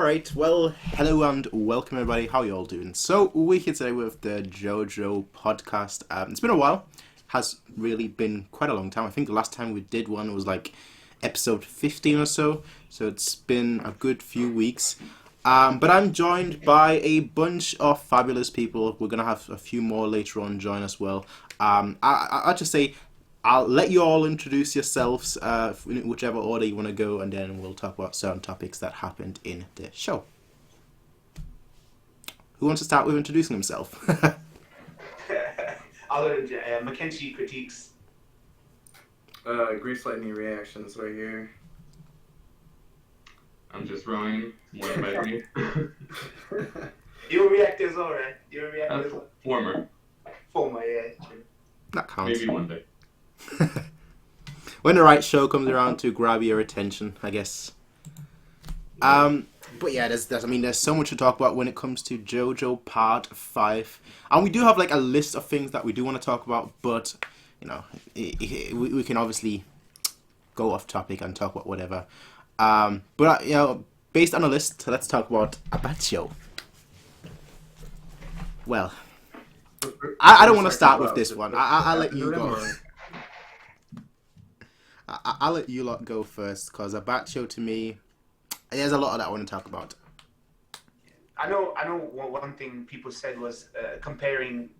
Alright, well, hello and welcome everybody. How you all doing? So, we're here today with the Jojo podcast. It's been a while. Has really been quite a long time. I think the last time we did one was like episode 15 or so. So it's been a good few weeks. But I'm joined by a bunch of fabulous people. We're going to have a few more later on join as well. I'll just say I'll let you all introduce yourselves, in whichever order you want to go, and then we'll talk about certain topics that happened in the show. Who wants to start with introducing himself? I'll go to Makenshi critiques. Grease lightning reactions right here. I'm just Ryan. More about me. You're a reactor as well, right? You're a reactor as well. Former. Former, yeah. True. That counts. Maybe one day. When the right show comes around to grab your attention, I guess. But yeah, there's so much to talk about when it comes to JoJo Part 5. And we do have like a list of things that we do want to talk about, but, you know, we can obviously go off topic and talk about whatever. But, you know, based on the list, let's talk about Abbacchio. Well, I don't want to start with this one. I'll let you go. I'll let you lot go first, because Abbacchio to me, there's a lot of that I want to talk about. I know one thing people said was comparing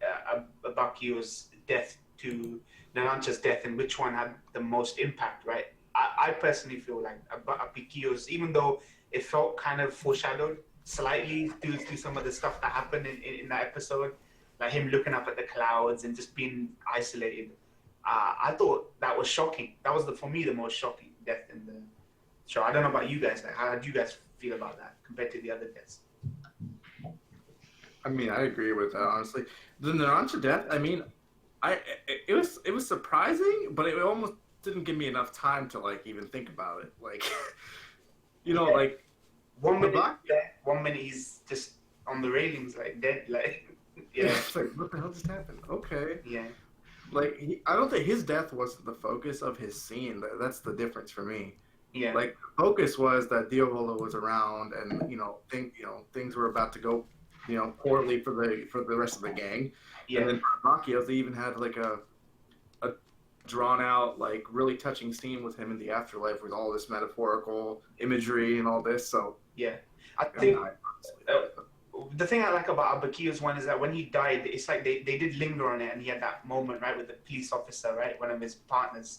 Abbacchio's death to Narancha's death and which one had the most impact, right? I personally feel like Abbacchio's, even though it felt kind of foreshadowed slightly due to some of the stuff that happened in that episode, like him looking up at the clouds and just being isolated. I thought that was shocking. That was, for me, the most shocking death in the show. I don't know about you guys. Like, how did you guys feel about that compared to the other deaths? I mean, I agree with that, honestly. The Narancia death, I mean, it was surprising, but it almost didn't give me enough time to, like, even think about it. Like, you know, like... 1 minute, dead, 1 minute he's just on the railings, like, dead, like... Yeah, it's like, what the hell just happened? Okay. Yeah. Like, I don't think his death wasn't the focus of his scene. That's the difference for me. Yeah. Like, the focus was that Diavolo was around, and things were about to go, poorly for the rest of the gang. Yeah. And then for Abbacchio, they even had like a drawn out, like, really touching scene with him in the afterlife with all this metaphorical imagery and all this. So yeah, I think the thing I like about Abbacchio's one is that when he died, it's like they did linger on it, and he had that moment, right, with the police officer, right, one of his partners,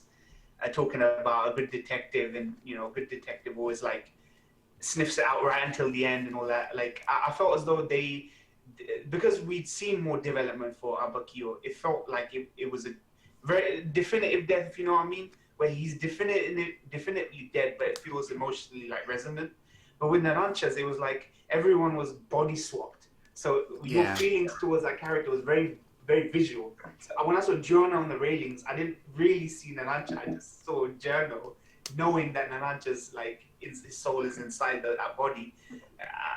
talking about a good detective, and a good detective always like sniffs it out right until the end and all that. Like I felt as though because we'd seen more development for Abbacchio, it felt like it was a very definitive death, if you know what I mean, where he's definitely dead, but it feels emotionally like resonant. But with Narancha's, it was like everyone was body swapped. So your feelings towards that character was very, very visual. So when I saw Giorno on the railings, I didn't really see Narancha. I just saw Giorno, knowing that Narancha's like his soul is inside that body.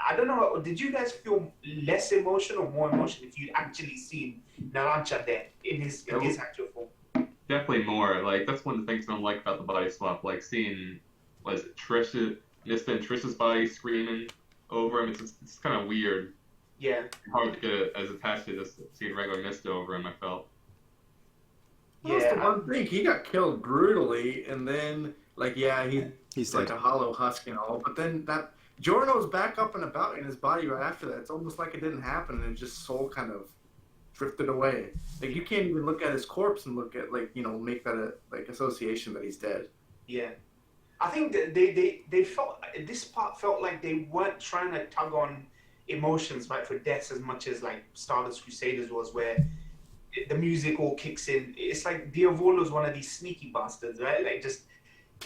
I don't know. Did you guys feel less emotion or more emotion if you'd actually seen Narancha there in his actual form? Definitely more. Like, that's one of the things I don't like about the body swap. Like, seeing, Trisha, Mista and Trisha's body screaming over him. It's kind of weird. Yeah. Hard to get as attached to just seeing regular Mista over him, I felt. Well, that's the one thing. He got killed brutally, and then, like, he's like a hollow husk and all, but then that Giorno's back up and about in his body right after that. It's almost like it didn't happen, and just soul kind of drifted away. Like, you can't even look at his corpse and look at, like, make that a association that he's dead. Yeah. I think that they felt, this part felt like they weren't trying to tug on emotions, right, for deaths as much as like Stardust Crusaders was, where the music all kicks in. It's like Diavolo's one of these sneaky bastards, right? Like, just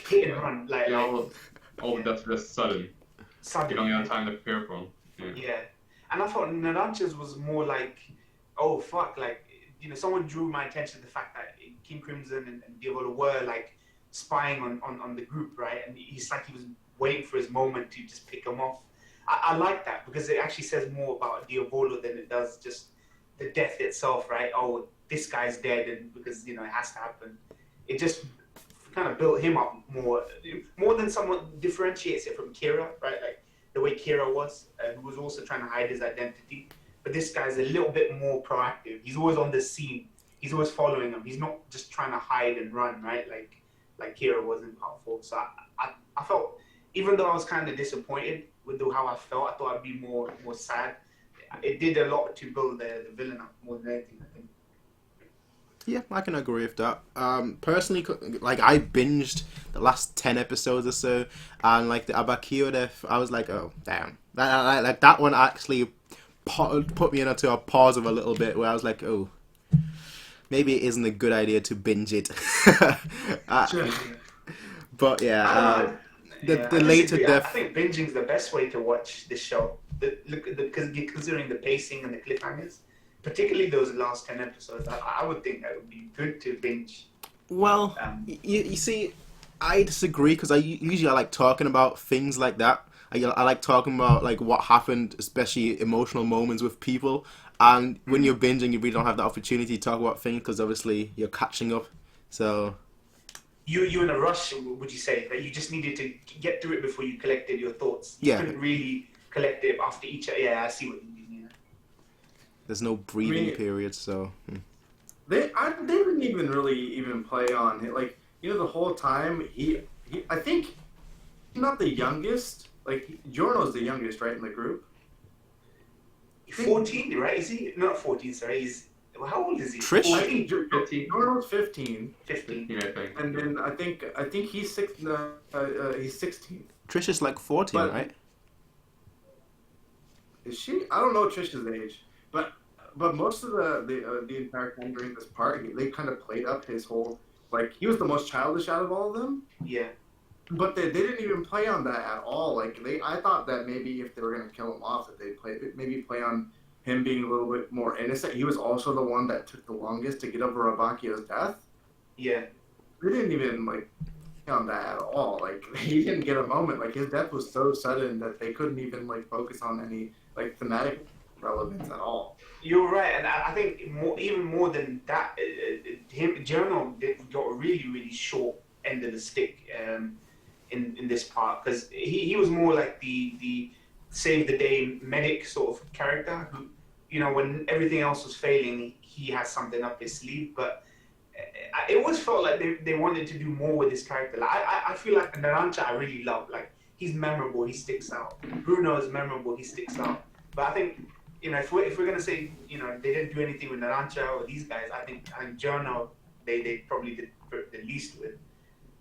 hit and run. Like, all the deaths are just sudden. You don't have time to prepare for them. Yeah. And I thought Narancha's was more like, oh fuck, like, someone drew my attention to the fact that King Crimson and Diavolo were like spying on the group, right? And he's like he was waiting for his moment to just pick him off. I like that because it actually says more about Diavolo than it does just the death itself, right? Oh, this guy's dead, and because it has to happen. It just kind of built him up more than someone differentiates it from Kira, right? Like the way Kira was, who was also trying to hide his identity. But this guy's a little bit more proactive. He's always on the scene. He's always following him. He's not just trying to hide and run, right? Like Kira was in Part 4. So I felt, even though I was kind of disappointed with how I felt, I thought I'd be more sad. It did a lot to build the villain up more than anything, I think. Yeah, I can agree with that. Personally, like, I binged the last 10 episodes or so, and like the Abakio death, I was like, oh damn, that one actually put me into a pause of a little bit, where I was like, oh, maybe it isn't a good idea to binge it. But yeah, the later death. I think binging's the best way to watch this show. Considering the pacing and the cliffhangers. Particularly those last 10 episodes, I would think that would be good to binge. Well, you see, I disagree, because usually I like talking about things like that. I like talking about like what happened, especially emotional moments with people. And when you're binging, you really don't have the opportunity to talk about things, because obviously you're catching up. So you in a rush, would you say, that you just needed to get through it before you collected your thoughts? You couldn't really collect it after each. Yeah, I see what you mean. There's no breathing period, so... They didn't even play on it. Like, you know, the whole time, I think, he's not the youngest. Like, Giorno's the youngest, right, in the group? 14, right? Is he? Not 14, sorry. How old is he? Trish? I think 15. Giorno's 15. 15. Yeah, I think. And then I think he's 16. Trish is like 14, right? Is she? I don't know Trish's age. But most of the entire time during this part, they kind of played up his whole, like, he was the most childish out of all of them. Yeah. But they didn't even play on that at all. Like, I thought that maybe if they were going to kill him off, that they'd play on him being a little bit more innocent. He was also the one that took the longest to get over Abakio's death. Yeah. They didn't even, like, play on that at all. Like, he didn't get a moment. Like, his death was so sudden that they couldn't even, like, focus on any, like, thematic relevance at all. You're right, and I think even more than that, Jono got a really, really short end of the stick in this part, because he was more like the save the day medic sort of character who, you know, when everything else was failing, he has something up his sleeve. But it always felt like they wanted to do more with this character. Like, I feel like Narancia I really love. Like, he's memorable, he sticks out. Bruno is memorable, he sticks out. But I think, you know, if we're gonna say, you know, they didn't do anything with Narancia or these guys, I think Jono they probably did the least with.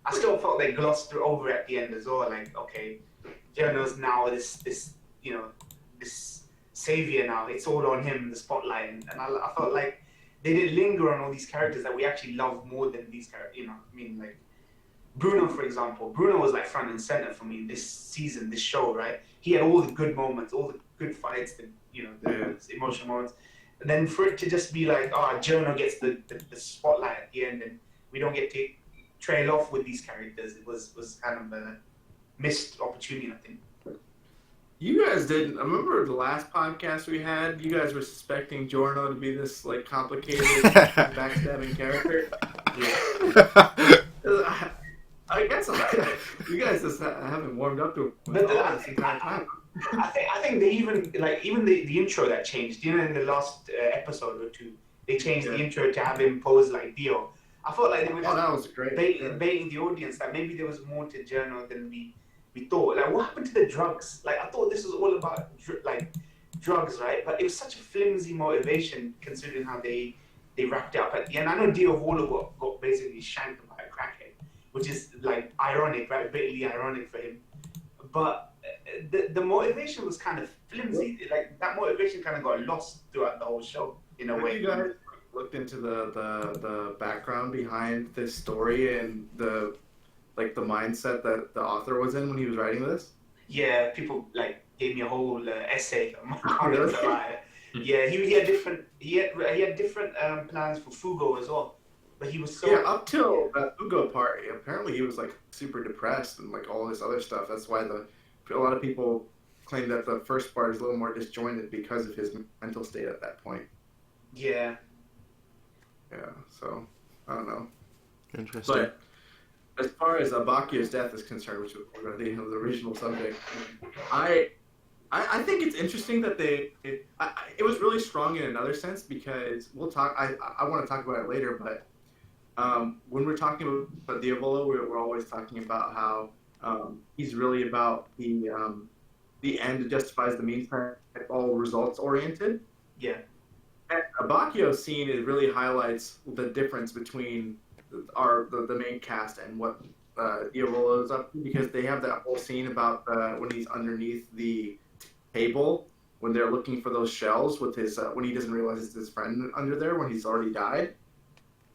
I still felt they glossed over at the end as well. Like, okay, Jono's now this you know, this savior now. It's all on him, the spotlight, and I felt like they did linger on all these characters that we actually love more than these characters. You know, I mean, like Bruno, for example. Bruno was like front and center for me this season, this show, right? He had all the good moments, all the good fights, you know, the emotional moments. And then for it to just be like, Jono gets the spotlight at the end, and we don't get to trail off with these characters, it was kind of a missed opportunity, I think. You guys didn't. I remember the last podcast we had. You guys were suspecting Giorno to be this like complicated, backstabbing character. Yeah. I guess you guys just haven't warmed up to him this entire time. I think they even the intro that changed. You know, in the last episode or two, they changed the intro to have him pose like Dio. I felt like they were that was great. baiting the audience that maybe there was more to Journal than we thought. Like, what happened to the drugs? Like, I thought this was all about drugs, right? But it was such a flimsy motivation considering how they wrapped it up at the end. I know Dio Volo got basically shanked by a crackhead, which is like ironic, right? Bitterly ironic for him. But the motivation was kind of flimsy. Like, that motivation kind of got lost throughout the whole show in a way. You guys looked into the background behind this story and the mindset that the author was in when he was writing this? Yeah, people like gave me a whole essay on it. Yeah, he had different plans for Fugo as well, but he was so up till that Fugo part. Apparently, he was like super depressed and like all this other stuff. That's why a lot of people claim that the first part is a little more disjointed because of his mental state at that point. Yeah. Yeah. So I don't know. Interesting. But as far as Abakio's death is concerned, which was the original subject, I I think it's interesting that it was really strong in another sense because we'll talk. I want to talk about it later, but when we're talking about Diavolo, we're always talking about how he's really about the end justifies the means, all results oriented. Yeah. And Abakio's scene, it really highlights the difference between the main cast and what Diavolo is up to, because they have that whole scene about when he's underneath the table when they're looking for those shells with his when he doesn't realize it's his friend under there when he's already died.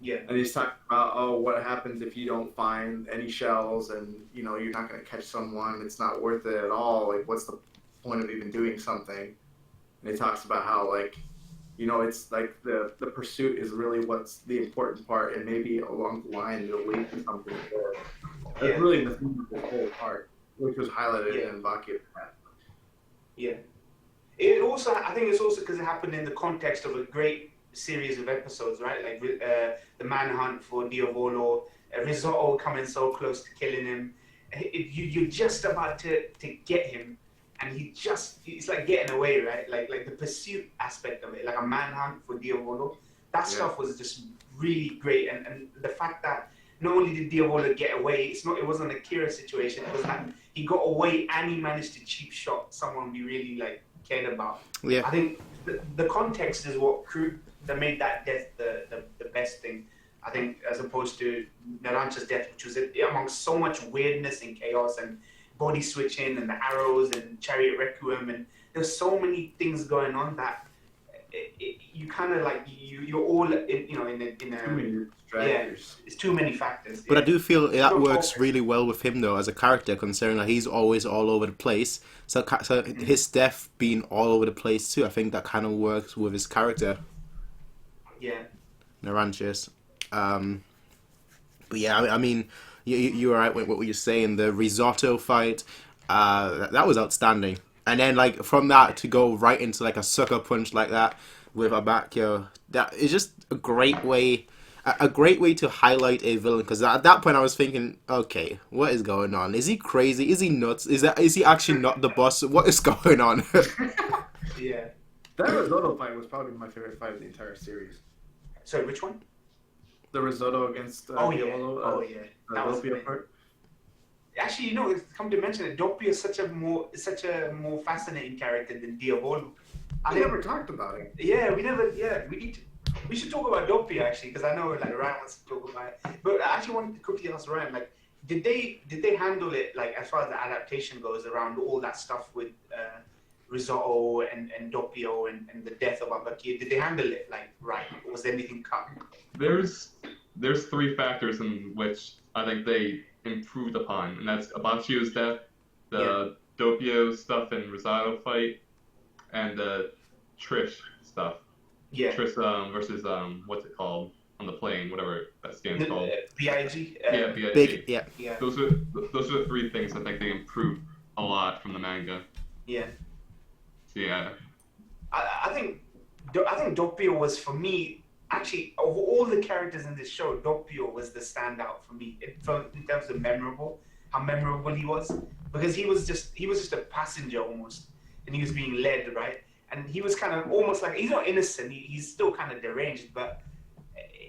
Yeah. And he's talking about, what happens if you don't find any shells and, you're not going to catch someone. It's not worth it at all. Like, what's the point of even doing something? And he talks about how, like, it's like the pursuit is really what's the important part, and maybe along the line it'll lead to something more. That's really the theme of the whole part, which was highlighted in Bakio. Yeah. I think it's also because it happened in the context of a great series of episodes, right? Like the manhunt for Diavolo, Risotto coming so close to killing him. You're just about to get him, and it's like getting away, right? Like the pursuit aspect of it, like a manhunt for Diavolo. That stuff was just really great, and the fact that not only did Diavolo get away, it wasn't a Kira situation. It was like he got away and he managed to cheap shot someone we really cared about. Yeah. I think the context is what that made that death the best thing. I think, as opposed to Narancha's death, which was amongst so much weirdness and chaos and body switching and the arrows and Chariot Requiem, and there's so many things going on that you kind of you're all in a it's too many factors. But I do feel that works really well with him though as a character, considering that he's always all over the place. So his death being all over the place too, I think that kind of works with his character. Yeah. Naranchus. But yeah, I mean, you were right with what you're saying. The risotto fight, that was outstanding. And then from that to go right into a sucker punch like that with Abakio, that is just a great way to highlight a villain. Because at that point I was thinking, okay, what is going on? Is he crazy? Is he nuts? Is he actually not the boss? What is going on? Yeah. That risotto fight was probably my favorite fight of the entire series. Sorry, which one? The risotto against Diavolo. That was the part. Actually, come to mention it, Doppio is such a more fascinating character than Diavolo. I never talked about it. Yeah, we should talk about Doppio actually, because I know Ryan wants to talk about it. But I actually wanted to quickly ask Ryan, did they handle it as far as the adaptation goes around all that stuff with Risotto and Doppio and the death of Abakio? Did they handle it right? Or was there anything cut? There's three factors in which I think they improved upon, and that's Abakio's death, the Doppio stuff and Risotto fight, and the Trish stuff. Yeah. Trish versus what's it called on the plane, whatever that stands called. BIG. BIG. Big, yeah. Those are the three things I think they improved a lot from the manga. Yeah. So, yeah. I think Doppio was, for me, actually, of all the characters in this show, Doppio was the standout for me in terms of how memorable he was, because he was just a passenger almost, and he was being led, right? And he was kind of almost he's not innocent, he's still kind of deranged, but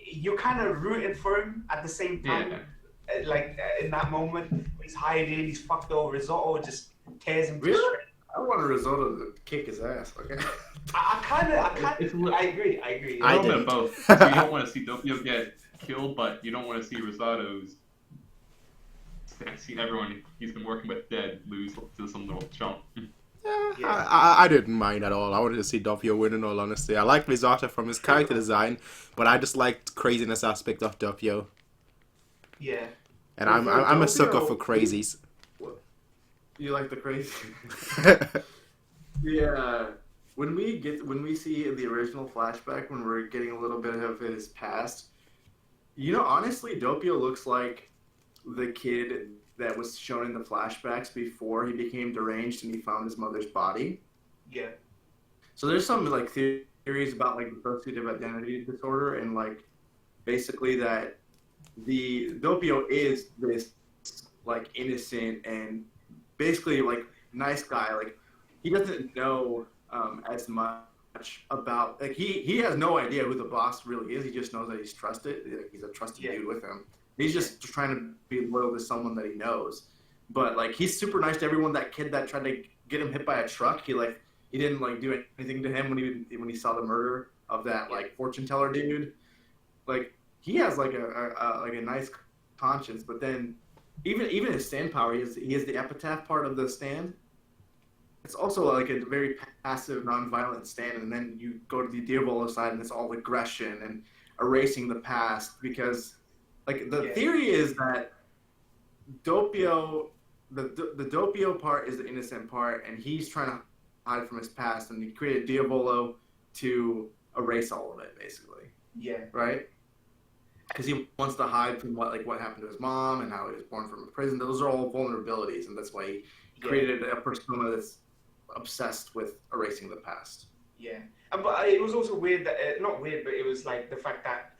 you're kind of rooting for him at the same time. In that moment, he's hiding, he's fucked over. Risotto just tears him to shreds. I want a Risotto to kick his ass. Okay. I agree. I did both. So you don't want to see Doppio get killed, but you don't want to see Risotto's. I've seen everyone he's been working with dead lose to some little chump. Yeah. I didn't mind at all. I wanted to see Doppio win, in all honesty. I liked Risotto from his character design, but I just liked craziness aspect of Doppio. Yeah. And I'm a sucker for crazies. You like the crazy? Yeah. When we see the original flashback, when we're getting a little bit of his past, honestly, Doppio looks like the kid that was shown in the flashbacks before he became deranged and he found his mother's body. Yeah. So there's some theories about dissociative identity disorder, and basically that the Doppio is this innocent and basically nice guy, he doesn't know as much about, like, he has no idea who the boss really is. He just knows that he's trusted. Like, he's a trusted dude with him. He's just trying to be loyal to someone that he knows. But like, he's super nice to everyone. That kid that tried to get him hit by a truck, he didn't like do anything to him when he saw the murder of that like fortune teller dude. Like, he has like a nice conscience. But then even his stand power, he has the epitaph part of the stand. It's also like a very passive, non-violent stand, and then you go to the Diavolo side, and it's all aggression and erasing the past. Because, like, the theory is that Doppio, the Doppio part is the innocent part, and he's trying to hide from his past, and he created Diavolo to erase all of it, basically. Yeah. Right? Because he wants to hide from what happened to his mom and how he was born from a prison. Those are all vulnerabilities, and that's why he created a persona that's obsessed with erasing the past. Yeah, but it was also weird that not weird, but it was like the fact that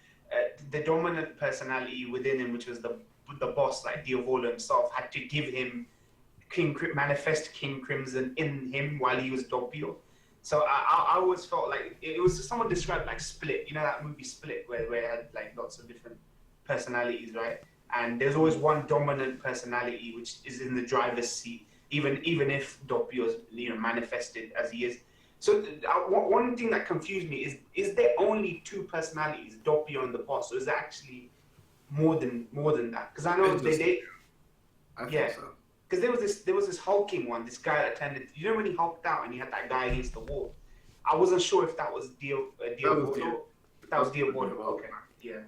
the dominant personality within him, which was the boss, like Diavolo himself, had to give him manifest King Crimson in him while he was Doppio. So I always felt like it was someone described like Split. You know that movie Split, where it had like lots of different personalities, right? And there's always one dominant personality which is in the driver's seat, even if Doppio is manifested as he is. So one thing that confused me is there only two personalities, Doppio and the boss, or is there actually more than that? Because I know I think so. Because there was this hulking one, this guy that tended, when he hulked out and he had that guy against the wall. I wasn't sure if that was Diavolo. That was Diavolo. Okay. Yeah.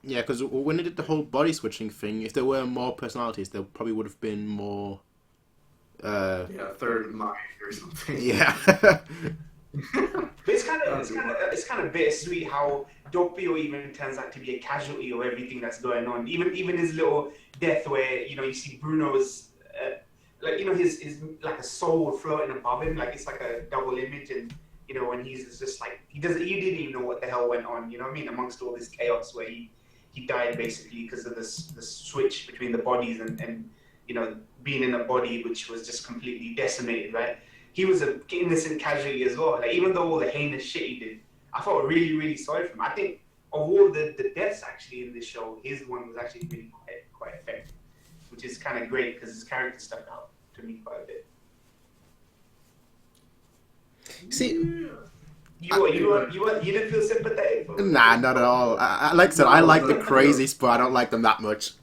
Yeah, because when they did the whole body switching thing, if there were more personalities, there probably would have been more. Third mind or something. Yeah. But it's kind of bittersweet how Doppio even turns out to be a casualty of everything that's going on. Even his little death, where you see Bruno's his like a soul floating above him, like it's like a double image, and when he's just like he didn't even know what the hell went on. Amongst all this chaos where he died basically because of this switch between the bodies and being in a body which was just completely decimated, right? He was an innocent casualty as well. Like, even though all the heinous shit he did, I felt really, really sorry for him. I think of all the deaths actually in this show, his one was actually really quite effective, which is kind of great because his character stuck out to me quite a bit. See, you didn't feel sympathetic for him? Nah, not at all. Like I said, I like the crazies, but I don't like them that much.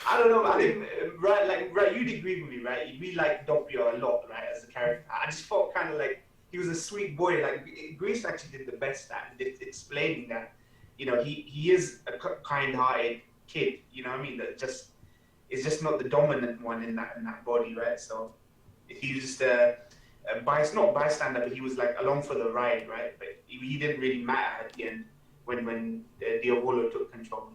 I don't know. I think right. You'd agree with me, right? We like Doppio a lot, right, as a character. I just felt kind of like he was a sweet boy. Like Greece actually did the best at explaining that, he is a kind-hearted kid. You know what I mean? That just is just not the dominant one in that body, right? So he was just not bystander, but he was like along for the ride, right? But he didn't really matter at the end when Diavolo took control.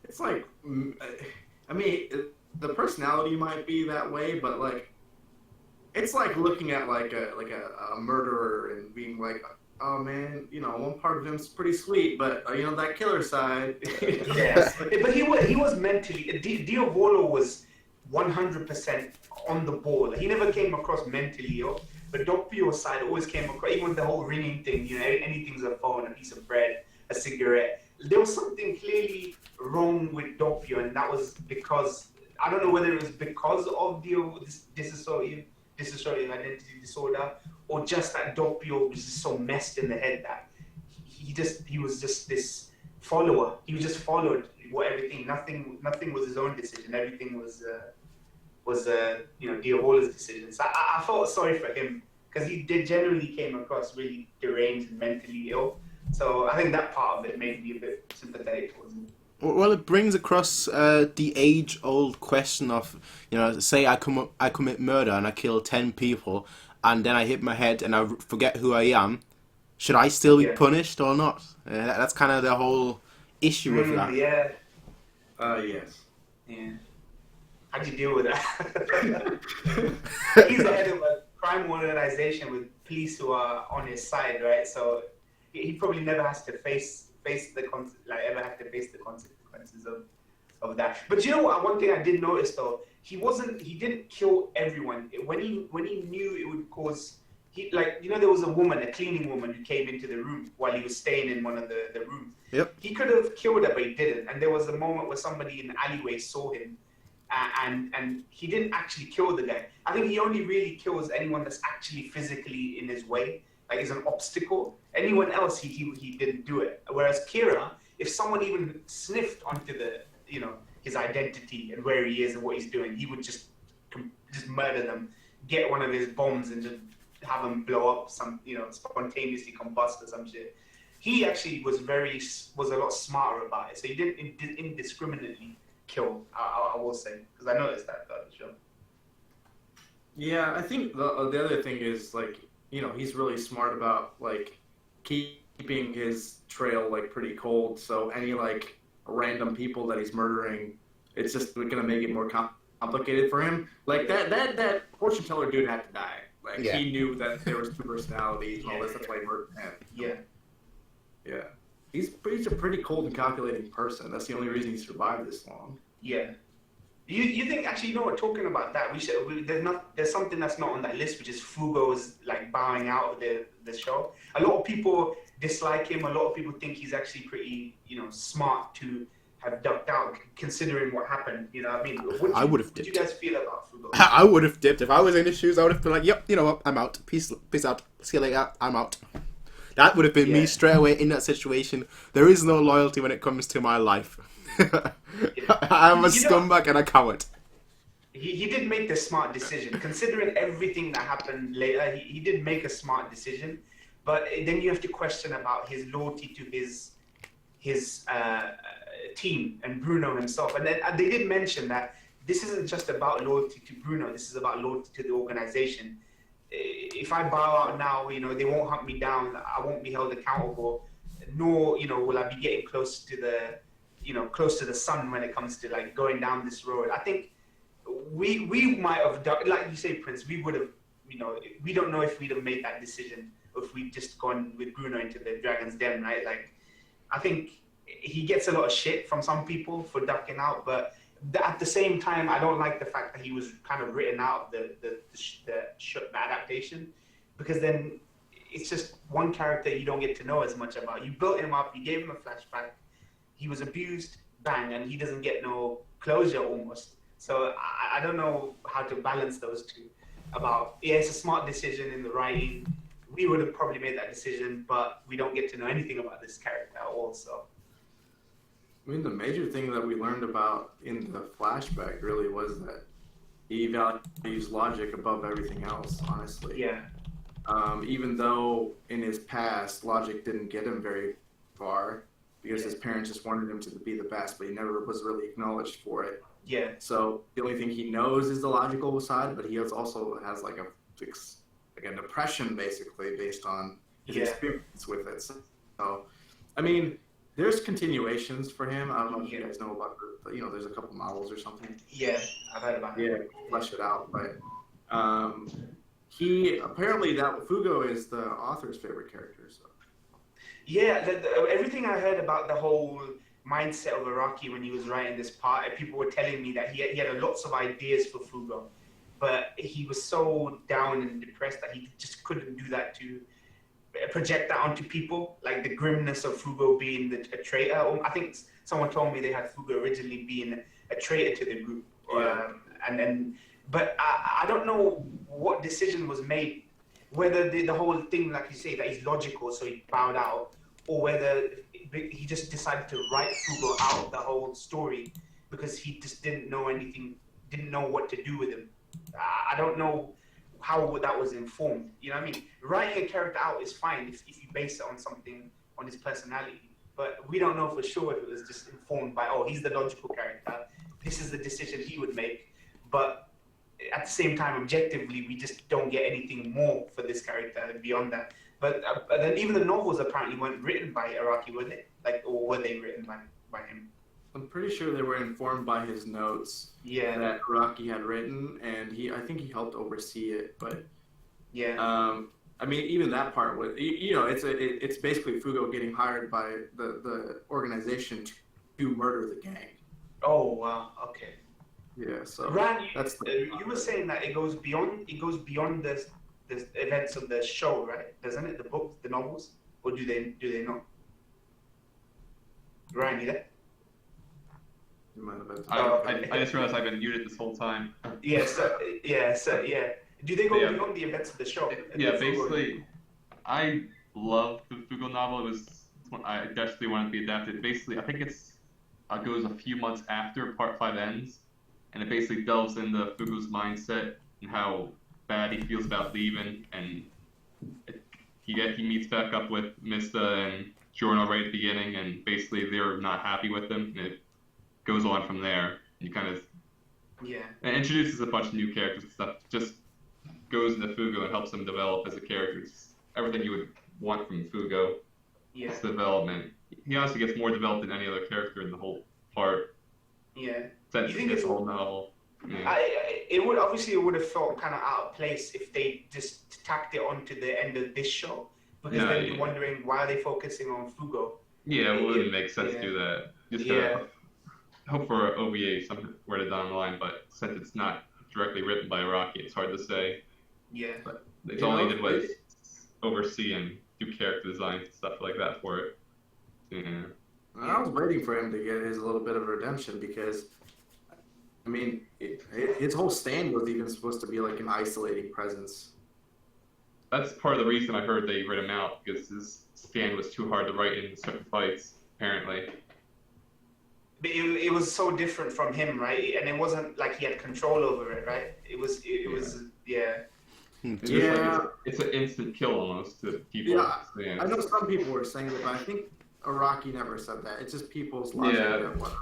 It's like, I mean, the personality might be that way, but like, it's like looking at like a murderer and being like, oh man, one part of him's pretty sweet, but that killer side. Yeah, but he was mentally. Diavolo was 100% on the ball. He never came across mentally ill, but Doppio's side always came across. Even with the whole ringing thing, anything's a phone, a piece of bread, a cigarette. There was something clearly wrong with Doppio, and that was because I don't know whether it was because of this dissociative identity disorder, or just that Doppio was just so messed in the head that he was just this follower. He just followed everything. Nothing was his own decision. Everything was Diavolo's decision. So I felt sorry for him because he generally came across really deranged and mentally ill. So I think that part of it made me a bit sympathetic towards him. Well, it brings across the age-old question of, say I commit murder and I kill 10 people, and then I hit my head and I forget who I am. Should I still be punished or not? That's kind of the whole issue with that. Yeah. Yes. Yeah. How'd you deal with that? He's the head of a crime organization with police who are on his side, right? So he probably never has to face the consequences of that. But you know what? One thing I did notice though, he didn't kill everyone. When he knew it would cause, there was a woman, a cleaning woman who came into the room while he was staying in one of the rooms. Yep. He could have killed her, but he didn't. And there was a moment where somebody in the alleyway saw him, and he didn't actually kill the guy. I think he only really kills anyone that's actually physically in his way, like is an obstacle. Anyone else, he didn't do it. Whereas Kira, if someone even sniffed onto his identity and where he is and what he's doing, he would just murder them, get one of his bombs and just have them blow up, spontaneously combust or some shit. He actually was a lot smarter about it, so he didn't indiscriminately kill. I will say, because I noticed that throughout the show. Yeah, I think the other thing is he's really smart about keeping his trail pretty cold. So any random people that he's murdering, it's just gonna make it more complicated for him. That fortune teller dude had to die. He knew that there was two personalities and all this. That's why he murdered him. Yeah. Yeah. He's a pretty cold and calculating person. That's the only reason he survived this long. Yeah. You think, actually, talking about that, there's something that's not on that list, which is Fugo's bowing out of the show. A lot of people dislike him. A lot of people think he's actually pretty, smart to have ducked out, considering what happened. You know what I mean? I would have dipped. What do you guys feel about Fugo? I would have dipped. If I was in his shoes, I would have been like, yep, you know what, I'm out. Peace out. See you later. I'm out. That would have been me straight away in that situation. There is no loyalty when it comes to my life. I'm a scumbag and a coward. He did make the smart decision. Considering everything that happened later, he did make a smart decision. But then you have to question about his loyalty to his team and Bruno himself. And then they did mention that this isn't just about loyalty to Bruno. This is about loyalty to the organization. If I bow out now, they won't hunt me down. I won't be held accountable. Nor, will I be getting close to the sun when it comes to going down this road. I think we might have done, like you say, Prince. We would have, we don't know if we'd have made that decision or if we'd just gone with Bruno into the Dragon's Den, right? I think he gets a lot of shit from some people for ducking out, but at the same time, I don't like the fact that he was kind of written out of the adaptation, because then it's just one character you don't get to know as much about. You built him up, you gave him a flashback, he was abused, bang, and he doesn't get no closure almost. So I don't know how to balance those two. It's a smart decision in the writing. We would have probably made that decision, but we don't get to know anything about this character at all, so. I mean, the major thing that we learned about in the flashback really was that he values logic above everything else, honestly. Yeah. Even though in his past, logic didn't get him very far because his parents just wanted him to be the best, but he never was really acknowledged for it. Yeah. So the only thing he knows is the logical side, but he also has a depression basically based on his experience with it. So, I mean, there's continuations for him. I don't know if you guys know about there's a couple novels or something. Yeah, I've heard about it. Yeah, flesh it out. But he apparently Fugo is the author's favorite character. So. Yeah, everything I heard about the whole mindset of Araki when he was writing this part, people were telling me that he had lots of ideas for Fugo, but he was so down and depressed that he just couldn't do that to project that onto people, like the grimness of Fugo being a traitor. I think someone told me they had Fugo originally being a traitor to the group. Yeah. But I don't know what decision was made, whether the whole thing, like you say, that he's logical, so he bowed out, or whether he just decided to write Fugo out of the whole story because he just didn't know what to do with him. I don't know how that was informed. You know what I mean? Writing a character out is fine if you base it on something, on his personality. But we don't know for sure if it was just informed by, he's the logical character, this is the decision he would make. But at the same time, objectively, we just don't get anything more for this character beyond that. But then even the novels apparently weren't written by Araki, were they? Or were they written by him? I'm pretty sure they were informed by his notes that Araki had written, and I think he helped oversee it. But I mean, even that part was, it's basically Fugo getting hired by the organization to murder the gang. Oh wow. Okay. Yeah, so Ryan, that's you were saying that it goes beyond the events of the show, right? Doesn't it? The books, the novels, or do they not? Ryan, you there? I just realized I've been muted this whole time. Yeah. Yeah. Do they go beyond the events of the show? Yeah, basically, I love the Fugo novel. I desperately wanted to be adapted. Basically, I think it goes a few months after Part 5 ends, and it basically delves into Fugo's mindset and how bad he feels about leaving, and he meets back up with Mista and Giorno right at the beginning, and basically they're not happy with him, and it goes on from there. You kind of and introduces a bunch of new characters and stuff. Just goes into Fugo and helps him develop as a character. It's everything you would want from Fugo. Yeah. It's development. He honestly gets more developed than any other character in the whole part. Yeah. Since his whole novel. Yeah. It would have felt kind of out of place if they just tacked it onto the end of this show, because then you're wondering why are they focusing on Fugo. Yeah, it wouldn't make sense to do that. Just hope for an OVA somewhere down the line, but since it's not directly written by Araki, it's hard to say. Yeah. But all he did was oversee and do character design and stuff like that for it. Yeah. I was waiting for him to get his little bit of redemption because, I mean, his whole stand was even supposed to be like an isolating presence. That's part of the reason I heard they writ him out, because his stand was too hard to write in certain fights, apparently. But it was so different from him, right? And it wasn't like he had control over it, right? It was It's an instant kill almost to people. Yeah, I know some people were saying it, but I think Araki never said that. It's just people's logic.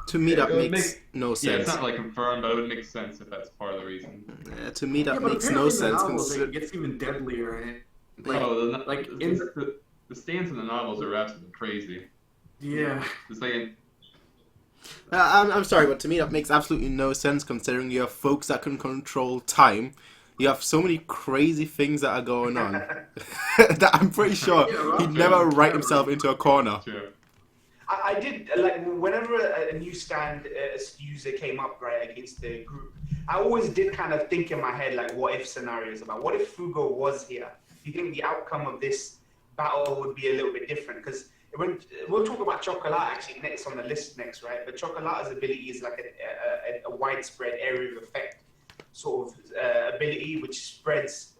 To me, that makes no sense. Yeah, it's not like confirmed, but it would make sense if that's part of the reason. To me, that makes no sense. It gets even deadlier, and the stands in the novels are absolutely crazy. Yeah. It's like. I'm sorry, but to me that makes absolutely no sense considering you have folks that can control time. You have so many crazy things that are going on that I'm pretty sure he'd never write himself into a corner. Sure. I did, like, whenever a new stand user came up, right, against the group, I always did kind of think in my head, like, what if scenarios about what if Fugo was here? Do you think the outcome of this battle would be a little bit different? Because we'll talk about Chocolat actually next on the list next, right? But Chocolat's ability is like a widespread area of effect sort of ability, which spreads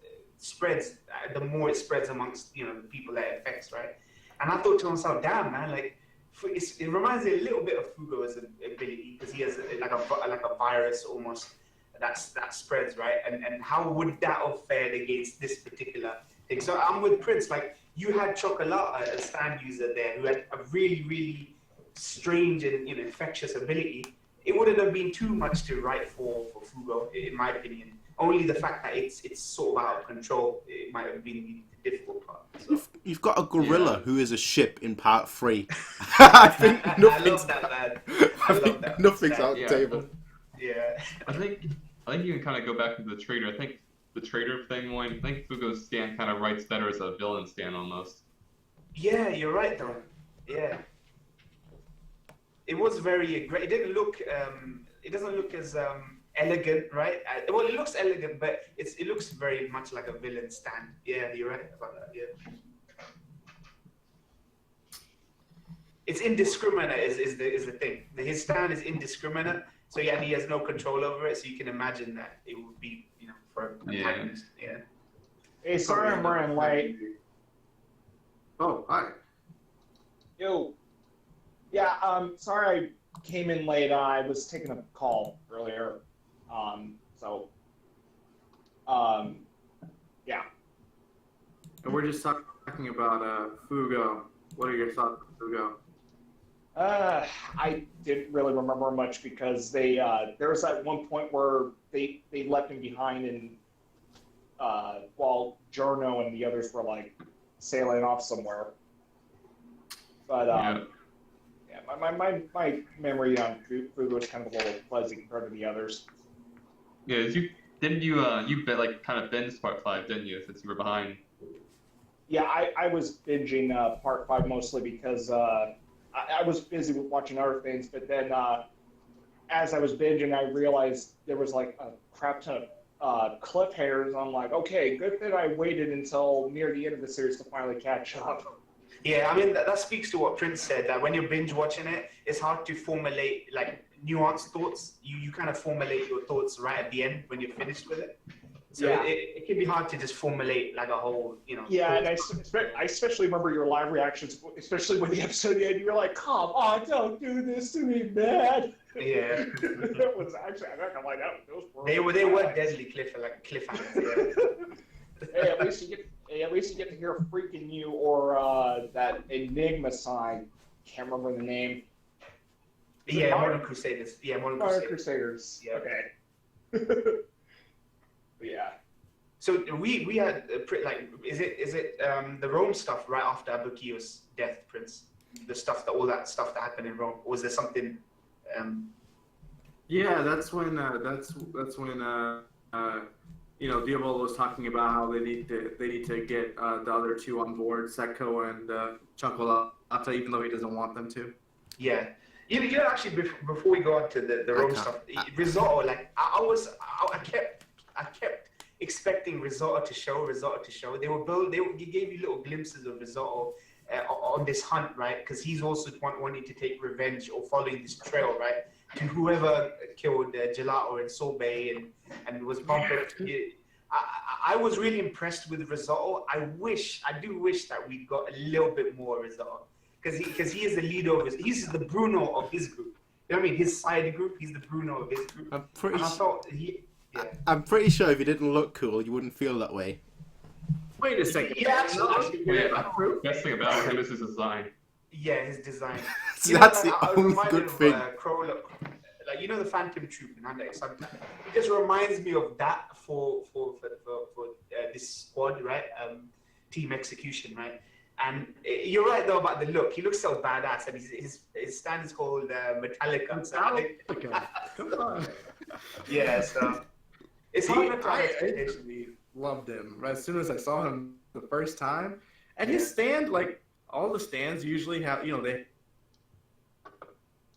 the more it spreads amongst the people that it affects, right? And I thought to myself, damn man, like it reminds me a little bit of Fugo's ability, because he has like a virus almost that spreads, right? And how would that have fared against this particular thing? So I'm with Prince. Like, you had Chocolat, a stand user there, who had a really, really strange and infectious ability. It wouldn't have been too much to write for Fugo, in my opinion. Only the fact that it's sort of out of control, it might have been the difficult part. So. You've got a gorilla who is a ship in part 3. I think nothing's out the table. Yeah. I think you can kind of go back to the trader. I think the trader thing one. I think Fugo's stand kind of writes better as a villain stand almost. Yeah, you're right though. Yeah. It was very great. It didn't look. It doesn't look as elegant, right? Well, it looks elegant, but it looks very much like a villain stand. Yeah, you're right about that. Yeah. It's indiscriminate is the thing. His stand is indiscriminate, so he has no control over it. So you can imagine that it would be, for antagonist. Yeah. Hey, sorry I'm running late. Oh, hi. Yo. Yeah, sorry I came in late. I was taking a call earlier. Yeah. And we're just talking about Fugo. What are your thoughts on Fugo? I didn't really remember much because there was at one point where they left him behind, and while Giorno and the others were like sailing off somewhere. But my memory on Fugo is kind of a little fuzzy compared to the others. Yeah, you kind of binged part 5, didn't you? Since you were behind. Yeah, I was binging part 5 mostly because I was busy with watching other things, but then as I was binging, I realized there was like a crap ton of cliffhangers. I'm like, okay, good that I waited until near the end of the series to finally catch up. Yeah, I mean that speaks to what Prince said, that when you're binge watching it, it's hard to formulate like nuanced thoughts. You kind of formulate your thoughts right at the end when you're finished with it. So Yeah. it can be hard to just formulate like a whole, Yeah, and I especially remember your live reactions, especially when the episode ended. You were like, "Come on, don't do this to me, man." Yeah. It was actually, I'm not gonna lie, those were They were deadly cliffhangers. Yeah. Hey, at least you get to hear "freaking you" or that Enigma sign. Can't remember the name. Yeah, Modern Crusaders. Yeah, Modern Crusaders. Yeah. Okay. Yeah. So we had is it the Rome stuff right after Abukiyo's death, Prince? All that stuff that happened in Rome, or was there something? Yeah, that's when Diavolo was talking about how they need to get the other two on board, Sekko and Chocolata, even though he doesn't want them to. Yeah. Actually, before we go on to the Rome stuff, Risotto, like I kept expecting Risotto to show. He gave you little glimpses of Risotto on this hunt, right? Because he's also wanting to take revenge or following this trail, right? To whoever killed Gelato and Sorbet and was bumping. I was really impressed with Risotto. I do wish that we got a little bit more Risotto. Because he is the leader of he's the Bruno of his group. You know what I mean? His side group, he's the Bruno of his group. I'm pretty sure if he didn't look cool, you wouldn't feel that way. Wait a second. Yeah, actually, Best thing about him is his design. Yeah, his design. That's the only good thing. The Phantom Troop in Hyundai. It just reminds me of that for this squad, right? Team Execution, right? And you're right though about the look. He looks so badass, and his stand is called Metallica. So Come on. Yeah, so it's hard not to have expectations. I loved him as soon as I saw him the first time. And his stand, like all the stands usually have, they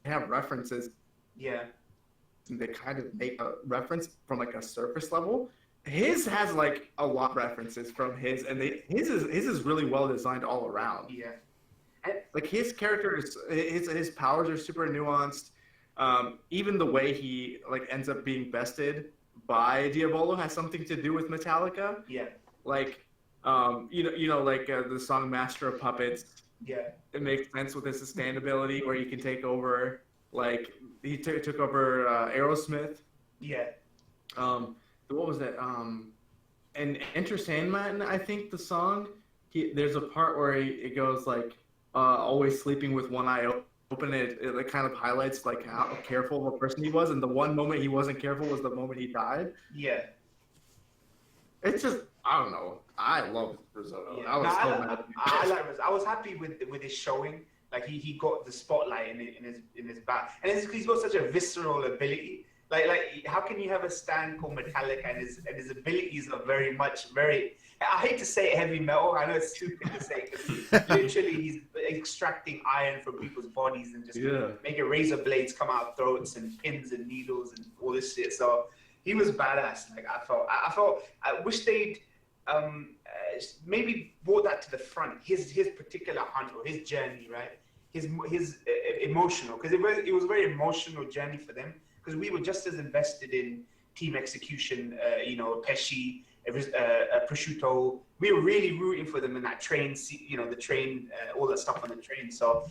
have references. Yeah. They kind of make a reference from like a surface level. His has like a lot of references from his, and his is really well designed all around. Yeah. Like his character his powers are super nuanced. Even the way he like ends up being bested by Diavolo has something to do with Metallica. Yeah. Like, the song "Master of Puppets." Yeah. It makes sense with his sustainability, where he can take over. Like he took over Aerosmith. Yeah. What was that? And Enter Sandman, I think the song. There's a part where it goes like, always sleeping with one eye open. It kind of highlights like how careful of a person he was, and the one moment he wasn't careful was the moment he died. Yeah. It's just, I don't know. I love Risotto. Yeah. I was so mad. I like Risotto. I was happy with his showing. Like he got the spotlight in his back, and he's got such a visceral ability. Like how can you have a stand called Metallica and his abilities are very. I hate to say heavy metal. I know it's stupid to say, because literally he's extracting iron from people's bodies and just making razor blades come out of throats and pins and needles and all this shit. So he was badass. Like I wish they'd maybe brought that to the front. His particular hunt or his journey, right? His emotional, because it was a very emotional journey for them. Because we were just as invested in Team Execution, Pesci, Prosciutto. We were really rooting for them in that train, the train, all that stuff on the train. So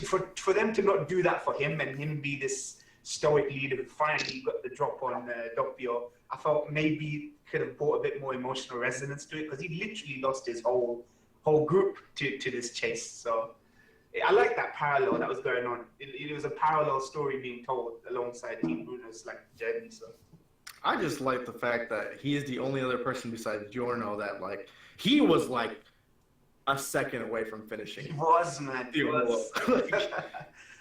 for them to not do that for him and him be this stoic leader who finally got the drop on Doppio, I felt maybe could have brought a bit more emotional resonance to it, because he literally lost his whole group to this chase. So I like that parallel that was going on. It was a parallel story being told alongside Team Bruno's journey. So I just like the fact that he is the only other person besides Giorno that he was like a second away from finishing. He was, man. He was.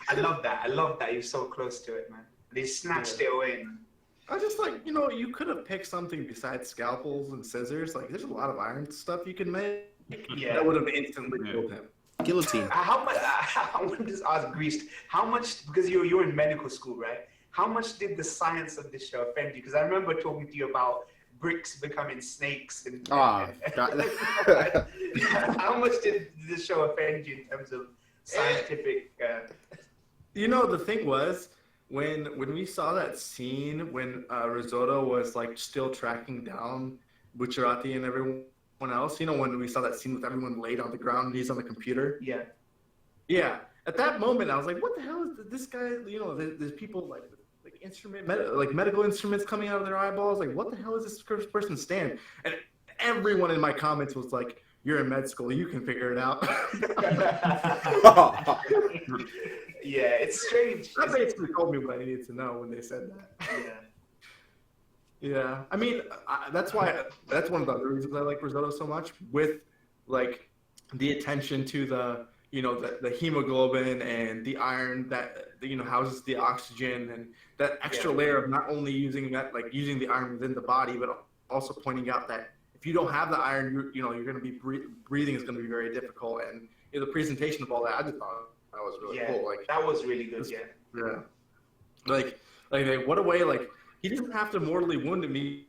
I love that. He was so close to it, man. They snatched it away, man. I just you could have picked something besides scalpels and scissors. Like, there's a lot of iron stuff you can make. Yeah. That would have instantly killed him. Guillotine. How much? I want to just ask Greased. How much? Because you're in medical school, right? how much did the science of this show offend you? Because I remember talking to you about bricks becoming snakes and how much did this show offend you in terms of scientific? You know, the thing was, when we saw that scene when Risotto was like still tracking down Bucciarati and everyone else, you know, when we saw that scene with everyone laid on the ground and he's on the computer. Yeah. At that moment, I was like, what the hell is this guy? You know, there's people like medical instruments coming out of their eyeballs. Like, what the hell is this person's stand? And everyone in my comments was like, you're in med school, you can figure it out. Yeah, it's strange. That basically told me what I needed to know when they said that. Yeah. I mean, that's one of the other reasons I like Risotto so much, with like the attention to the, you know, the hemoglobin and the iron that, you know, houses the oxygen, and that extra layer of not only using the iron within the body, but also pointing out that if you don't have the iron, you're going to be breathing is going to be very difficult. And you know, the presentation of all that, I just thought that was really cool. Like, that was really good. Like what a way, like, he doesn't have to mortally wound him. He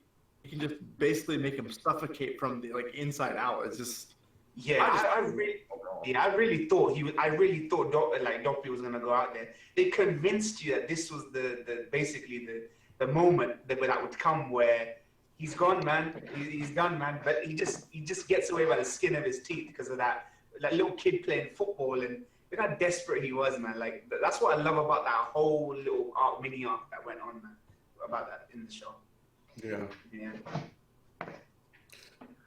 can just basically make him suffocate from the inside out. It's just I really thought Doppy was gonna go out there. They convinced you that this was the basically the moment that would come where he's gone, man. He's done, man. But he just gets away by the skin of his teeth because of that little kid playing football, and look how desperate he was, man. Like, that's what I love about that whole little mini arc that went on, man, about that in the show. Yeah.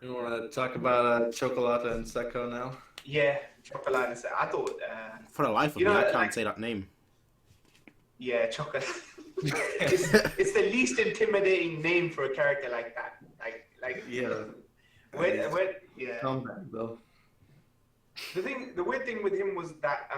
You want to talk about Chocolata and Secco now? Yeah, Chocolata and Secco. I thought... for the life of me, I can't say that name. Yeah, Chocolata. it's the least intimidating name for a character like that. Yeah. Yeah. Comeback, though. The weird thing with him was that,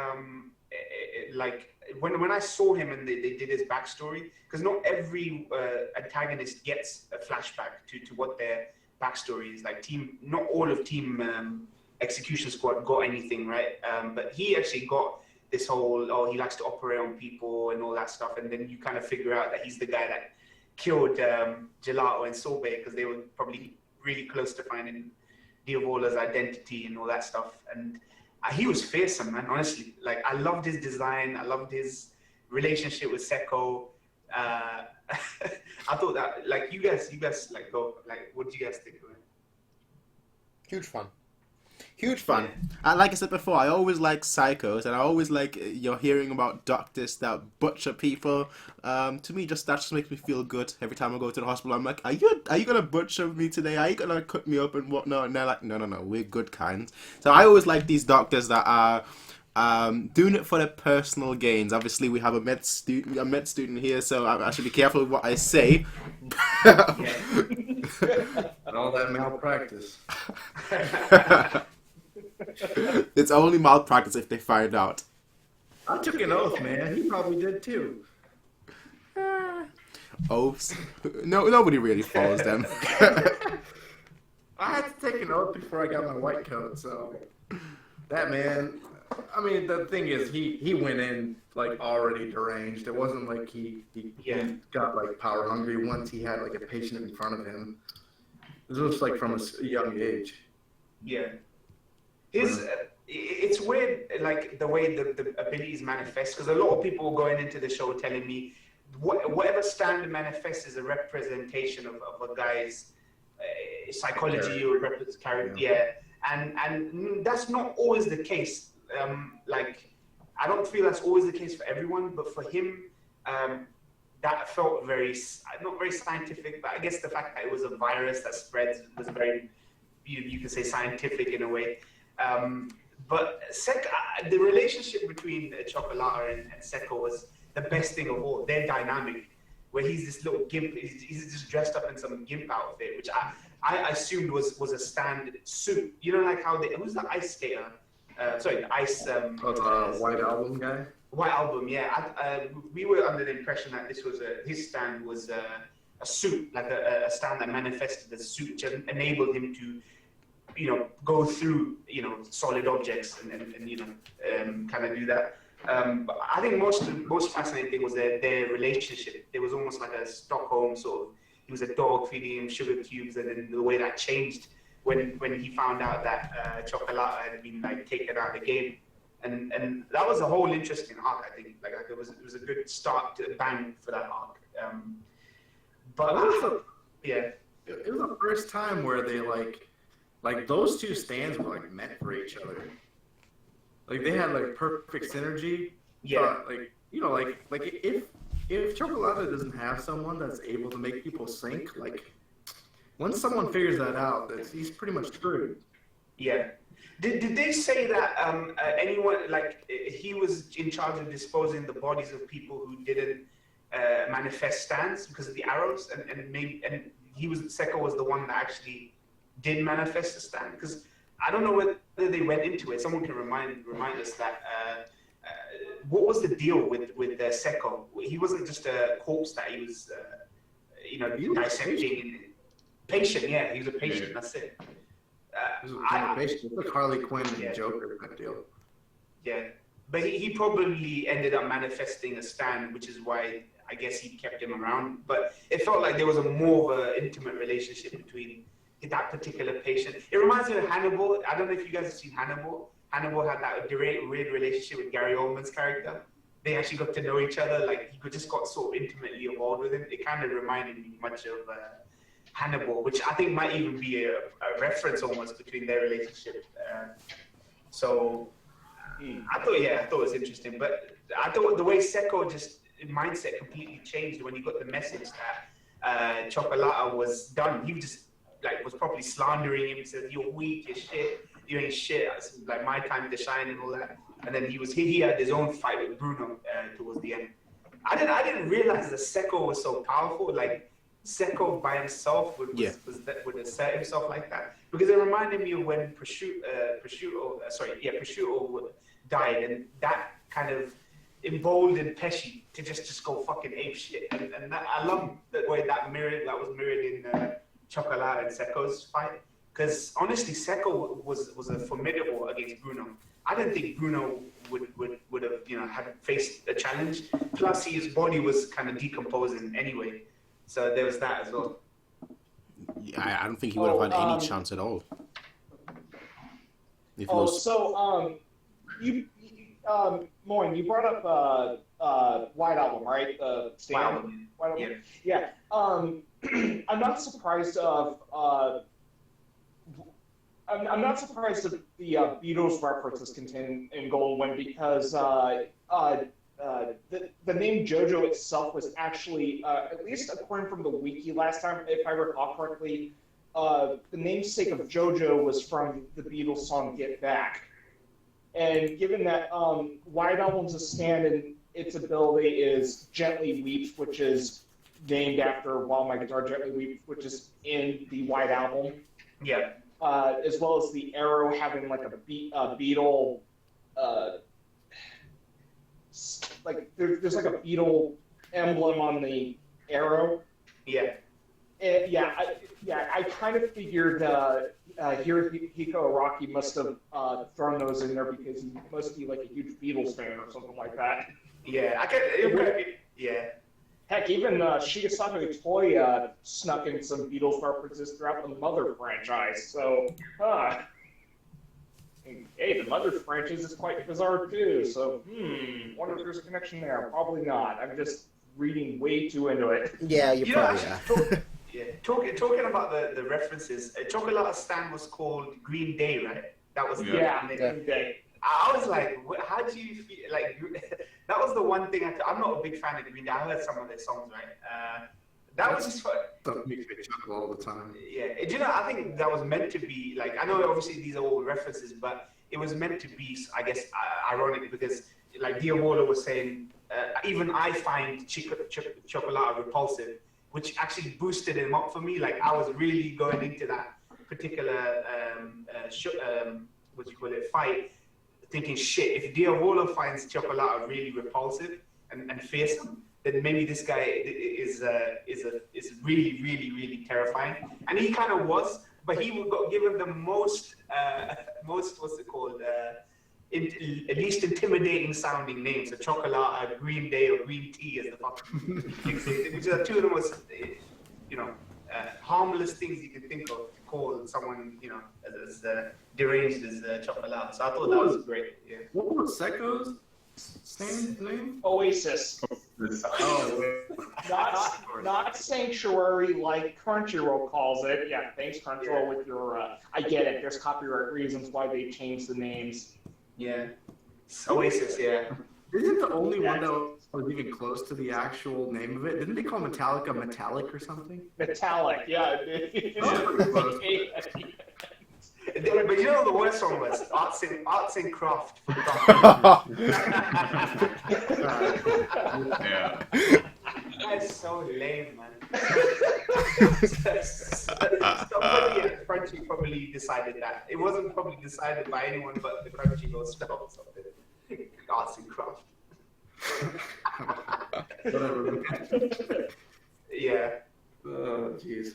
when I saw him and they did his backstory, because not every antagonist gets a flashback to what their backstory is. Like, not all of Team Execution Squad got anything, right? But he actually got this whole, he likes to operate on people and all that stuff, and then you kind of figure out that he's the guy that killed Gelato and Sorbet because they were probably really close to finding Diavola's identity and all that stuff. And he was fearsome, man, honestly. Like, I loved his design. I loved his relationship with Secco. I thought that, like, you guys, like, go, like, what do you guys think of it? Huge fan. Like I said before, I always like psychos, and I always like you're hearing about doctors that butcher people. To me, that just makes me feel good every time I go to the hospital. I'm like, are you gonna butcher me today? Are you gonna cut me up and whatnot? And they're like, no, we're good kinds. So I always like these doctors that are doing it for their personal gains. Obviously, we have a med student here, so I should be careful with what I say. And all that malpractice. It's only malpractice if they find out. I took an oath, man. He probably did too. Oaths? No, nobody really follows them. I had to take an oath before I got my white coat, so that man. I mean, the thing is, he went in like already deranged. It wasn't like he got like power hungry once he had like a patient in front of him. It was just like from a young age. Yeah. It's weird, like, the way the abilities manifest, because a lot of people going into the show telling me whatever stand manifests is a representation of a guy's psychology or character. Yeah. And that's not always the case. Like, I don't feel that's always the case for everyone, but for him, that felt not very scientific, but I guess the fact that it was a virus that spreads was very, you could say, scientific in a way. But the relationship between Chocolata and Secco was the best thing of all. Their dynamic, where he's this little gimp, he's just dressed up in some gimp outfit, which I assumed was a standard suit. You know, like how who's the ice skater? The ice. White Album guy. White Album, yeah. We were under the impression that this was his stand was a suit, like a stand that manifested as a suit, which enabled him to, go through, solid objects and kind of do that. But I think most fascinating thing was their relationship. There was almost like a Stockholm sort of. He was a dog feeding him sugar cubes, and then the way that changed when he found out that Chocolata had been like taken out of the game, and that was a whole interesting arc. I think like it was a good start to bang for that arc. But yeah, it was the first time where they like those two stands were like meant for each other. Like they had like perfect synergy. Yeah. Like if Chocolata doesn't have someone that's able to make people sync, like once someone figures that out, he's pretty much screwed. Yeah. Did they say that anyone like he was in charge of disposing the bodies of people who didn't manifest stands because of the arrows, and he was Seko was the one that actually did manifest the stand? Because I don't know whether they went into it. Someone can remind us that what was the deal with Seko? He wasn't just a corpse that he was dissecting. Patient, yeah, he was a patient. Yeah. That's it. He was a patient. It's like Harley Quinn and Joker kind of deal. Yeah, but he probably ended up manifesting a stand, which is why I guess he kept him around. But it felt like there was a more of an intimate relationship between that particular patient. It reminds me of Hannibal. I don't know if you guys have seen Hannibal. Hannibal had that weird relationship with Gary Oldman's character. They actually got to know each other. Like he just got sort of intimately involved with him. It kind of reminded me much of Hannibal, which I think might even be a reference almost between their relationship. I thought it was interesting. But I thought the way Seko just mindset completely changed when he got the message that Chocolata was done. He was just was probably slandering him. He said, "You're weak, you're shit, you ain't shit. It's like my time to shine," and all that. And then he had his own fight with Bruno towards the end. I didn't realize that Seko was so powerful. Like Seko by himself would assert himself like that, because it reminded me of when Prosciutto died, and that kind of emboldened Pesci to just go fucking ape shit. And I love the way that was mirrored in Chocolata and Seko's fight, because honestly, Seko was a formidable against Bruno. I didn't think Bruno would have had faced a challenge. Plus, his body was kind of decomposing anyway, so there was that as well. Yeah, I don't think he would have had any chance at all. Moin, you brought up White Album, right? White Album. Yeah. I'm not surprised I'm not surprised that the Beatles references contained in Golden Wind, because the name Jojo itself was actually, at least according from the wiki last time, if I recall correctly, the namesake of Jojo was from the Beatles song Get Back. And given that White Album's a stand and its ability is Gently Weeps, which is named after While My Guitar Gently Weeps, which is in the White Album. Yeah. As well as the arrow having like a beetle, there's like a beetle emblem on the arrow. Yeah. And I kind of figured Hirohiko Araki must have thrown those in there because he must be like a huge Beatles fan or something like that. Yeah, yeah. Heck, even Shigesaku Toy snuck in some Beatles references throughout the Mother franchise. So, hey, the Mother franchise is quite bizarre too. So, wonder if there's a connection there. Probably not. I'm just reading way too into it. Yeah, you probably are. Yeah, talking about the references, Chocolata's stand was called Green Day, right? That was Green Day. I was like, how do you feel? Like, that was the one thing. I'm not a big fan of Green Day. I heard some of their songs, right? That was just fun. That makes me chuckle all the time. Yeah, I think that was meant to be, like, I know obviously these are all references, but it was meant to be, I guess, ironic, because, like Diavolo was saying, even I find Chocolata repulsive, which actually boosted him up for me. Like, I was really going into that particular, fight, thinking, shit, if Diavolo finds Chocolata really repulsive and fearsome, then maybe this guy is really, really, really terrifying. And he kind of was, but he got given the most what's it called? least intimidating sounding names. A chocolate, a green day, or green tea as the fucking which are two of the most, harmless things you can think of to call someone, as deranged as chocolate. So I thought that was great. Yeah. What was Seko's name? Oasis. Oh, Not Sanctuary like Crunchyroll calls it. Yeah, thanks Crunchyroll with your. I get it. There's copyright reasons why they changed the names. Yeah. Oasis. Yeah. Isn't the only one that was even close to the actual name of it? Didn't they call Metallica Metallic or something? Metallic. Yeah. But you know what the worst one was? Arts and Craft. Yeah. That's so lame, man. Somebody at Crunchy probably decided that. It wasn't probably decided by anyone but the Crunchyroll staff or something. Arts and Craft. Whatever. Yeah. Oh, jeez.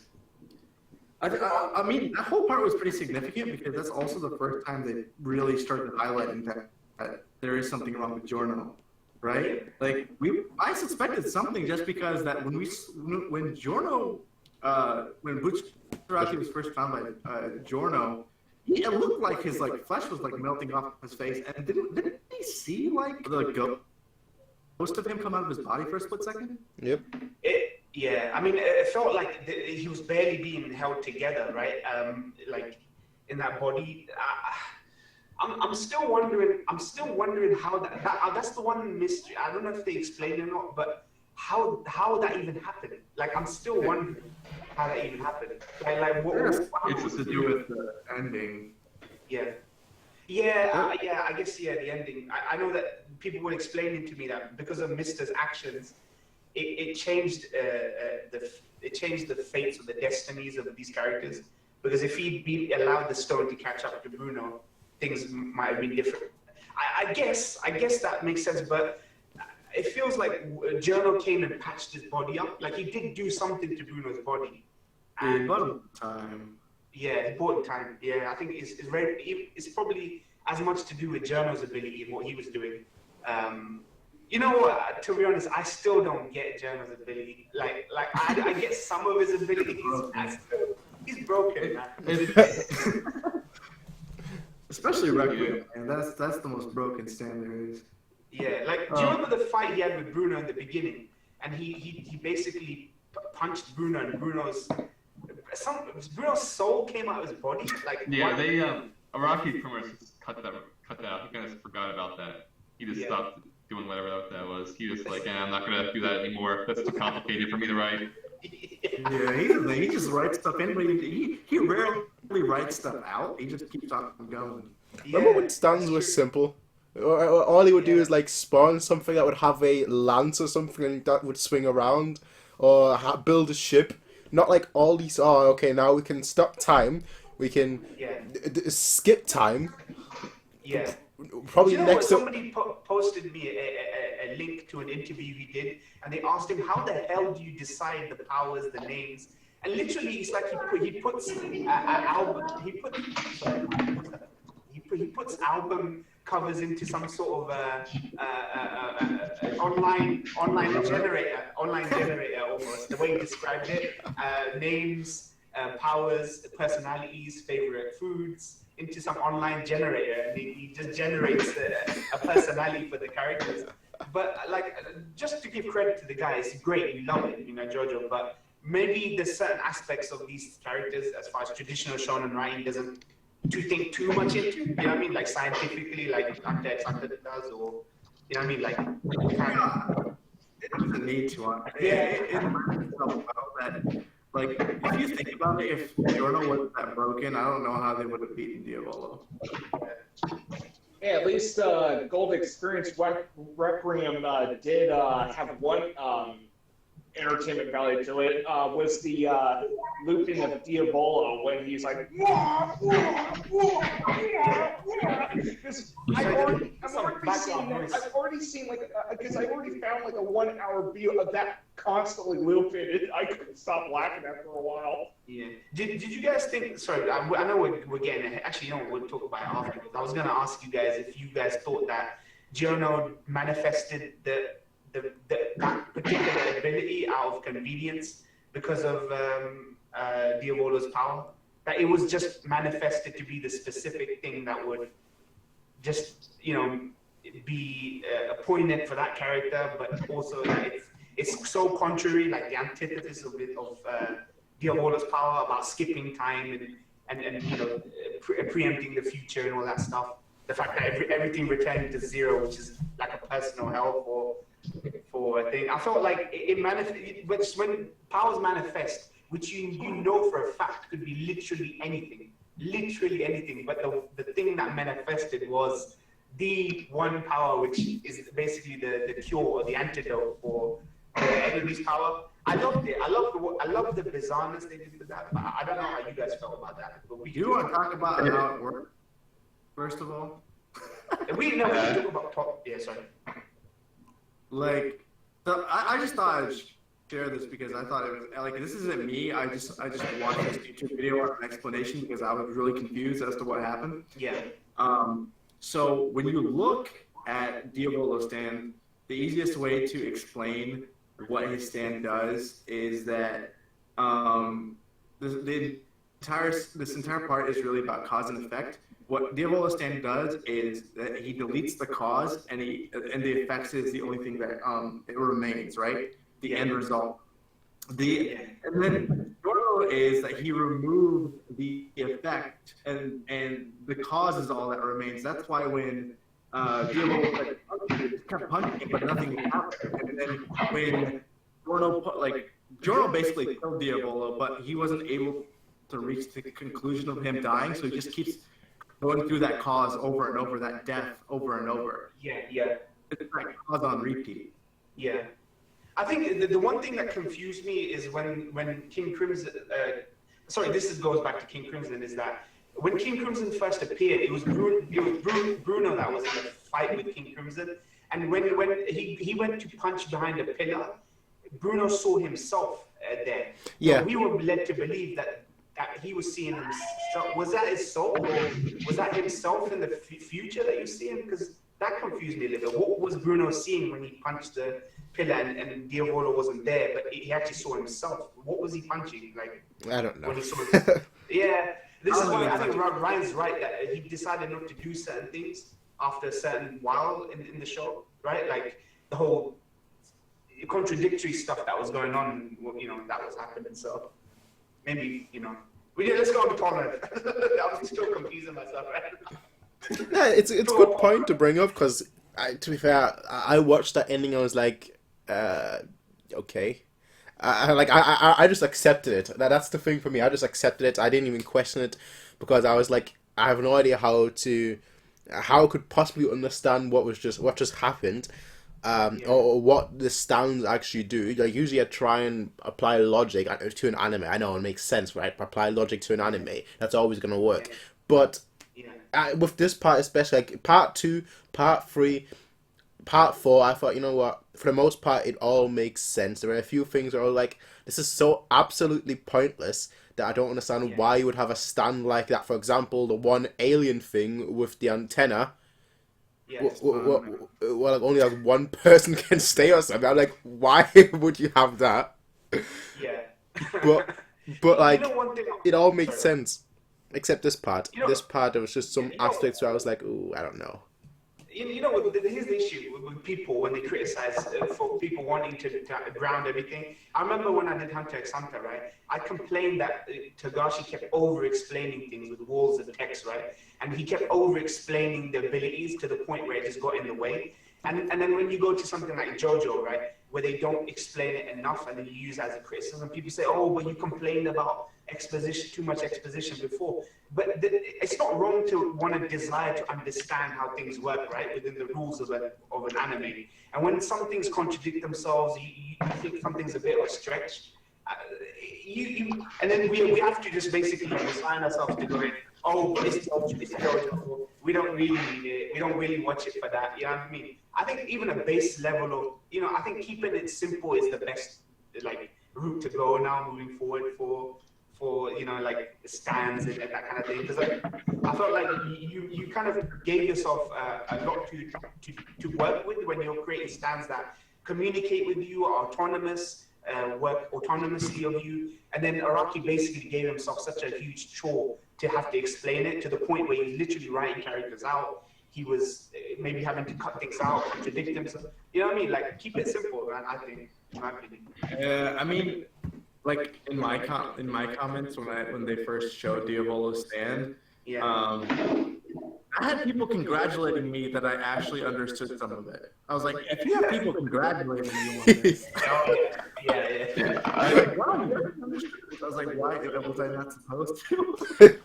I mean, that whole part was pretty significant because that's also the first time they really started highlighting that there is something wrong with Giorno, right? Like I suspected something just because that when Giorno, when Bucciarati was first found by Giorno, it looked like his flesh was melting off his face, and didn't he see the ghost of him come out of his body for a split second? Yep. Yeah, I mean, it felt like he was barely being held together, right? In that body. I'm still wondering how that's the one mystery. I don't know if they explained it or not, but how that even happened. I'm still wondering how that even happened. It's to do with the ending. Yeah. I guess the ending. I know that people were explaining to me that because of Mister's actions, it changed the fates or the destinies of these characters. Because if he'd allowed the story to catch up to Bruno, things might have been different. I guess that makes sense, but it feels like Giorno came and patched his body up. Like he did do something to Bruno's body. And he bought time. Yeah, he bought time. Yeah, I think it's probably as much to do with Giorno's ability and what he was doing. You know what? To be honest, I still don't get Giorno's ability. I get some of his abilities. He's broken, man. Especially Requiem, man. That's the most broken stand there is. Yeah, do you remember the fight he had with Bruno in the beginning? And he basically punched Bruno, and Bruno's soul came out of his body. Araki pretty much cut that out. He kind of forgot about that. He just stopped doing whatever that was. He just I'm not gonna do that anymore. That's too complicated for me to write. Yeah, he just writes stuff in, but he rarely writes stuff out. He just keeps on going. Yeah, remember when stands were simple? All he would do is spawn something that would have a lance or something and that would swing around, or build a ship. Not like all these. Oh, okay, now we can stop time. We can skip time. Yeah. Probably next. Somebody posted me a link to an interview he did, and they asked him, "How the hell do you decide the powers, the names?" And literally, it's like he puts album covers into some sort of online generator almost. The way he described it, names, powers, personalities, favorite foods, into some online generator, and he just generates a personality for the characters. But just to give credit to the guy, it's great. We love it, Jojo. But maybe there's certain aspects of these characters, as far as traditional shonen writing doesn't think too much into. You know what I mean? Like scientifically, like Hunter x Hunter does, or you know what I mean? It doesn't need to. It learns itself about that. If you think about it, if Giorno wasn't that broken, I don't know how they would have beaten Diavolo. Yeah, at least Gold Experience Requiem did have one entertainment value to it. Was the looping of Diavolo when he's like, I've already seen because I already found a 1 hour view of that constantly looping it. I couldn't stop laughing after a while. Yeah. Did you guys think? Sorry, I know we're getting ahead. Actually, no, we'll talk about it afterwards. I was gonna ask you guys if you guys thought that Giorno manifested that particular ability out of convenience because of Diavolo's power. That it was just manifested to be the specific thing that would just, be appointed for that character, but also that it's so contrary, like the antithesis of Diavolo's power about skipping time and preempting the future and all that stuff. The fact that everything returned to zero, which is like a personal hell for a thing. I felt like it manifest when powers manifest, which you know for a fact could be literally anything. But the thing that manifested was the one power, which is basically the cure or the antidote for the enemy's power. I loved it. I love the bizarreness they did with that. But I don't know how you guys felt about that. But you want to talk about how it worked, first of all? We talk about top. Yeah, sorry. Like, I just thought I'd share this because I thought it was like, this isn't me. I just watched this YouTube video on an explanation because I was really confused as to what happened. Yeah. So when you look at Diavolo's stand, the easiest way to explain what his stand does is that this entire part is really about cause and effect. What Diavolo's stand does is that he deletes the cause and the effects is the only thing that it remains, right? The end result. And then Jojo is that he removed the effect and the cause is all that remains. That's why when Diavolo kept punching, but nothing happened. And then when Jojo basically killed Diavolo, but he wasn't able to reach the conclusion of him dying, so he just keeps going through that cause over and over, that death over and over. Yeah. It's like cause on repeat. Yeah. I think the one thing that confused me is when King Crimson. This goes back to King Crimson. Is that when King Crimson first appeared, it was Bruno that was in the fight with King Crimson, and when he went to punch behind a pillar, Bruno saw himself there. Yeah. So we were led to believe that he was seeing himself. Was that his soul, or was that himself in the future that you see him? Because that confused me a little bit. What was Bruno seeing when he punched the pillar and Diavolo wasn't there, but he actually saw himself? What was he punching? Like, I don't know. When he saw himself? Yeah, this is why I think Ryan's right that he decided not to do certain things after a certain while in the show, right? Like the whole contradictory stuff that was going on, that was happening. So maybe, let's go on to tolerance. I'm still confusing myself, right? Yeah, it's a good point to bring up because, to be fair, I watched that ending. I was like, okay. I just accepted it. That's the thing for me. I just accepted it. I didn't even question it because I was like, I have no idea how I could possibly understand what just happened, or what the stands actually do. Like usually, I try and apply logic to an anime. I know it makes sense, right? Apply logic to an anime. That's always gonna work, but. With this part especially, like part 2, part 3, part 4, I thought, you know what, for the most part it all makes sense. There are a few things that are like, this is so absolutely pointless that I don't understand why you would have a stand like that. For example, the one alien thing with the antenna, like only like one person can stay or something. I'm like, why would you have that? But like, it all makes sense. Except this part. This part, there was just some aspects where I was like, ooh, I don't know. Here's the issue with people when they criticize for people wanting to ground everything. I remember when I did Hunter x Hunter, right? I complained that Togashi kept over-explaining things with walls of text, right? And he kept over-explaining the abilities to the point where it just got in the way. And then when you go to something like Jojo, right, where they don't explain it enough and then you use it as a criticism, people say, oh, but you complained about too much exposition before. But it's not wrong to want to desire to understand how things work, right, within the rules of an anime. And when some things contradict themselves, you think something's a bit of a stretch, and then we have to just basically resign ourselves to going, oh, but it's Jojo. We don't really need it. We don't really watch it for that. You know what I mean? I think even a base level of, I think keeping it simple is the best like route to go now moving forward for like stands and that kind of thing. Because like I felt like you kind of gave yourself a lot to work with when you're creating stands that communicate with you, are autonomous, work autonomously of you. And then Araki basically gave himself such a huge chore to have to explain it, to the point where he's literally writing characters out. He was maybe having to cut things out, contradict himself. You know what I mean? Like, keep it simple, man, I think, in my opinion. I mean, like in my comments when they first showed Diavolo's stand, I had people congratulating me that I actually understood some of it. I was like, if you have people congratulating you on this, I was like, wow, you understood this. I was like, why was I not supposed to?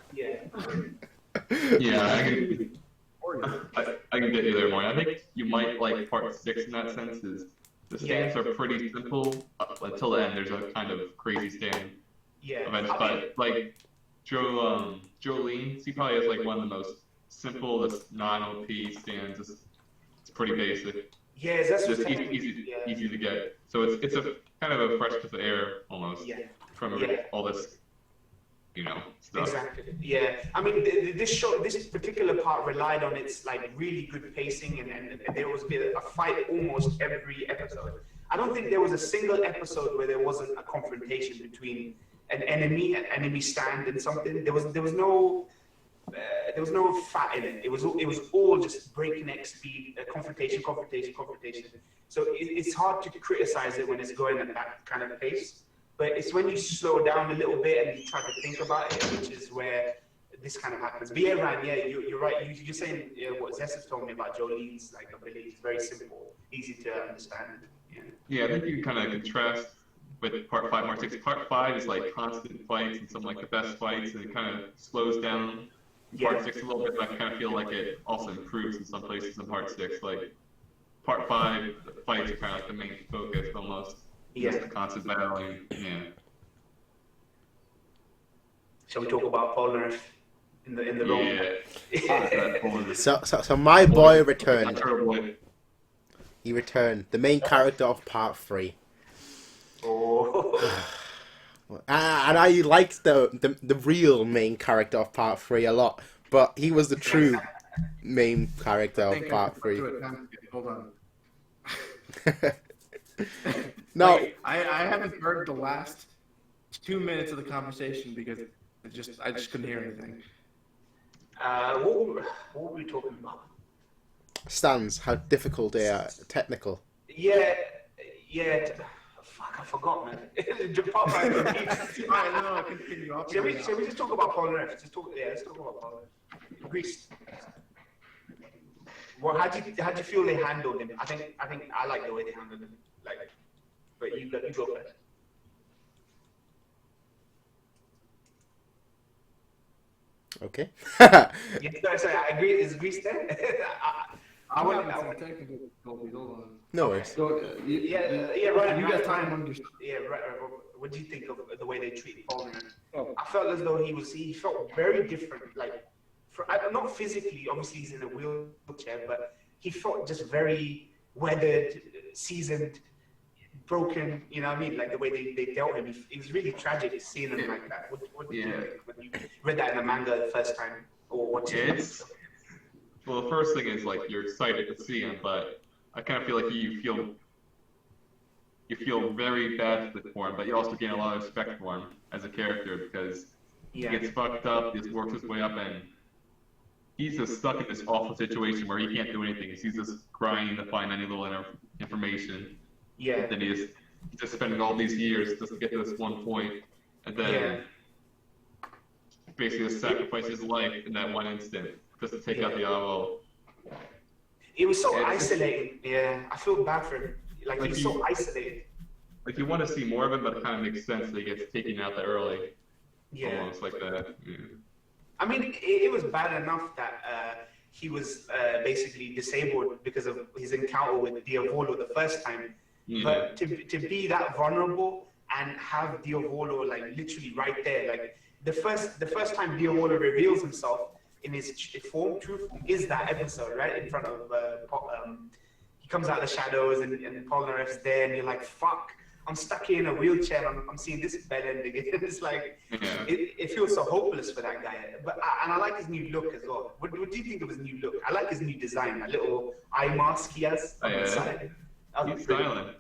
I can get you there more. I think you might like part 6 in that sense. Is the stands are pretty simple until the end. There's a kind of crazy stand events, but like Jolene, she probably has like one of the most simplest non-OP stands. It's pretty basic. Yeah, that's just easy to get. So it's a kind of a fresh breath of air almost from all this, stuff. Exactly. Yeah. I mean, this particular part relied on its like really good pacing, and there was a fight almost every episode. I don't think there was a single episode where there wasn't a confrontation between an enemy stand, and something. There was no fat in it. It was all just breakneck speed, confrontation. So it's hard to criticize it when it's going at that kind of pace. But it's when you slow down a little bit and you try to think about it, which is where this kind of happens. But yeah, Ryan, you're right. You're saying what Zessus told me about Jolene's like ability is very simple, easy to understand. Yeah, I think you can kind of contrast with part 5, part 6. Part 5 is like constant fights and some like the best fights, and it kind of slows down. Part 6 a little bit, but I kind of feel like it also improves in some places in part 6. Like part 5, the fights are kind of like the main focus almost. Just the constant battling. Shall we talk about Polnareff in the room? So my boy returned. He returned, the main character of part 3. Oh. And I liked the real main character of part 3 a lot, but he was the true main character of part 3. Hold on. No, I haven't heard the last 2 minutes of the conversation because I just couldn't hear anything. What were we talking about? stands, how difficult they are, technical. Yeah. Fuck, I forgot, man. Shall we just talk about Polnareff? Let's talk about Polnareff. Greece. Well, how do you feel they handled him? I think I like the way they handled him. But you go first. Okay. Yeah, sorry, I agree. Is Greece there? I want some technical difficulties. Hold on. No worries. right. You got time. Yeah, right. What do you think of the way they treat Polnareff? I felt as though he felt very different. Not physically, obviously he's in a wheelchair, but he felt just very weathered, seasoned, broken. You know what I mean? Like the way they dealt him. It was really tragic seeing him like that. What did you think when you read that in the manga the first time or watching it? Well, the first thing is you're excited to see him, but I kind of feel like you feel very bad for him, but you also gain a lot of respect for him as a character because he gets fucked up, he just works his way up, and he's just stuck in this awful situation where he can't do anything. He's just grinding to find any little information. Yeah. And then he's just spending all these years just to get to this one point, and then basically just sacrifice his life in that one instant just to take out the RO. It was so isolating. Yeah, I feel bad for him. He's so isolated. You want to see more of him, but it kind of makes sense that he gets taken out that early. Yeah. Almost like that. Yeah. I mean, it was bad enough that he was basically disabled because of his encounter with Diavolo the first time. Yeah. But to be that vulnerable and have Diavolo literally right there, the first time Diavolo reveals himself in his true form is that episode, right? In front of he comes out of the shadows and Polnareff's there, and you're like, fuck. I'm stuck here in a wheelchair. And I'm seeing this bed end again. It's like Yeah. it feels so hopeless for that guy. And I like his new look as well. What do you think of his new look? I like his new design. That little eye mask he has on the side. He's styling.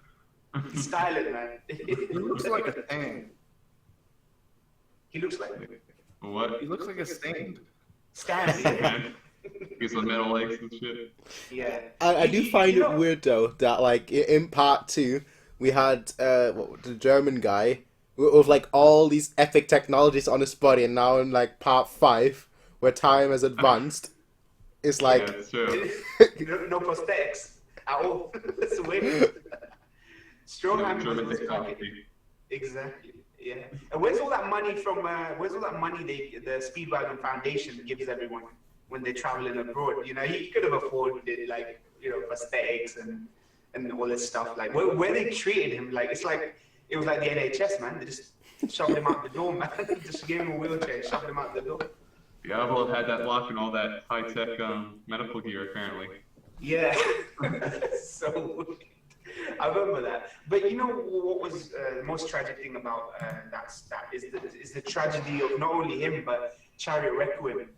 He's styling, man. He looks like a stand. He looks like What? He looks like a stand. Stanley. Man. He's with metal legs and shit. Yeah. I do find it weird though that like in part 2 we had the German guy with like all these epic technologies on his body, and now in like part 5 where time has advanced, it's like Yeah, it's true. no prosthetics at all. That's weird. Strong German animals. technology. Exactly. Yeah. And where's all that money from? Where's all that money the Speedwagon Foundation gives everyone when they're traveling abroad? You know, he could have afforded like prosthetics and all this stuff. Like where they treated him, like it was like the NHS, man. They just shoved him out the door, man. Just gave him a wheelchair, shoved him out the door. Yeah, well, it had that lock and all that high-tech medical gear, apparently. Yeah. So weird. I remember that. But you know what was the most tragic thing about that is the tragedy of not only him but Chariot Requiem.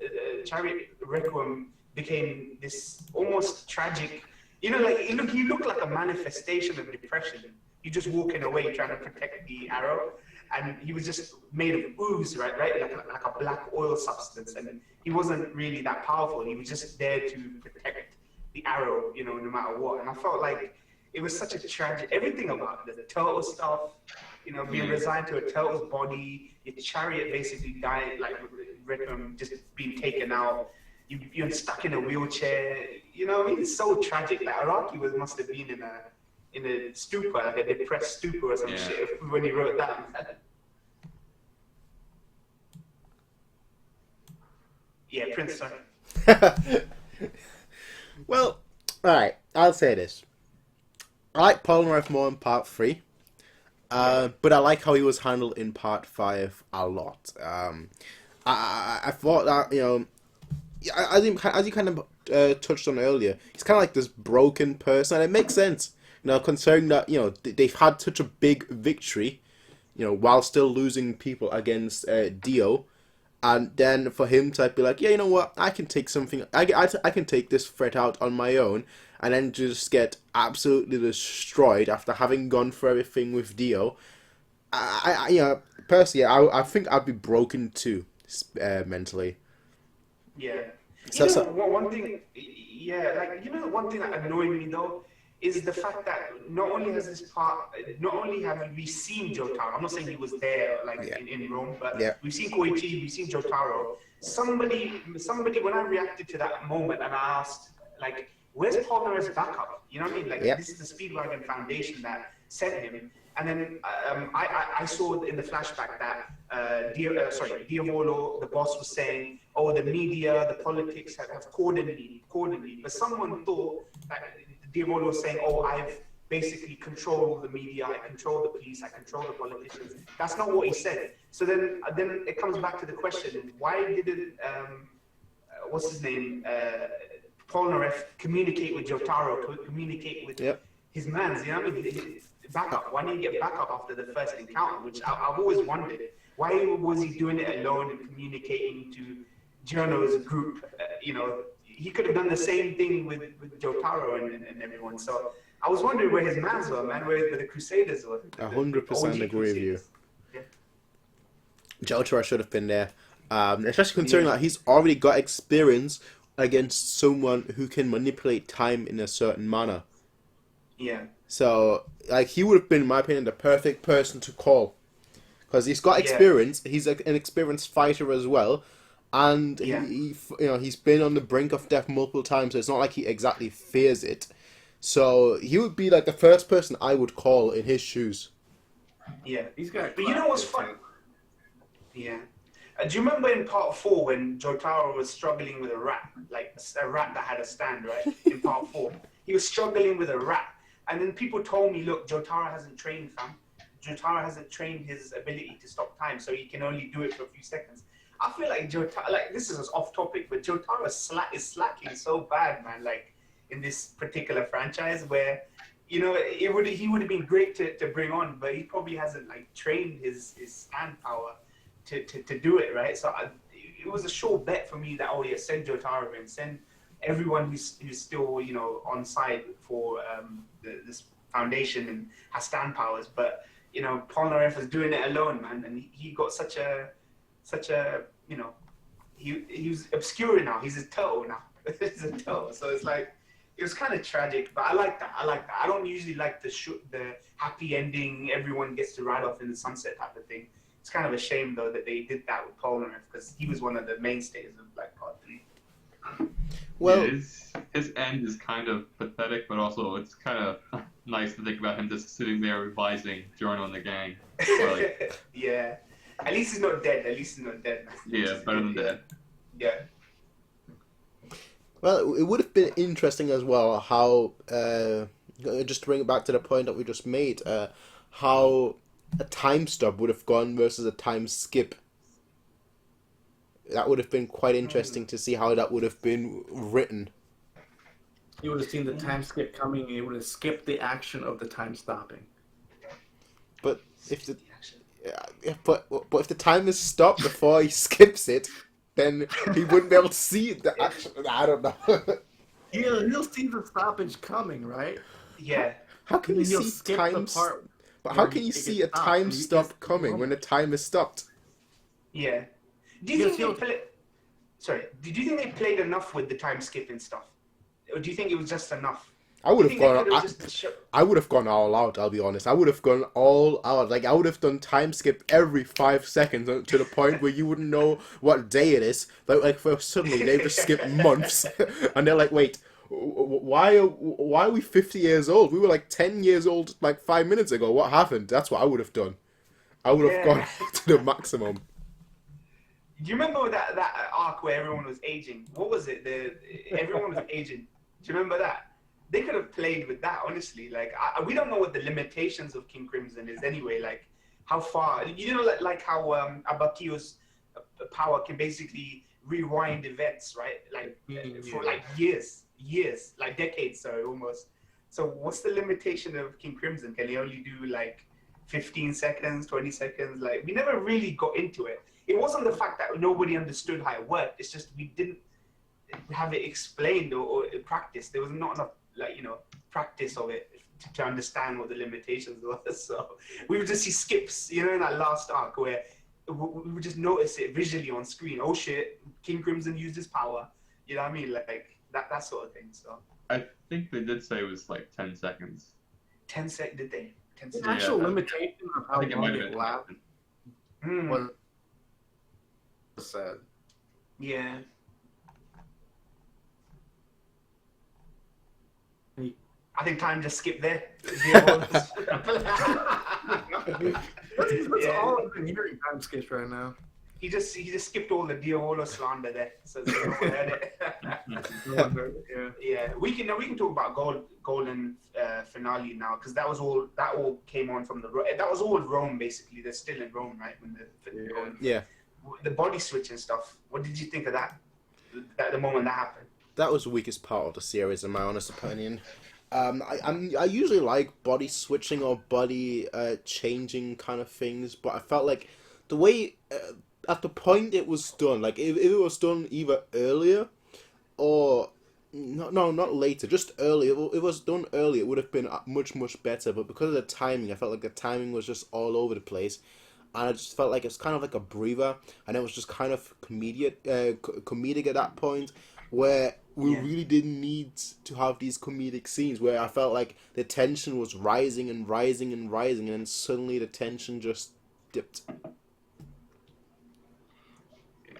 Chariot Requiem became this almost tragic. You know, like you look like a manifestation of depression. You're just walking away trying to protect the arrow, and he was just made of ooze, right, like a black oil substance, and he wasn't really that powerful. He was just there to protect the arrow, no matter what. And I felt like it was such a tragic, everything about it, the turtle stuff, being resigned to a turtle's body, your chariot basically died, like Requiem just being taken out, you're stuck in a wheelchair, it's so tragic. Like Araki must have been in a stupor, like a depressed stupor or some shit when he wrote that. Yeah, Prince, sorry. Well, alright, I'll say this. I like Polnareff more in part 3, but I like how he was handled in part 5 a lot. I thought that, as you kind of touched on earlier, he's kind of like this broken person, and it makes sense, considering that, they've had such a big victory, while still losing people against Dio, and then for him to be like, yeah, you know what, I can take something, I can take this threat out on my own, and then just get absolutely destroyed after having gone through everything with Dio. Personally, I think I'd be broken too, mentally. Yeah. So, one thing, one thing that annoyed me though is the fact that not only have we seen Jotaro, I'm not saying he was there in Rome, but we've seen Koichi, we've seen Jotaro. Somebody, when I reacted to that moment and I asked, like, where's Polnareff's backup? You know what I mean? Like, this is the Speedwagon Foundation that sent him. And then I saw in the flashback that Diavolo, the boss, was saying, oh, the media, the politics have cornered me. But someone thought that Diavolo was saying, oh, I've basically controlled the media, I control the police, I control the politicians. That's not what he said. So then it comes back to the question, why didn't, what's his name, Polnareff communicate with Jotaro, communicate with his mans, you know what I mean? Backup. Why didn't he get backup after the first encounter? Which I've always wondered. Why was he doing it alone and communicating to Giorno's group? He could have done the same thing with Jotaro and everyone. So I was wondering where his mans were, man, where the Crusaders were. 100% agree with you. Yeah. Jotaro should have been there, especially considering that he's already got experience against someone who can manipulate time in a certain manner. Yeah. So, he would have been, in my opinion, the perfect person to call. Because he's got experience, he's an experienced fighter as well, and he's been on the brink of death multiple times, so it's not like he exactly fears it. So, he would be, the first person I would call in his shoes. Yeah. He's got. But you know what's funny? Yeah. Do you remember in part 4 when Jotaro was struggling with a rat? Like, a rat that had a stand, right? In part 4. He was struggling with a rat. And then people told me, look, Jotaro hasn't trained, fam. Jotaro hasn't trained his ability to stop time, so he can only do it for a few seconds. I feel like Jotaro, this is off topic, but Jotaro is slacking so bad, man, in this particular franchise where, he would have been great to bring on, but he probably hasn't like trained his stand power to do it, right? So it was a sure bet for me that send Jotaro and send everyone who's still on side for this foundation and has stand powers, but Polnareff is doing it alone, man, and he got such a he's obscure now. He's a turtle now. He's a turtle, so it's like it was kind of tragic, but I like that. I don't usually like the happy ending, everyone gets to ride off in the sunset type of thing. It's kind of a shame though that they did that with Polnareff because he was one of the mainstays of Black Part 3. Well, his end is kind of pathetic, but also it's kind of nice to think about him just sitting there advising Giorno and the gang. Like, yeah, at least he's not dead. Yeah, better than dead. Yeah. Well, it would have been interesting as well how, just to bring it back to the point that we just made, how a time stop would have gone versus a time skip. That would have been quite interesting to see how that would have been written. You would have seen the time skip coming, and you would have skipped the action of the time stopping. But if the time is stopped before he skips it, then he wouldn't be able to see the action. I don't know. He'll see the stoppage coming, right? Yeah. How can you see time? But how can you see a time stop coming when the time is stopped? Yeah. Do you think did you think they played enough with the time skipping stuff? Or do you think it was just enough? I would have gone all out, I'll be honest. I would have gone all out. Like, I would have done time skip every 5 seconds to the point where you wouldn't know what day it is. Like suddenly they just skip months. And they're like, wait, why are we 50 years old? We were like 10 years old like 5 minutes ago. What happened? That's what I would have done. I would have gone to the maximum. Do you remember that arc where everyone was aging? What was it? Everyone was aging. Do you remember that? They could have played with that, honestly. Like, we don't know what the limitations of King Crimson is anyway. Like, how far... like how Abakio's power can basically rewind events, right? Like, for like years, like decades, sorry, almost. So what's the limitation of King Crimson? Can he only do like 15 seconds, 20 seconds? Like, we never really got into it. It wasn't the fact that nobody understood how it worked. It's just we didn't have it explained or practiced. There was not enough, practice of it to understand what the limitations were. So we would just see skips, in that last arc where we would just notice it visually on screen. Oh shit, King Crimson used his power. You know what I mean? Like that sort of thing. So I think they did say it was like 10 seconds. 10 seconds? Did they? 10 seconds. The actual limitation of how long it lasted was said. Yeah. I think time just skipped there. That's all I've been hearing time skips right now. He just skipped all the Diavolo slander there, so no one heard it. Yeah, we can talk about Golden Finale now because that all came on from that was all Rome basically. They're still in Rome, right? When the body switch and stuff. What did you think of that? At the moment that happened. That was the weakest part of the series, in my honest opinion. I usually like body switching or body changing kind of things, but I felt like the way at the point it was done, like if it was done either earlier or not later, just earlier. If it was done earlier, it would have been much better. But because of the timing, I felt like the timing was just all over the place, and I just felt like it's kind of like a breather, and it was just kind of comedic at that point where we really didn't need to have these comedic scenes where I felt like the tension was rising and rising and rising, and then suddenly the tension just dipped.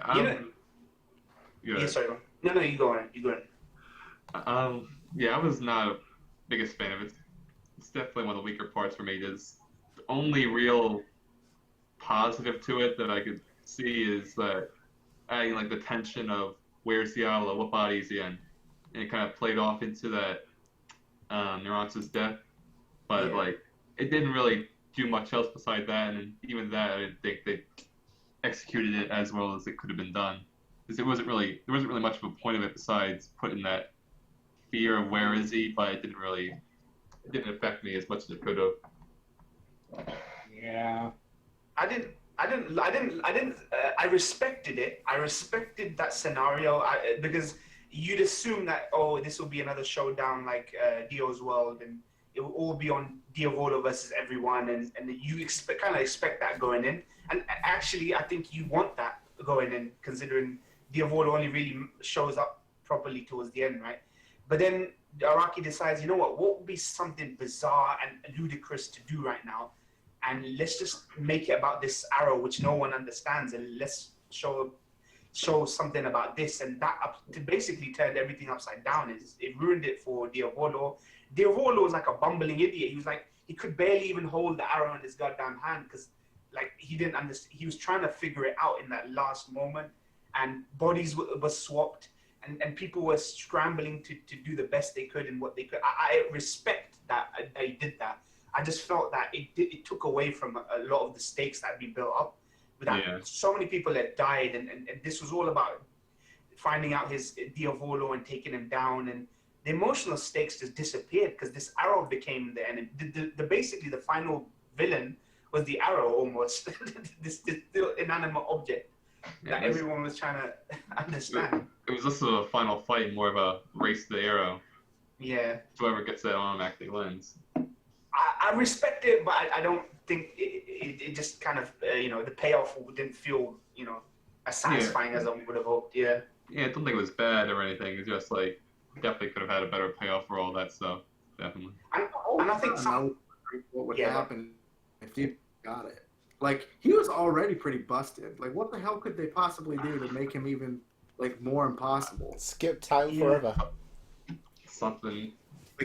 Sorry. No, you go on. I was not a biggest fan of it. It's definitely one of the weaker parts for me. There's the only real positive to it that I could see is that adding like the tension of where's Ciala, what body is he in, and it kind of played off into that Neuron's death, but like it didn't really do much else beside that, and even that I didn't think they executed it as well as it could have been done, because there wasn't really much of a point of it besides putting that fear of where is he, but it didn't really it didn't affect me as much as it could have. Yeah. I respected it. I respected that scenario because you'd assume that, oh, this will be another showdown like Dio's World, and it will all be on Diavolo versus everyone, and you kind of expect that going in. And actually, I think you want that going in, considering Diavolo only really shows up properly towards the end, right? But then Araki decides, you know what would be something bizarre and ludicrous to do right now? And let's just make it about this arrow, which no one understands, and let's show something about this. And that basically turned everything upside down. It ruined it for Diavolo. Diavolo was like a bumbling idiot. He was like, he could barely even hold the arrow in his goddamn hand because like he didn't understand. He was trying to figure it out in that last moment, and bodies were swapped, and people were scrambling to do the best they could and what they could. I respect that they did that. I just felt that it took away from a lot of the stakes that had been built up. With so many people had died, and this was all about finding out his Diavolo and taking him down, and the emotional stakes just disappeared because this arrow became the enemy. Basically, the final villain was the arrow almost, this still inanimate object that everyone was trying to understand. It was also a final fight, more of a race to the arrow. Yeah. Whoever gets that automatically wins. I respect it, but I don't think it just kind of, the payoff didn't feel, as satisfying as I would have hoped, Yeah, I don't think it was bad or anything. It's just like, definitely could have had a better payoff for all that stuff. Definitely. And I think what would happen if you got it. Like, he was already pretty busted. Like, what the hell could they possibly do to make him even, like, more impossible? Skip time forever. Something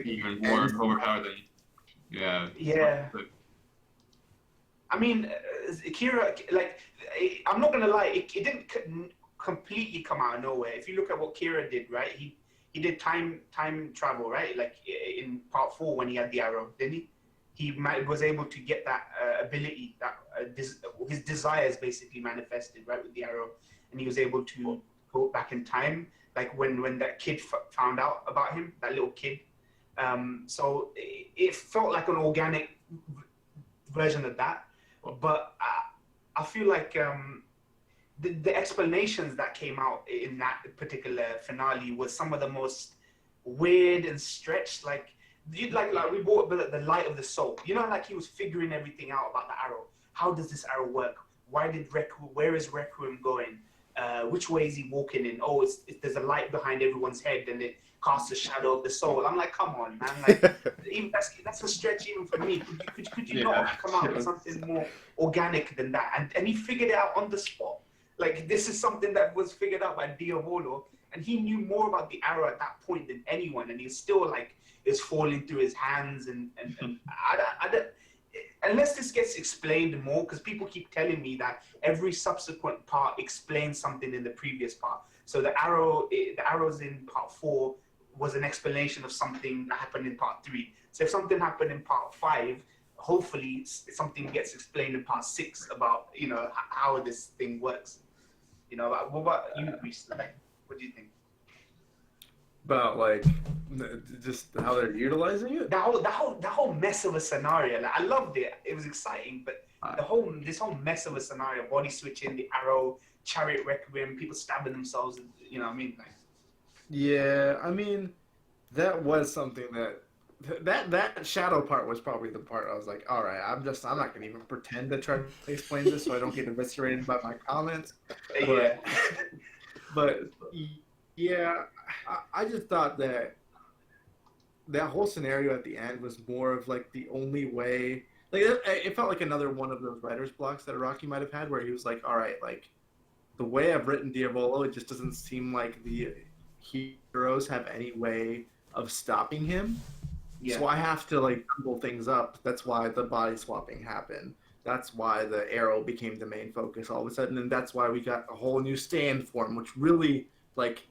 even more overpowered than... Yeah. I mean, Akira, like, I'm not gonna lie, it didn't completely come out of nowhere. If you look at what Kira did, right? He did time travel, right? Like in part 4 when he had the arrow, didn't he? He was able to get that ability, that his desires basically manifested, right, with the arrow, and he was able to go back in time, like when that kid found out about him, that little kid. So it felt like an organic version of that, but I feel like the explanations that came out in that particular finale was some of the most weird and stretched. Like we bought the light of the soul. Like he was figuring everything out about the arrow. How does this arrow work? Where is Requiem going? Which way is he walking in? Oh, there's a light behind everyone's head, and it casts a shadow of the soul. I'm like, come on, man! Like, even that's a stretch even for me. Could you not come out with something more organic than that? And he figured it out on the spot. Like, this is something that was figured out by Diavolo, and he knew more about the arrow at that point than anyone, and he's still like it's falling through his hands, and I don't. Unless this gets explained more, because people keep telling me that every subsequent part explains something in the previous part. So the arrows in part 4 was an explanation of something that happened in part 3. So if something happened in part 5, hopefully something gets explained in part 6 about how this thing works. What about you, Reese? Like, what do you think? About like just how they're utilizing it. That whole mess of a scenario. Like, I loved it. It was exciting, but this whole mess of a scenario, body switching, the arrow, chariot requiem, people stabbing themselves. You know what I mean? Like, yeah, I mean, that was something that shadow part was probably the part I was like, all right, I'm not gonna even pretend to try to explain this so I don't get eviscerated by my comments. But yeah, I just thought that whole scenario at the end was more of like the only way. Like it felt like another one of those writer's blocks that Araki might have had, where he was like, all right, like the way I've written Diavolo, it just doesn't seem like the heroes have any way of stopping him. Yeah. So I have to like pull things up. That's why the body swapping happened. That's why the arrow became the main focus all of a sudden, and that's why we got a whole new stand for him, which really like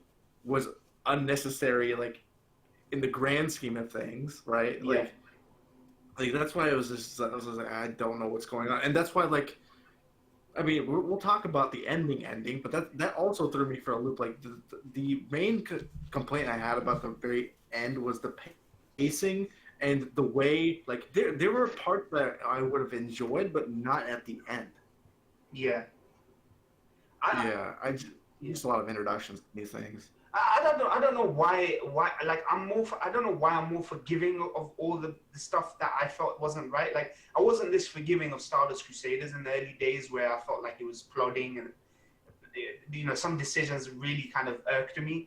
was unnecessary, like in the grand scheme of things, right? Like that's why I was just like, I don't know what's going on, and that's why, like, I mean, we'll talk about the ending, but that also threw me for a loop. Like the main complaint I had about the very end was the pacing And the way, like, there were parts that I would have enjoyed, but not at the end. Yeah. Just a lot of introductions to these things. I don't know why like I don't know why I'm more forgiving of all the stuff that I felt wasn't right. Like I wasn't this forgiving of Stardust Crusaders in the early days where I felt like it was plodding and some decisions really kind of irked me.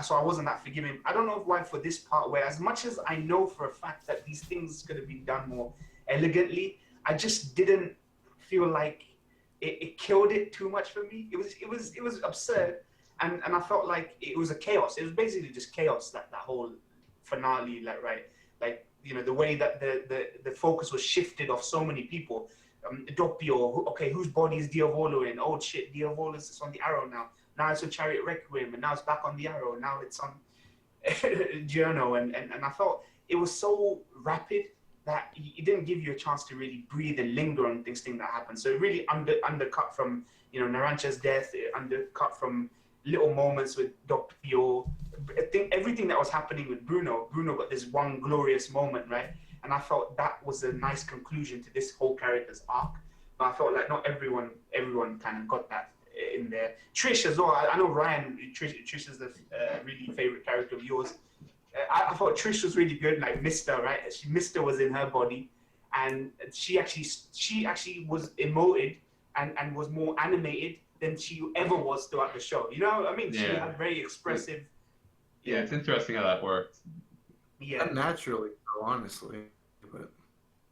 So I wasn't that forgiving. I don't know why for this part where as much as I know for a fact that these things could have been done more elegantly, I just didn't feel like it killed it too much for me. It was absurd. And I felt like it was a chaos. It was basically just chaos, that whole finale, the way that the focus was shifted off so many people. Doppio, okay, whose body is Diavolo in? Oh shit, Diavolo is on the Arrow now. Now it's on Chariot Requiem, and now it's back on the Arrow. Now it's on Journal, and I felt it was so rapid that it didn't give you a chance to really breathe and linger on things that happened. So it really undercut from Narancha's death, it undercut from little moments with Doppio. I think everything that was happening with Bruno got this one glorious moment, right? And I felt that was a nice conclusion to this whole character's arc. But I felt like not everyone kind of got that in there. Trish as well. I know Ryan, Trish is a really favorite character of yours. I thought Trish was really good, like Mister, right? Mister was in her body, and she actually was emoted and was more animated than she ever was throughout the show. You know what I mean? She had very expressive. Yeah, it's interesting how that worked. Yeah. Not naturally, honestly. But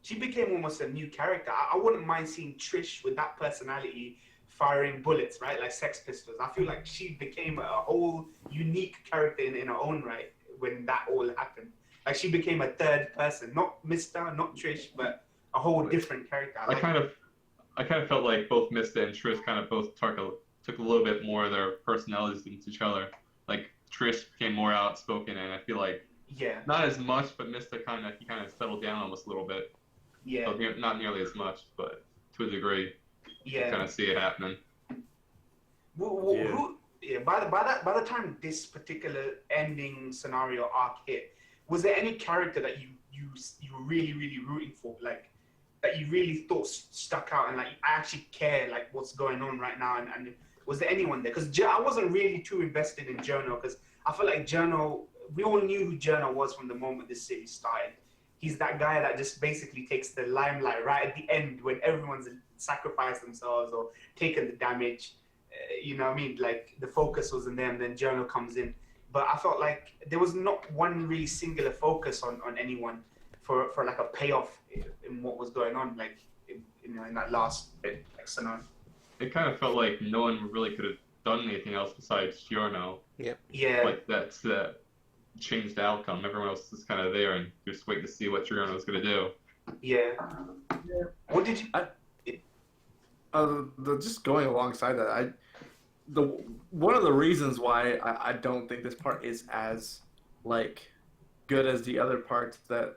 she became almost a new character. I wouldn't mind seeing Trish with that personality firing bullets, right? Like Sex Pistols. I feel like she became a whole unique character in her own right when that all happened. Like she became a third person. Not Mr., not Trish, but a whole different character. I kind of felt like both Mista and Trish kind of both took a little bit more of their personalities into each other. Like Trish became more outspoken, and I feel like not as much, but Mista kind of settled down almost a little bit. Yeah. So not nearly as much, but to a degree. Yeah. Kind of see it happening. By the time this particular ending scenario arc hit, was there any character that you were really rooting for, like that you really thought stuck out and like I actually care like what's going on right now, and was there anyone there? Because I wasn't really too invested in Jono, because I feel like Jono, we all knew who Jono was from the moment this series started. He's that guy that just basically takes the limelight right at the end when everyone's sacrificed themselves or taken the damage. You know what I mean? Like the focus was in them, then Jono comes in. But I felt like there was not one really singular focus on anyone for like a payoff in what was going on, like in that last bit, like scenario. It kind of felt like no one really could have done anything else besides Giorno. Yep. Yeah. Like that's changed the outcome. Everyone else is kind of there, and you're just waiting to see what Giorno was going to do. Yeah. What did you? Just going alongside that, one of the reasons why I don't think this part is as like good as the other parts that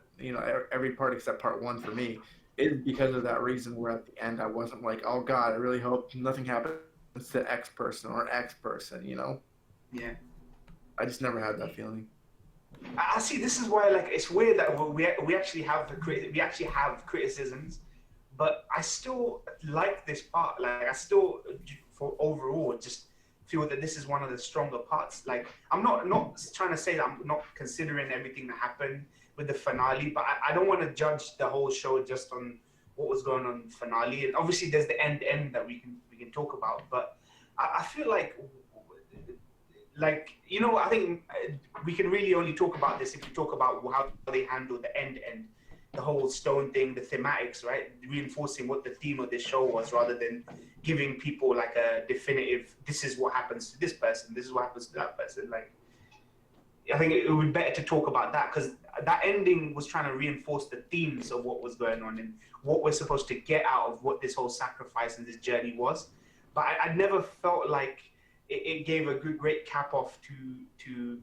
every part except part one for me is because of that reason where at the end I wasn't like, oh god, I really hope nothing happens to X person or X person, Yeah. I just never had that feeling. I see. This is why, like, it's weird that we actually have criticisms, but I still like this part. Like, I still, for overall, just feel that this is one of the stronger parts. Like, I'm not trying to say that I'm not considering everything that happened with the finale, but I don't want to judge the whole show just on what was going on in the finale. And obviously, there's the end that we can talk about. But I feel like I think we can really only talk about this if you talk about how they handle the end, the whole stone thing, the thematics, right? Reinforcing what the theme of this show was rather than giving people like a definitive, this is what happens to this person, this is what happens to that person. Like, I think it would be better to talk about that, because that ending was trying to reinforce the themes of what was going on and what we're supposed to get out of what this whole sacrifice and this journey was. But I never felt like it gave a great cap off to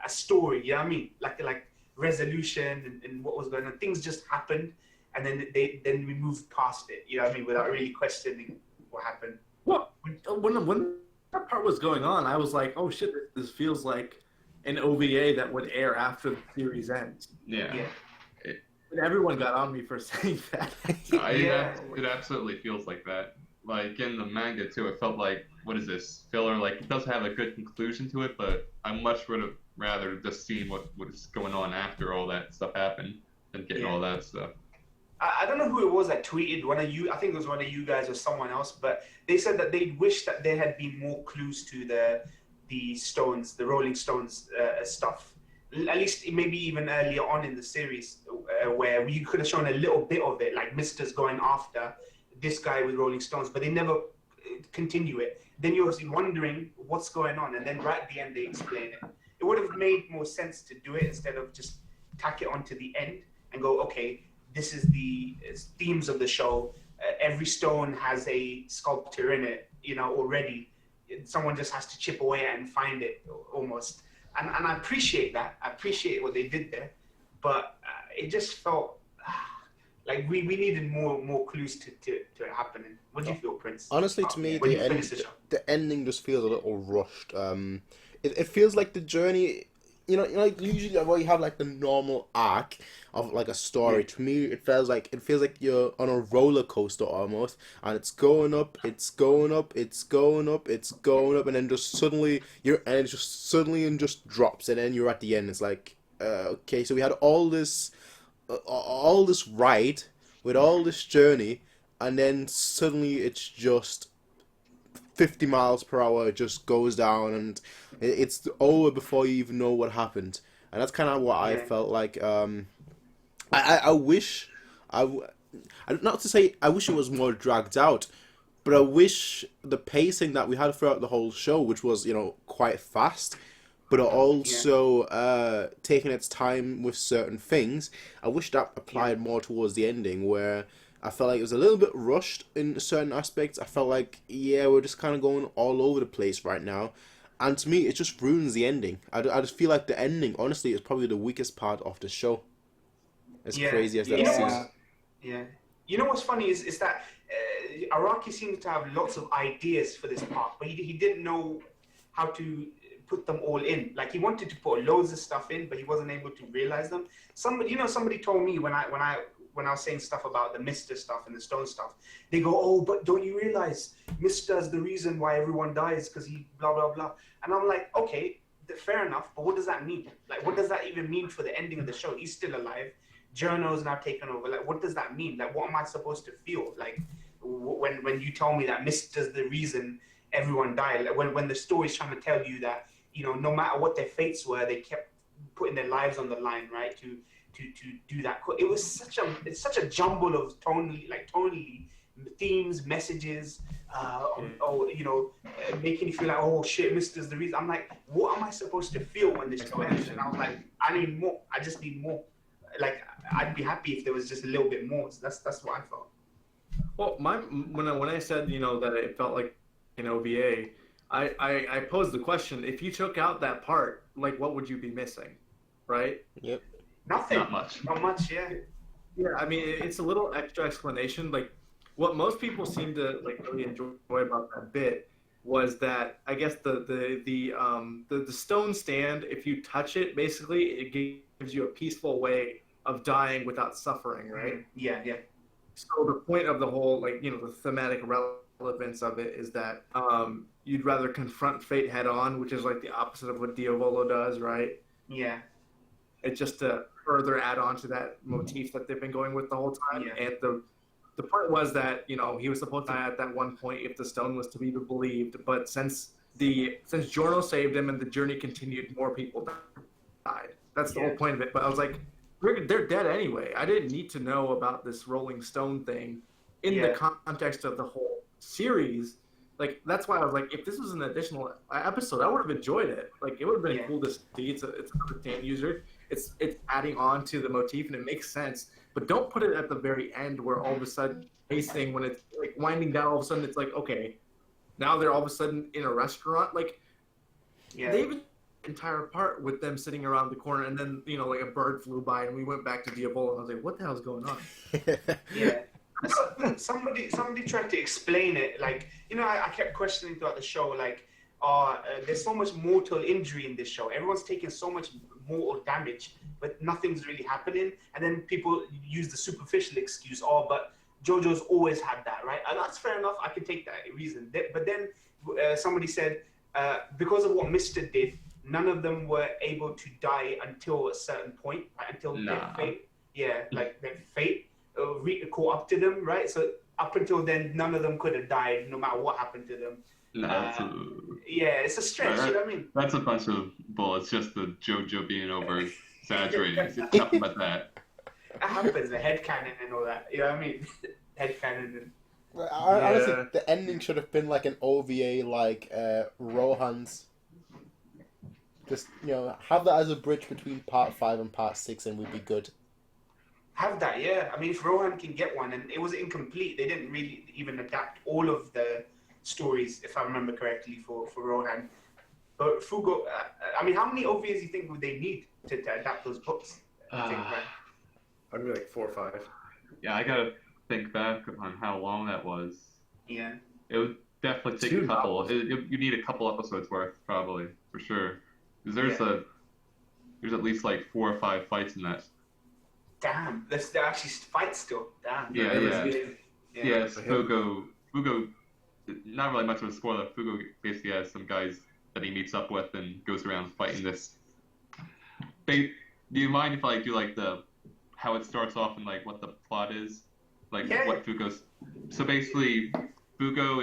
a story, you know what I mean? Like resolution and what was going on. Things just happened, and then we moved past it, you know what I mean, without really questioning what happened. Well, when that part was going on, I was like, oh shit, this feels like an OVA that would air after the series ends. Yeah. And everyone got on me for saying that. It absolutely feels like that. Like in the manga too, it felt like, what is this filler? Like it does have a good conclusion to it, but I much would have rather just seen what is going on after all that stuff happened than getting all that stuff. I don't know who it was that tweeted, one of you, I think it was one of you guys or someone else, but they said that they wish that there had been more clues to the Stones, the Rolling Stones stuff. At least maybe even earlier on in the series, where we could have shown a little bit of it, like Mister's going after this guy with Rolling Stones, but they never continue it. Then you're wondering what's going on, and then right at the end they explain it. It would have made more sense to do it instead of just tack it onto the end and go, okay, this is the themes of the show. Every stone has a sculptor in it, already. Someone just has to chip away at it and find it, almost. And I appreciate that. I appreciate what they did there. But it just felt like we needed more clues to it happening. What do you feel, Prince? Honestly, to me, the ending just feels a little rushed. It feels like the journey... like usually where you have like the normal arc of like a story. To me, it feels like you're on a roller coaster almost, and it's going up, it's going up, it's going up, it's going up, and then just suddenly and just drops, and then you're at the end. It's like, okay, so we had all this ride with all this journey, and then suddenly it's just 50 miles per hour just goes down, and it's over before you even know what happened. And that's kind of what I felt like. I wish, not to say I wish it was more dragged out, but I wish the pacing that we had throughout the whole show, which was, quite fast, but also taking its time with certain things, I wish that applied more towards the ending, where I felt like it was a little bit rushed in certain aspects. I felt like, we're just kind of going all over the place right now. And to me, it just ruins the ending. I just feel like the ending, honestly, is probably the weakest part of the show. As crazy as that seems. Yeah. You know what's funny is that Araki seems to have lots of ideas for this part, but he didn't know how to put them all in. Like, he wanted to put loads of stuff in, but he wasn't able to realize them. Somebody told me when I was saying stuff about the Mister stuff and the Stone stuff, they go, oh, but don't you realize Mister's the reason why everyone dies, because he blah, blah, blah. And I'm like, okay, fair enough, but what does that mean? Like, what does that even mean for the ending of the show? He's still alive. Journo's now taken over. Like, what does that mean? Like, what am I supposed to feel? Like, when you tell me that Mister's the reason everyone died, like, when the story's trying to tell you that, no matter what their fates were, they kept putting their lives on the line, right, to do that. It's such a jumble of tonally themes, messages, making you feel like, oh shit, Mister's the reason. I'm like, what am I supposed to feel when this show ends? And I was like, I need more. I just need more. Like, I'd be happy if there was just a little bit more. So that's what I felt. Well, when I said that it felt like an OVA, I posed the question: if you took out that part, like, what would you be missing, right? Yep. Nothing. Not much. Not much. Yeah. Yeah, I mean, it's a little extra explanation. Like, what most people seem to really enjoy about that bit was that, I guess, the stone stand, if you touch it, basically it gives you a peaceful way of dying without suffering, right? Yeah. So the point of the whole, the thematic relevance of it is that you'd rather confront fate head on, which is like the opposite of what Diavolo does, right? Yeah. It's just to further add on to that motif that they've been going with the whole time. Yeah. And the point was that, he was supposed to die at that one point if the stone was to be believed, but since Giorno saved him and the journey continued, more people died. That's the whole point of it. But I was like, they're dead anyway. I didn't need to know about this Rolling Stone thing in the context of the whole series. Like, that's why I was like, if this was an additional episode, I would have enjoyed it. Like, it would have been cool to see. It's another stand user. It's adding on to the motif, and it makes sense. But don't put it at the very end where all of a sudden, pacing, when it's like winding down, all of a sudden it's like, okay, now they're all of a sudden in a restaurant. Like, they even entire part with them sitting around the corner, and then like a bird flew by, and we went back to Diavolo, and I was like, what the hell's going on? Somebody tried to explain it. Like, I kept questioning throughout the show, like, are there's so much mortal injury in this show. Everyone's taking so much mortal damage, but nothing's really happening. And then people use the superficial excuse, oh, but JoJo's always had that, right? And that's fair enough. I can take that reason. But then somebody said, because of what Mister did, none of them were able to die until a certain point, right? Until their fate, like their fate caught up to them, right? So up until then, none of them could have died, no matter what happened to them. It's a stretch. You know what I mean? That's a bunch of bull. It's just the JoJo being over exaggerated. It's nothing but that. It happens, the headcanon and all that. You know what I mean? Headcanon and... Honestly, the ending should have been like an OVA, like Rohan's. Just, have that as a bridge between part 5 and part 6 and we'd be good. Have that, yeah. I mean, if Rohan can get one, and it was incomplete. They didn't really even adapt all of the stories, if I remember correctly, for Rohan. But Fugo, I mean, how many OVAs do you think would they need to adapt those books? I'd be like 4 or 5. Yeah, I gotta think back on how long that was. Yeah. It would definitely take a couple. You need a couple episodes worth, probably, for sure. Because there's at least like 4 or 5 fights in that. Damn, there actually fights still. Damn. Yeah. Fugo, not really much of a spoiler. Fugo basically has some guys that he meets up with and goes around fighting this. Do you mind if I do like how it starts off and like what the plot is? Like what Fugo's... So basically, Fugo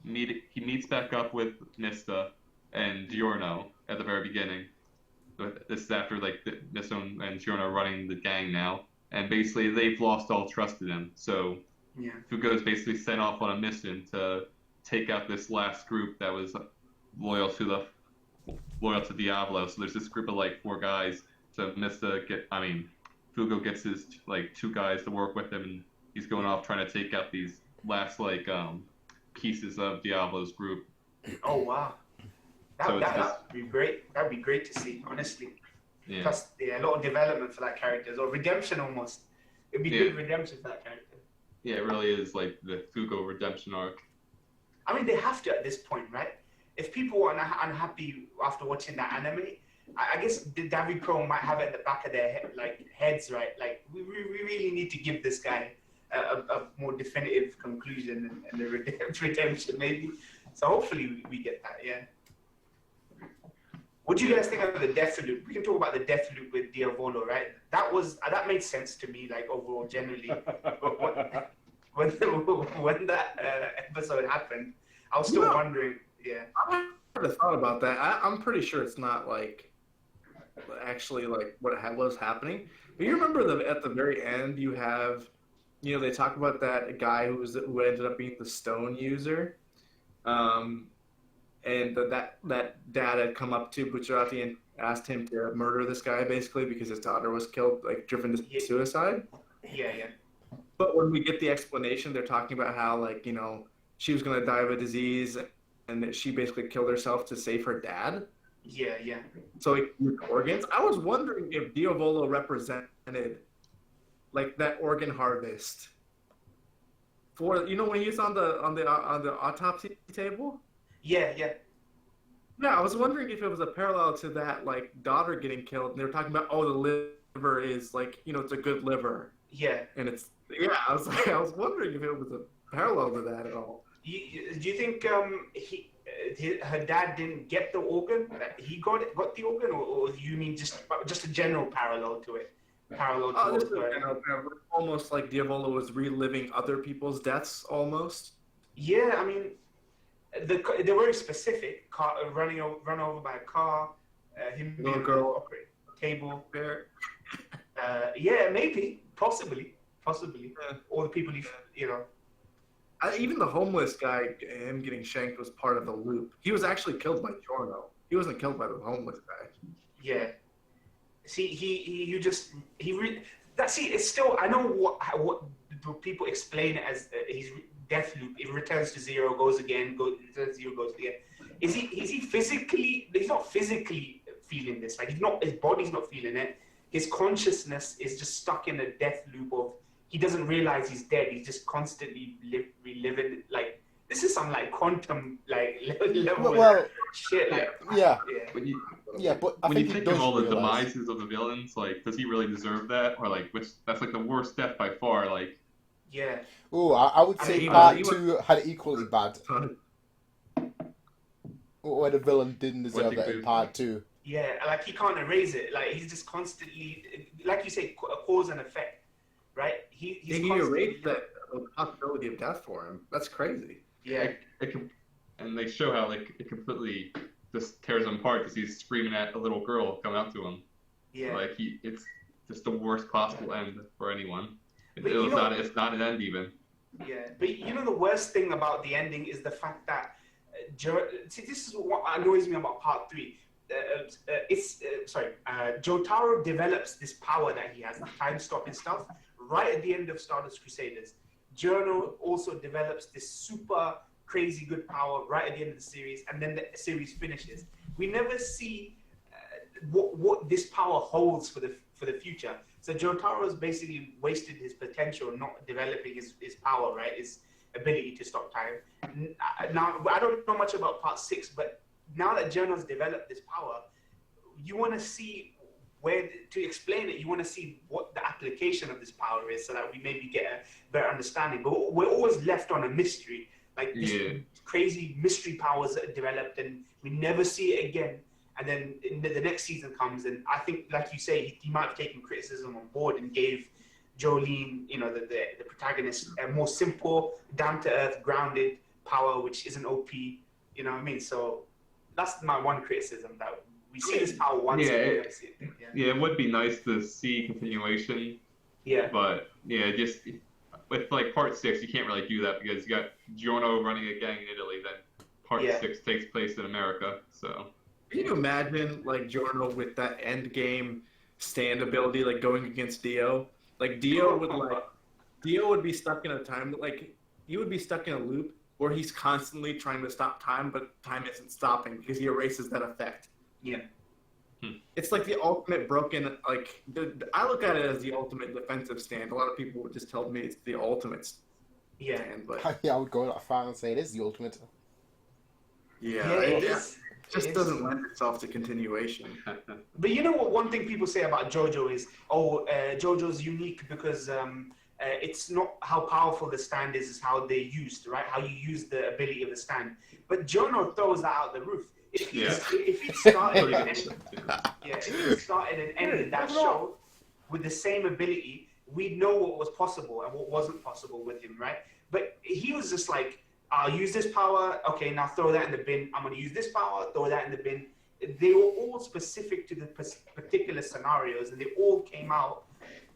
he meets back up with Mista and Giorno at the very beginning. This is after like Mista and Giorno are running the gang now, and basically they've lost all trust in him. So Fugo's basically sent off on a mission to take out this last group that was loyal to Diablo. So there's this group of like 4 guys. So Fugo gets his like 2 guys to work with him, and he's going off trying to take out these last like pieces of Diablo's group. Oh wow. That would be great. That would be great to see, honestly. Yeah. Plus, a lot of development for that character, or redemption almost. It'd be good redemption for that character. Yeah, it really is like the Fugo redemption arc. I mean, they have to at this point, right? If people are unhappy after watching that anime, I guess David Pro might have it at the back of their heads, right? Like, we really need to give this guy a more definitive conclusion and a redemption, maybe. So hopefully we get that, yeah. What do you guys think of the death loop? We can talk about the death loop with Diavolo, right? That made sense to me, like overall, generally. when that episode happened, I was still wondering. Yeah, I never thought about that. I'm pretty sure it's not like actually like what was happening. But you remember at the very end, you have, they talk about that guy who ended up being the stone user. And that dad had come up to Bucciarati and asked him to murder this guy basically because his daughter was killed, like driven to suicide. Yeah. But when we get the explanation, they're talking about how she was going to die of a disease and that she basically killed herself to save her dad. Yeah. So he used organs. I was wondering if Diavolo represented like that organ harvest for when he was on the autopsy table. Yeah. Yeah, I was wondering if it was a parallel to that, like, daughter getting killed, and they were talking about, the liver is, like, it's a good liver. Yeah. And I was wondering if it was a parallel to that at all. Do you think her dad didn't get the organ? He got the organ, or do you mean just a general parallel to it? Just a general parallel. Almost like Diavolo was reliving other people's deaths, almost. Yeah, I mean... They're very specific. Run over by a car. Him being girl table. Yeah, maybe, possibly. Yeah. Or the people even the homeless guy, him getting shanked, was part of the loop. He was actually killed by Giorno. He wasn't killed by the homeless guy. Yeah. See, it's still. I know what people explain it as he's. Death loop. It returns to zero, goes again, returns to zero, goes again. Is he physically? He's not physically feeling this. Like his body's not feeling it. His consciousness is just stuck in a death loop of he doesn't realize he's dead. He's just constantly reliving. Like this is some like quantum like level Well, shit. Like, yeah. yeah. But I when you think he think of does all the realize. demises of the villains, like, does he really deserve that? Or like, that's like the worst death by far. Like, Yeah. Oh, I would say mean, part he 2 had it equally bad. Where the villain didn't deserve that in part 2. Yeah, like he can't erase it. Like he's just constantly, like you say, cause and effect, right? He's he erased that possibility of death for him. That's crazy. Yeah. And they show how like it completely just tears him apart because he's screaming at a little girl coming up to him. Yeah. Like it's just the worst possible end for anyone. It's not an end even. Yeah, but you know the worst thing about the ending is the fact that this is what annoys me about part 3. Jotaro develops this power that he has, the time stopping stuff, right at the end of Stardust Crusaders. Journo also develops this super crazy good power right at the end of the series, and then the series finishes. We never see what this power holds for the future. So Jotaro's basically wasted his potential not developing his power, right? His ability to stop time. Now, I don't know much about part 6, but now that Journo's developed this power, you want to see to explain it, you want to see what the application of this power is so that we maybe get a better understanding. But we're always left on a mystery. Like this crazy mystery powers that are developed and we never see it again. And then the next season comes, and I think, like you say, he might have taken criticism on board and gave Jolene, the protagonist, a more simple, down-to-earth, grounded power, which isn't OP. You know what I mean? So that's my one criticism, that we see this power once. It would be nice to see continuation. Yeah. But just with like part 6, you can't really do that because you got Giorno running a gang in Italy. Then part 6 takes place in America, so. Can you imagine like Giorno with that end game stand ability, like going against Dio? Like Dio would be stuck in a time he would be stuck in a loop where he's constantly trying to stop time, but time isn't stopping because he erases that effect. Yeah. It's like the ultimate broken. Like I look at it as the ultimate defensive stand. A lot of people would just tell me it's the ultimate stand, but I would go that far and say it is the ultimate. It just doesn't lend itself to continuation. But you know what? One thing people say about Jojo is, Jojo's unique because it's not how powerful the stand is, it's how they're used, right? How you use the ability of the stand. But Jono throws that out the roof. If he started and ended that show with the same ability, we'd know what was possible and what wasn't possible with him, right? But he was just like, I'll use this power. Okay, now throw that in the bin. I'm going to use this power. Throw that in the bin. They were all specific to the particular scenarios, and they all came out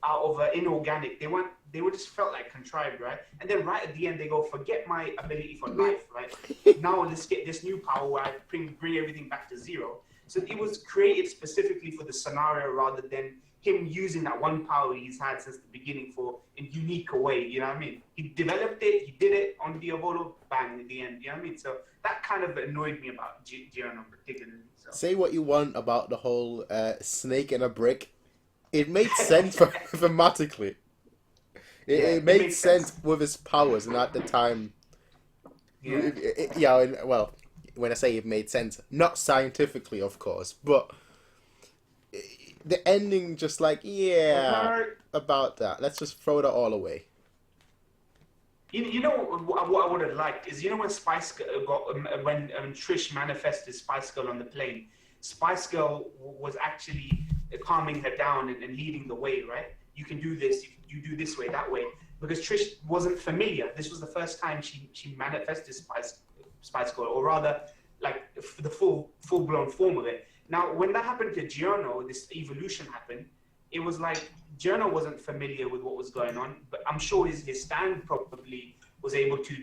of inorganic. They were just felt like contrived, right? And then right at the end, they go, forget my ability for life, right? Now let's get this new power where I bring everything back to zero. So it was created specifically for the scenario rather than him using that one power he's had since the beginning in a unique way, you know what I mean? He developed it, he did it on Diavolo, bang, at the end, you know what I mean? So that kind of annoyed me about Giorno particularly. So. Say what you want about the whole snake in a brick. It made sense thematically. It made sense with his powers, and at the time... Well, when I say it made sense, not scientifically, of course, but... The ending, just like, about that. Let's just throw that all away. You know what I would have liked is, when Spice Girl when Trish manifested Spice Girl on the plane, Spice Girl was actually calming her down and leading the way, right? You can do this, you do this way, that way, because Trish wasn't familiar. This was the first time she manifested Spice Girl, or rather, like the full blown form of it. Now, when that happened to Giorno, this evolution happened, it was like Giorno wasn't familiar with what was going on, but I'm sure his stand probably was able to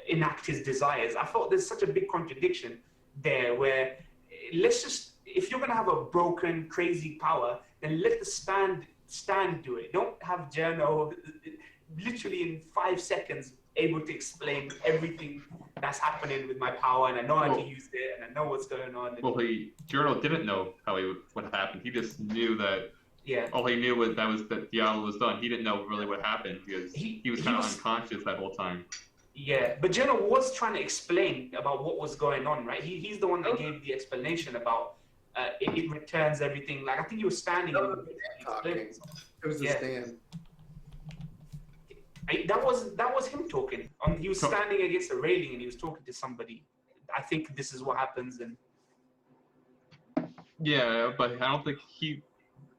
enact his desires. I thought there's such a big contradiction there where if you're going to have a broken, crazy power, then let the stand do it. Don't have Giorno literally in 5 seconds able to explain everything that's happening with my power, and I know how to use it, and I know what's going on. Giorno didn't know what happened. He just knew that. Yeah. All he knew was that Diablo was done. He didn't know really what happened because he was kind of unconscious that whole time. Yeah, but Jenna was trying to explain about what was going on, right? He's the one that gave the explanation about it returns everything. Like I think he was standing. No, and talking. It was the stand. That was him talking. He was standing against a railing and he was talking to somebody. I think this is what happens. And yeah, but I don't think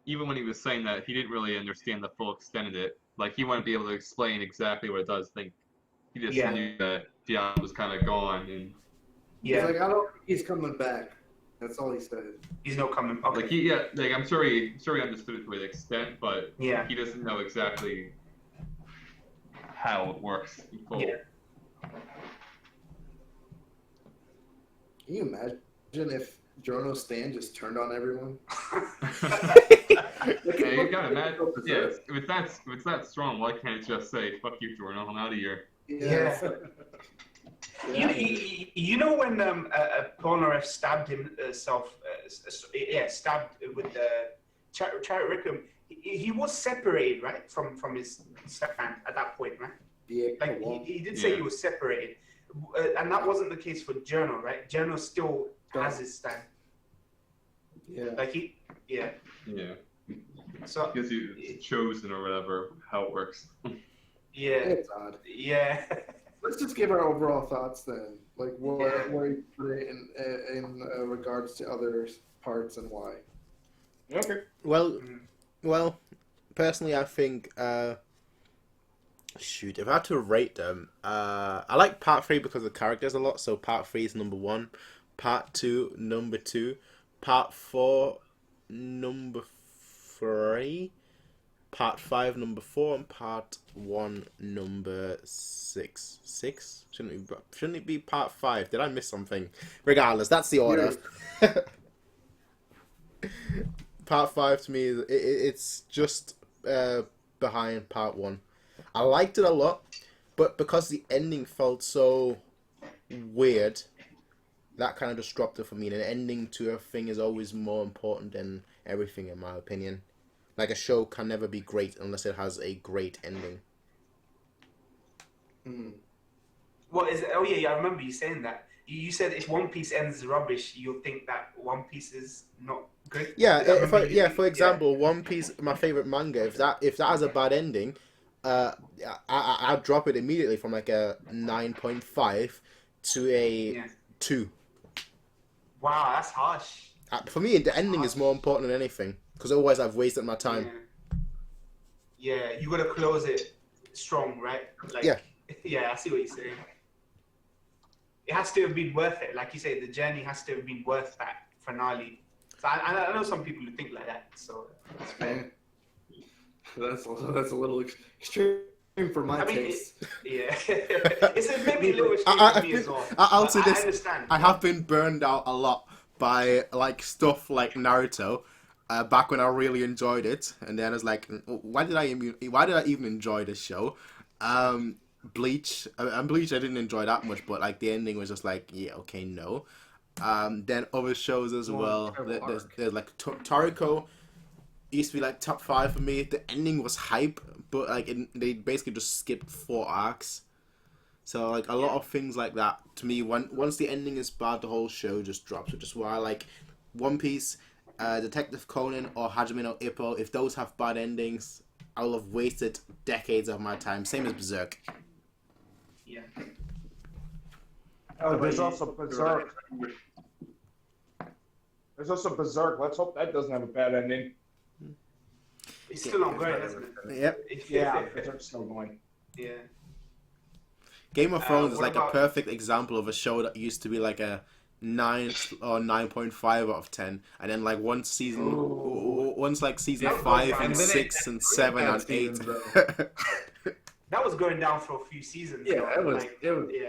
even when he was saying that, he didn't really understand the full extent of it. Like he wouldn't be able to explain exactly what it does. I think he just knew that Dion was kind of gone, and he's like, I don't think he's coming back. That's all he said. He's no coming back. Okay. Like I'm sure he understood it to an extent, but he doesn't know exactly how it works in full. Yeah. Can you imagine if Giorno's stand just turned on everyone? Hey, you gotta imagine. Yeah, if it's that strong, why can't it just say "fuck you, Giorno, I'm out of here"? Yeah. You know when Polnareff stabbed himself, stabbed with the Chariot he was separated, right, from his stand at that point, right? Yeah. Like he did say he was separated, and that wasn't the case for Journo, right? Journo still has his stand. Yeah. Like Yeah. So because he's chosen or whatever, how it works. Yeah. It's odd. Yeah. Let's just give our overall thoughts then. Like where you put it in regards to other parts and why. Okay. Well, personally, I think. If I had to rate them, I like part 3 because of the characters a lot. So part 3 is number 1, part 2 number 2, part 4 number 3, part 5 number 4, and part 1 number 6. 6? Shouldn't it be part 5? Did I miss something? Regardless, that's the order. Part 5 to me, it's just behind part 1. I liked it a lot, but because the ending felt so weird, that kind of just dropped it for me. And an ending to a thing is always more important than everything, in my opinion. Like, a show can never be great unless it has a great ending. What is it? Oh yeah, I remember you saying that. You said if One Piece ends rubbish, you'll think that One Piece is not good. Yeah, for example, One Piece, my favorite manga. If that has a bad ending, I'd drop it immediately from like a 9.5 to a 2. Wow, that's harsh. For me, the ending is more important than anything, because otherwise I've wasted my time. Yeah, you gotta close it strong, right? Like, yeah, I see what you're saying. It has to have been worth it. Like you say, the journey has to have been worth that finale. So I know some people who think like that, so it's fair. That's a little extreme for my taste. It's maybe a little extreme for me as well. I'll say this. I understand. I have been burned out a lot by like stuff like Naruto. Back when I really enjoyed it, and then I was like, why did I even enjoy this show? Bleach, Bleach I didn't enjoy that much, but like the ending was just like, yeah, okay, no. Then other shows as well. There's like Toriko used to be like top 5 for me. The ending was hype, but like they basically just skipped 4 arcs. So like a lot of things like that to me. Once the ending is bad, the whole show just drops. Which is why I like One Piece, Detective Conan, or Hajime no Ippo. If those have bad endings, I'll have wasted decades of my time. Same as Berserk. Yeah. Oh, there's also Berserk. Let's hope that doesn't have a bad ending. It's still ongoing, isn't it? Yep. Yeah, Berserk's still going. Yeah. Game of Thrones is like a perfect example of a show that used to be like a 9 or 9.5 out of 10, and then like once season 5 and 6 and 7 and 8. That was going down for a few seasons. Yeah, it was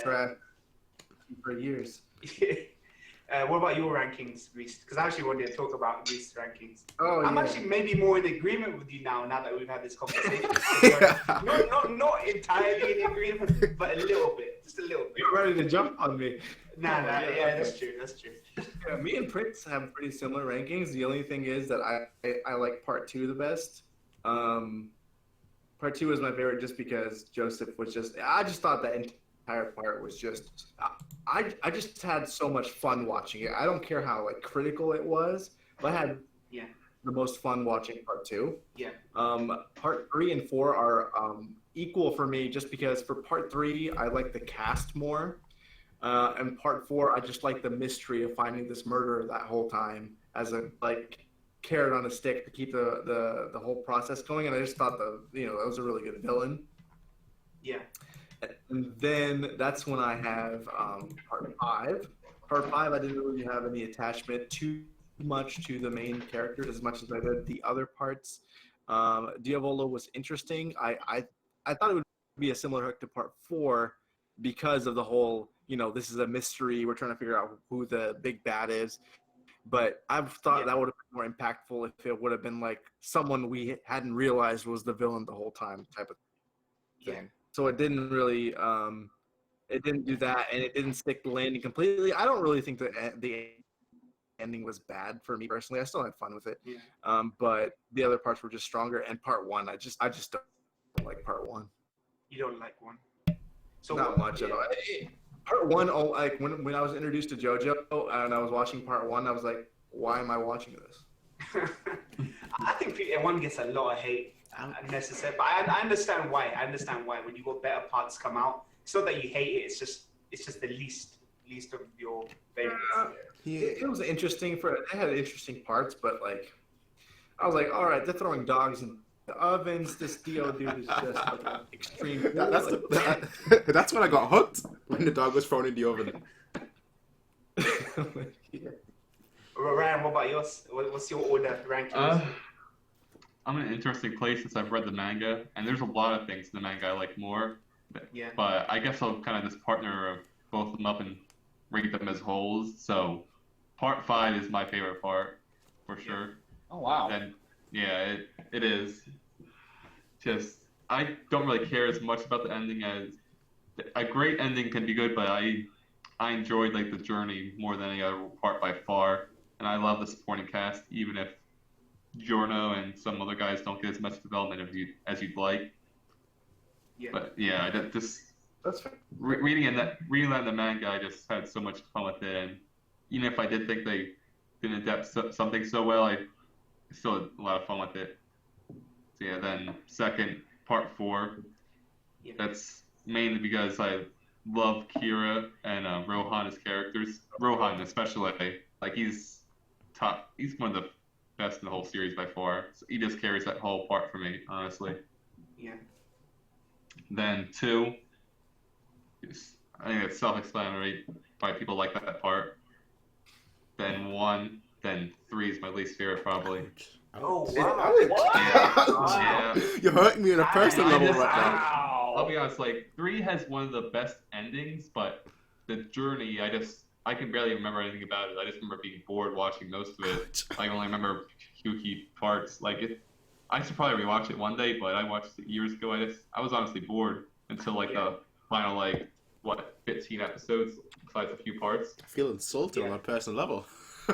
trash for years. What about your rankings, Reese? Because I actually wanted to talk about Reese's rankings. I'm actually maybe more in agreement with you now that we've had this conversation. not entirely in agreement, but a little bit. Just a little bit. You're ready to jump on me. Yeah, that's true. Yeah, me and Prince have pretty similar rankings. The only thing is that I like part 2 the best. Part 2 was my favorite just because Joseph was I just thought that entire part was just, I just had so much fun watching it. I don't care how like critical it was, but I had the most fun watching part 2. Yeah. Part 3 and 4 are equal for me, just because for part 3 I like the cast more, and part 4 I just like the mystery of finding this murderer that whole time as a like carrot on a stick to keep the whole process going. And I just thought that was a really good villain. Yeah. And then that's when I have part 5. Part 5, I didn't really have any attachment too much to the main characters as much as I did the other parts. Diavolo was interesting. I thought it would be a similar hook to part 4 because of the whole, this is a mystery. We're trying to figure out who the big bad is. But I've thought that would have been more impactful if it would have been like someone we hadn't realized was the villain the whole time type of thing. Yeah. So it didn't really, it didn't do that, and it didn't stick the landing completely. I don't really think that the ending was bad for me personally. I still had fun with it. Yeah. But the other parts were just stronger. And part 1, I just don't like part 1. You don't like 1? So not much at all. Part 1, like when I was introduced to Jojo and I was watching part 1, I was like, why am I watching this? I think 1 gets a lot of hate, unnecessary. But I understand why. When you got better parts come out, it's not that you hate it. It's just the least of your favorites. It was interesting it had interesting parts, but like I was like, all right, they're throwing dogs in the ovens. This Dio dude is just like an extreme. That's when I got hooked, when the dog was thrown in the oven. Ryan, what about yours? What's your order rankings? I'm in an interesting place since I've read the manga, and there's a lot of things in the manga I like more. But I guess I'll kind of just partner both of them up and rate them as wholes. So part 5 is my favorite part, for sure. Oh, wow. And yeah, it is. Just, I don't really care as much about the ending as a great ending can be good, but I enjoyed like the journey more than any other part by far. And I love the supporting cast, even if Giorno and some other guys don't get as much development as you'd like. Yeah. But yeah, that's fair. Reading that in the manga, I just had so much fun with it. And even if I did think they didn't adapt something so well, I still had a lot of fun with it. So yeah, then second, part 4. Yeah. That's mainly because I love Kira and Rohan as characters. Rohan especially, like he's top. He's one of the best in the whole series by far. So he just carries that whole part for me, honestly. Yeah. Then 2. I think it's self-explanatory. Probably people like that part. Then 1. Then 3 is my least favorite, probably. Oh, wow. Yeah. You're hurting me on a personal level right now. I'll be honest, like 3 has one of the best endings, but the journey, I can barely remember anything about it. I just remember being bored watching most of it. I only remember few key parts. I should probably rewatch it one day, but I watched it years ago. I was honestly bored until the final 15 episodes, besides a few parts. I feel insulted on a personal level.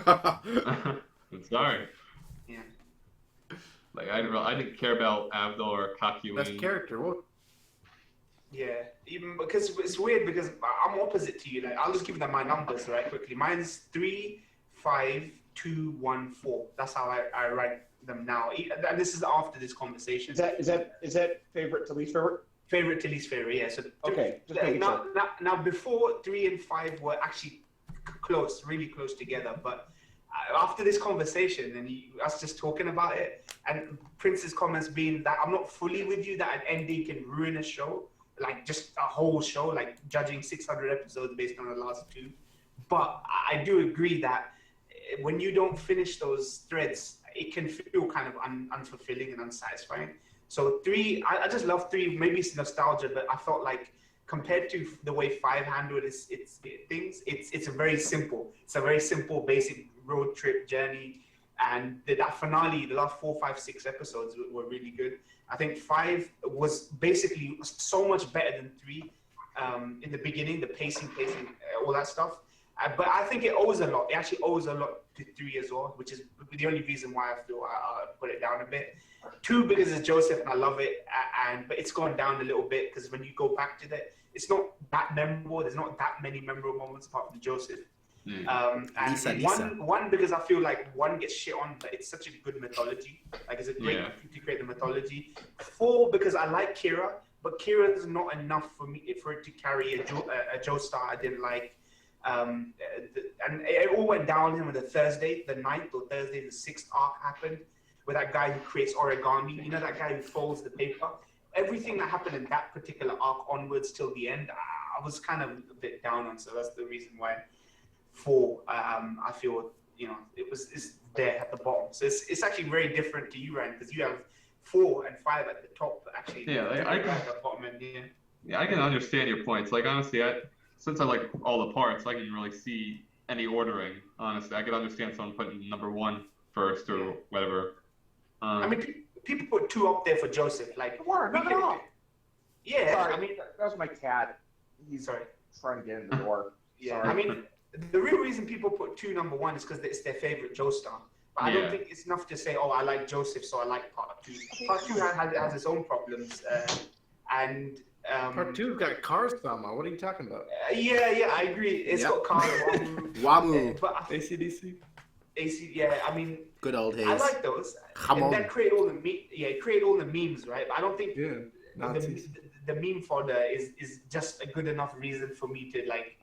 I'm sorry. Yeah. I didn't care about Abdul or Haikyuu. Best character. What? Yeah, even because it's weird because I'm opposite to you. Like, I'll just give them my numbers right quickly. Mine's 3, 5, 2, 1, 4. That's how I rank them now. And this is after this conversation. Is that favorite to least favorite? Favorite to least favorite, yeah. So okay. Now before 3 and 5 were actually close, really close together, but after this conversation and us just talking about it, and Prince's comments being that I'm not fully with you that an ending can ruin a show, like just a whole show, like judging 600 episodes based on the last 2. But I do agree that when you don't finish those threads, it can feel kind of unfulfilling and unsatisfying. So 3, I just love 3. Maybe it's nostalgia, but I felt like compared to the way 5 handled its things, it's a very simple. It's a very simple, basic road trip journey. And that finale, the last 4, 5, 6 episodes were really good. I think 5 was basically so much better than 3 in the beginning, the pacing, all that stuff. But I think it owes a lot. It actually owes a lot to 3 as well, which is the only reason why I feel I put it down a bit. 2 because it's Joseph and I love it, but it's gone down a little bit because when you go back to that, it's not that memorable. There's not that many memorable moments apart from Joseph. And Lisa. One because I feel like 1 gets shit on, but it's such a good mythology. Like it's a great thing to create the mythology. 4 because I like Kira, but Kira is not enough for it to carry a Joestar I didn't like. And it all went down when the 9th or Thursday, the 6th arc happened, with that guy who creates origami. You know, that guy who folds the paper. Everything that happened in that particular arc onwards till the end, I was kind of a bit down on. So that's the reason why 4, I feel, you know, it's there at the bottom. So it's actually very different to you, Ryan, because you have 4 and 5 at the top, actually. Yeah, I at the bottom end, yeah, I can understand your points. Like, honestly, since I like all the parts, I can really see any ordering. Honestly, I could understand someone putting number 1 first or whatever. I mean, people put 2 up there for Joseph. Like, yeah. Sorry, I mean, that was my cat. He's trying to get in the door. Yeah, I mean, the real reason people put 2 number 1 is because it's their favorite Joestar. But I don't think it's enough to say, oh, I like Joseph, so I like part 2. Part 2 has its own problems, and Part 2's got cars somehow. What are you talking about? Yeah, I agree. It's got cars. Wamu. But AC/DC. Yeah, I mean, good old days. I like those. Come on. That create all the memes, right? But I don't think the meme fodder is just a good enough reason for me to like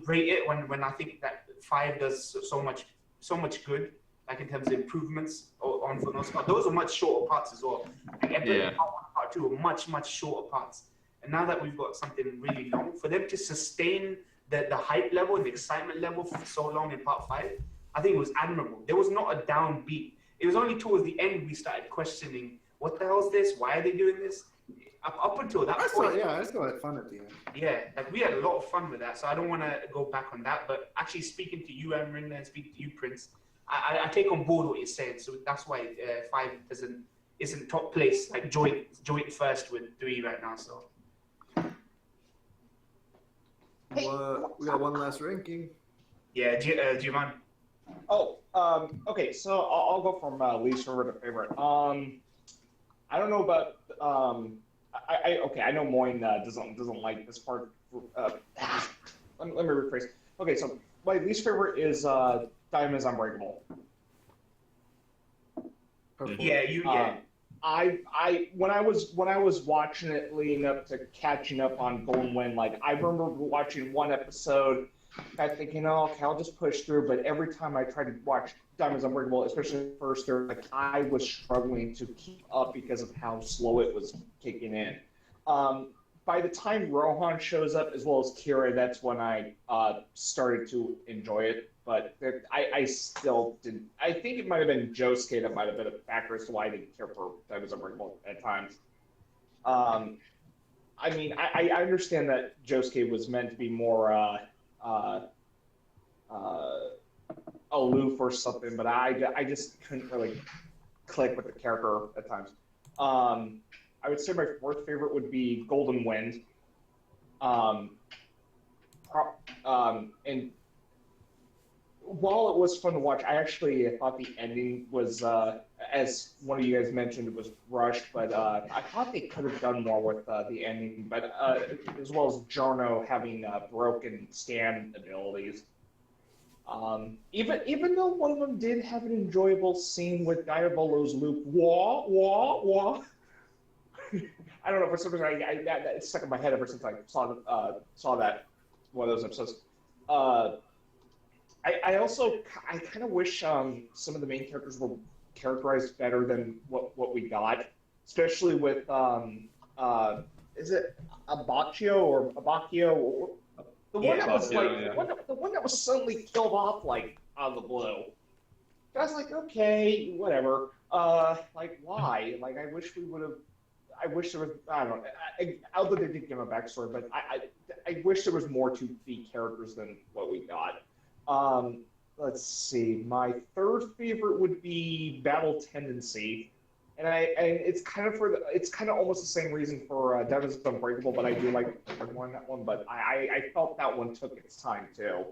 rate it when I think that 5 does so much good, like in terms of improvements on for those parts. Those are much shorter parts as well. Like part 1, part 2 are much shorter parts. And now that we've got something really long, for them to sustain the hype level and the excitement level for so long in part 5, I think it was admirable. There was not a downbeat. It was only towards the end we started questioning, what the hell is this? Why are they doing this? Up until that point. I still had fun at the end. Yeah, like we had a lot of fun with that, so I don't want to go back on that. But actually, speaking to you, Emrin, and speaking to you, Prince, I take on board what you're saying. So that's why 5 isn't top place, like joint first with 3 right now. So We got one last ranking. yeah, Giovanni. Okay, so I'll go from least favorite to favorite. I don't know about I know Moyne doesn't like this part. Let me rephrase. Okay, so my least favorite is Diamonds Unbreakable. Yeah. I when I was watching it leading up to catching up on Golden Wind, like I remember watching one episode, I thinking, oh, okay, I'll just push through. But every time I tried to watch Diamonds Unbreakable, especially the first, like I was struggling to keep up because of how slow it was kicking in. By the time Rohan shows up, as well as Kira, that's when I started to enjoy it. But I still didn't. I think it might have been Josuke that might have been a factor as to why I didn't care for Diamonds Unbreakable at times. I mean, I understand that Josuke was meant to be more aloof or something, but I just couldn't really click with the character at times. I would say my fourth favorite would be Golden Wind. And while it was fun to watch, I actually thought the ending was, as one of you guys mentioned, it was rushed, but I thought they could have done more with the ending, but as well as Giorno having broken stand abilities. Even though one of them did have an enjoyable scene with Diavolo's loop, wah. I don't know, for some reason it stuck in my head ever since I saw that one of those episodes. I kind of wish some of the main characters were characterized better than what we got, especially with is it Abacchio or Abacchio? The one that was the one that was suddenly killed off like out of the blue. I was like, okay, whatever. Like why? Like I wish there was, I don't know, although they did give him a backstory, but I wish there was more to the characters than what we got. Let's see, my third favorite would be Battle Tendency, and it's kind of almost the same reason for Diamonds Unbreakable, but I do like more in that one, but I felt that one took its time too.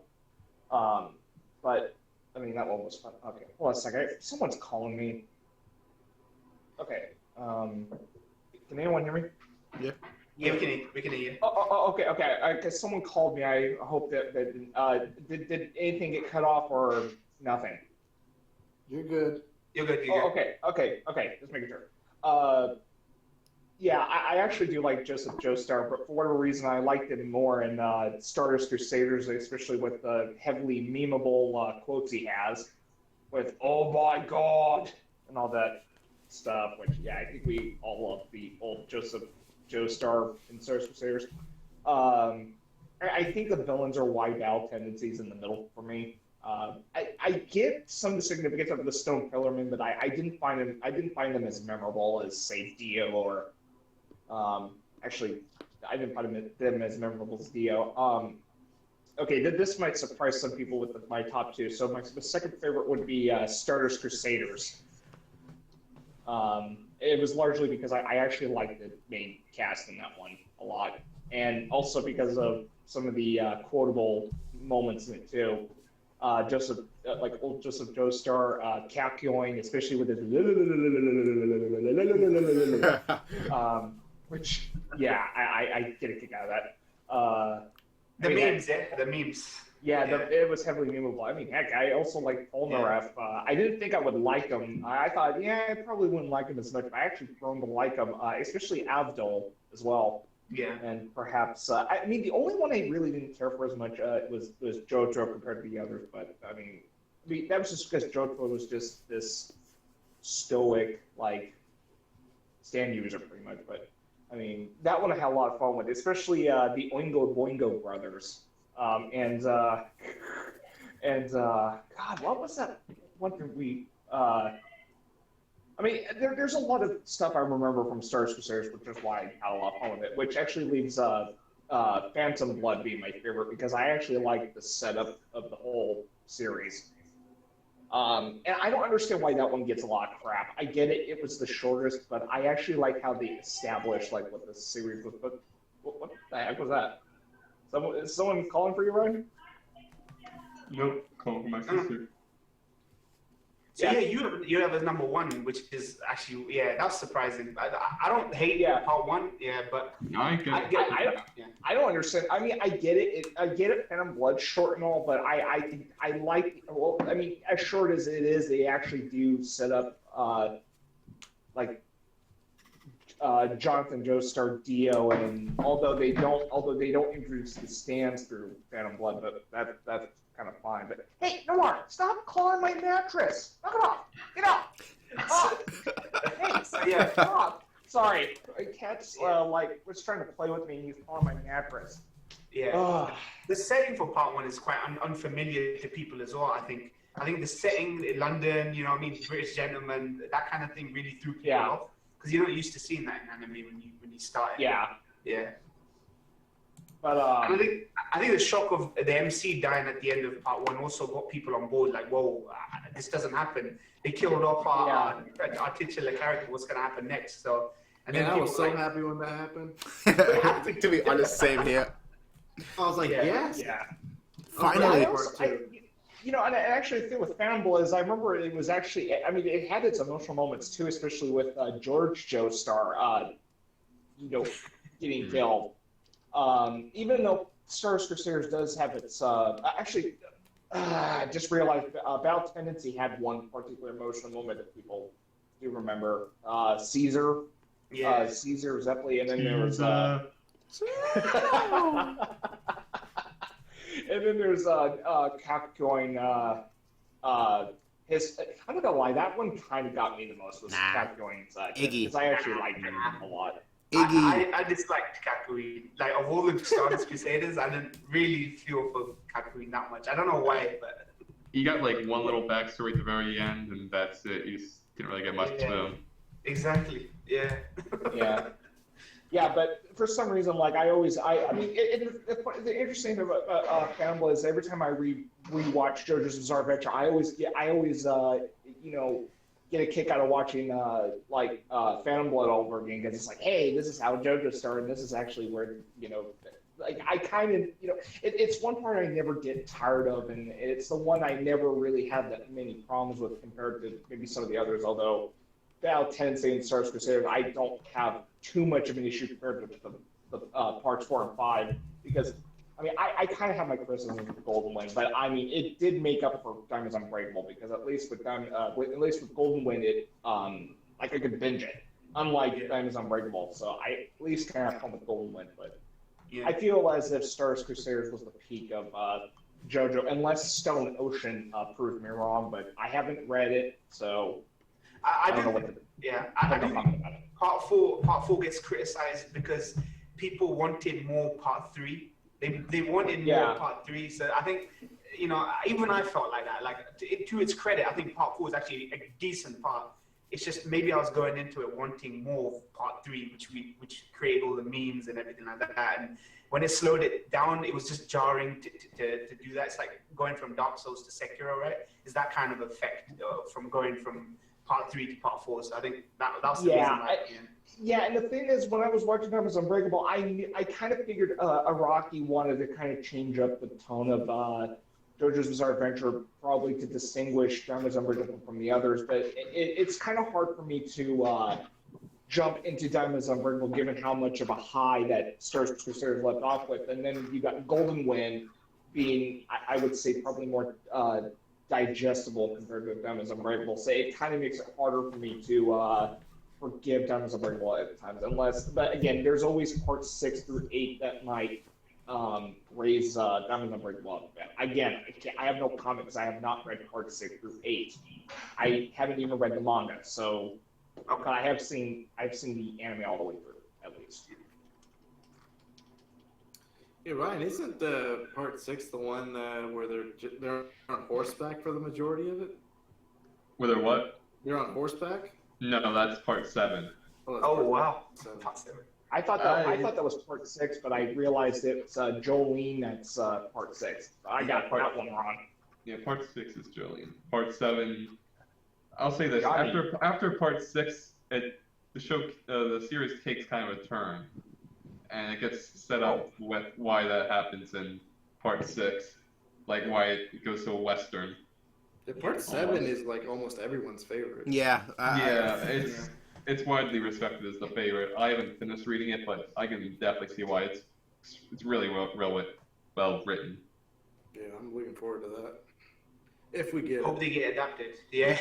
But I mean that one was fun. Okay, hold on a second. Someone's calling me. Okay. Can anyone hear me? Yeah. Yeah, we can hear you. Okay. Because someone called me. I hope that did anything get cut off or nothing? You're good. You're good. Okay. Just making sure. Yeah, I actually do like Joseph Joestar, but for whatever reason, I liked him more in Stardust Crusaders, especially with the heavily memeable quotes he has, with "Oh my God" and all that stuff. Which, yeah, I think we all love the old Joseph Joestar in Stardust Crusaders. I think the villains are wiped out tendencies in the middle for me. I get some of the significance of the Stone Pillarmen, but I didn't find them as memorable as, say, Dio or actually, I didn't find them as memorable as Dio. Okay, this might surprise some people with my top two. So my second favorite would be Stardust Crusaders. It was largely because I actually liked the main cast in that one a lot, and also because of some of the quotable moments in it too. Joseph, like old Joseph Joestar, Kyoukai, especially with his which, yeah, I get a kick out of that. The memes. Yeah, it was heavily memeable. I mean, heck, I also like Polnareff. I didn't think I would like him. I thought, I probably wouldn't like him as much, but I actually grown to like him, especially Avdol as well. Yeah. And perhaps, I mean, the only one I really didn't care for as much was Jojo compared to the others. But, I mean that was just because Jojo was just this stoic, like, stand user pretty much. But, I mean, that one I had a lot of fun with, especially the Oingo Boingo brothers. God, what was that one thing we... I mean, there's a lot of stuff I remember from Stardust Crusaders, which is why I had a lot of fun with it, which actually leaves Phantom Blood being my favorite, because I actually like the setup of the whole series. And I don't understand why that one gets a lot of crap. I get it, it was the shortest, but I actually like how they established like what the series was. But what the heck was that? Is someone calling for you, Ryan? Nope, calling for my sister. So you have a number one, which is actually that's surprising. I don't hate part one, but I don't understand. I mean, I get it. I get it. Phantom Blood short and all, but I like. Well, I mean, as short as it is, they actually do set up Jonathan Joestar, Dio, and although they don't introduce the stands through Phantom Blood, but that's kind of fine. But hey, Noir, stop clawing my mattress! Knock it off! Get out! Hey, stop! Sorry, my cat's was trying to play with me, and he's clawing my mattress. Yeah, the setting for part one is quite unfamiliar to people as well. I think the setting in London, British gentleman, that kind of thing really threw people off because you're not used to seeing that in anime when you start. Yeah. But I think the shock of the MC dying at the end of part one also got people on board. Like, whoa, this doesn't happen. They killed off our titular character. What's going to happen next? So, and then I was so happy when that happened. To be honest, same here. I was like, yes. Yeah. Finally. And I actually think with Phantom Blood is I remember it was actually, I mean, it had its emotional moments too, especially with George Joestar, getting killed. Even though Stardust Crusaders does have its, I just realized Battle Tendency had one particular emotional moment that people do remember. Caesar. Caesar Zeppeli, and then there was and then there's Kyoukai. I'm not gonna lie, that one kind of got me the most was Kyoukai, because I actually liked him a lot. I disliked Kyoukai. Like, of all the Stardust Crusaders, I didn't really feel for Kyoukai that much. I don't know why, but he got like one little backstory at the very end, and that's it. You just didn't really get much to him. Exactly. Yeah. Yeah, but for some reason, like I mean, the interesting thing about Phantom Blood is every time I rewatch JoJo's Bizarre Adventure, I always get a kick out of watching Phantom Blood all over again, because it's like, hey, this is how JoJo started, and this is actually where like I kind of, it's one part I never get tired of, and it's the one I never really have that many problems with compared to maybe some of the others. Although Battle Tendency and Stars Crusaders, I don't have too much of an issue compared to the parts 4 and 5, because I mean I kind of have my criticisms with Golden Wind, but I mean it did make up for Diamonds Unbreakable, because at least with Golden Wind it like I could binge it, unlike Diamonds Unbreakable. So I at least kind of have fun with Golden Wind, but. Yeah. I feel as if Stars Crusaders was the peak of JoJo, unless Stone Ocean proved me wrong, but I haven't read it, so I don't know what to do. Yeah, I think Part 4 gets criticized because people wanted more Part 3. They wanted more Part 3, so I think, even I felt like that. Like, to its credit, I think Part 4 is actually a decent part. It's just maybe I was going into it wanting more Part 3, which created all the memes and everything like that. And when it slowed it down, it was just jarring to do that. It's like going from Dark Souls to Sekiro, right? Is that kind of effect from going from Part 3 to Part 4? So I think that's the reason why. Yeah, and the thing is, when I was watching Diamonds Unbreakable, I kind of figured Araki wanted to kind of change up the tone of JoJo's Bizarre Adventure, probably to distinguish Diamonds Unbreakable from the others, but it's kind of hard for me to jump into Diamonds Unbreakable given how much of a high that Stars Crusaders left off with. And then you got Golden Wind being, I would say, probably more digestible compared to Diamonds Unbreakable. So it kind of makes it harder for me to forgive Diamonds Unbreakable at times, but again, there's always parts 6 through 8 that might raise Diamonds Unbreakable. Again, I have no comment because I have not read parts 6 through 8. I haven't even read the manga, so but I've seen the anime all the way through, at least. Yeah, Ryan, isn't the part 6 the one where they're on horseback for the majority of it? Where they're what? They're on horseback? No, that's part 7. Oh wow! I thought that was part 6, but I realized it's Jolene that's part 6. I got that one wrong. Yeah, part 6 is Jolene. Part 7, I'll say this: after part 6, the series takes kind of a turn, and it gets set up with why that happens in part 6, like why it goes so western. Yeah, part 7 is like almost everyone's favorite. Yeah. It's widely respected as the favorite. I haven't finished reading it, but I can definitely see why it's really well written. Yeah, I'm looking forward to that. If we get Hope they get adapted. Yeah.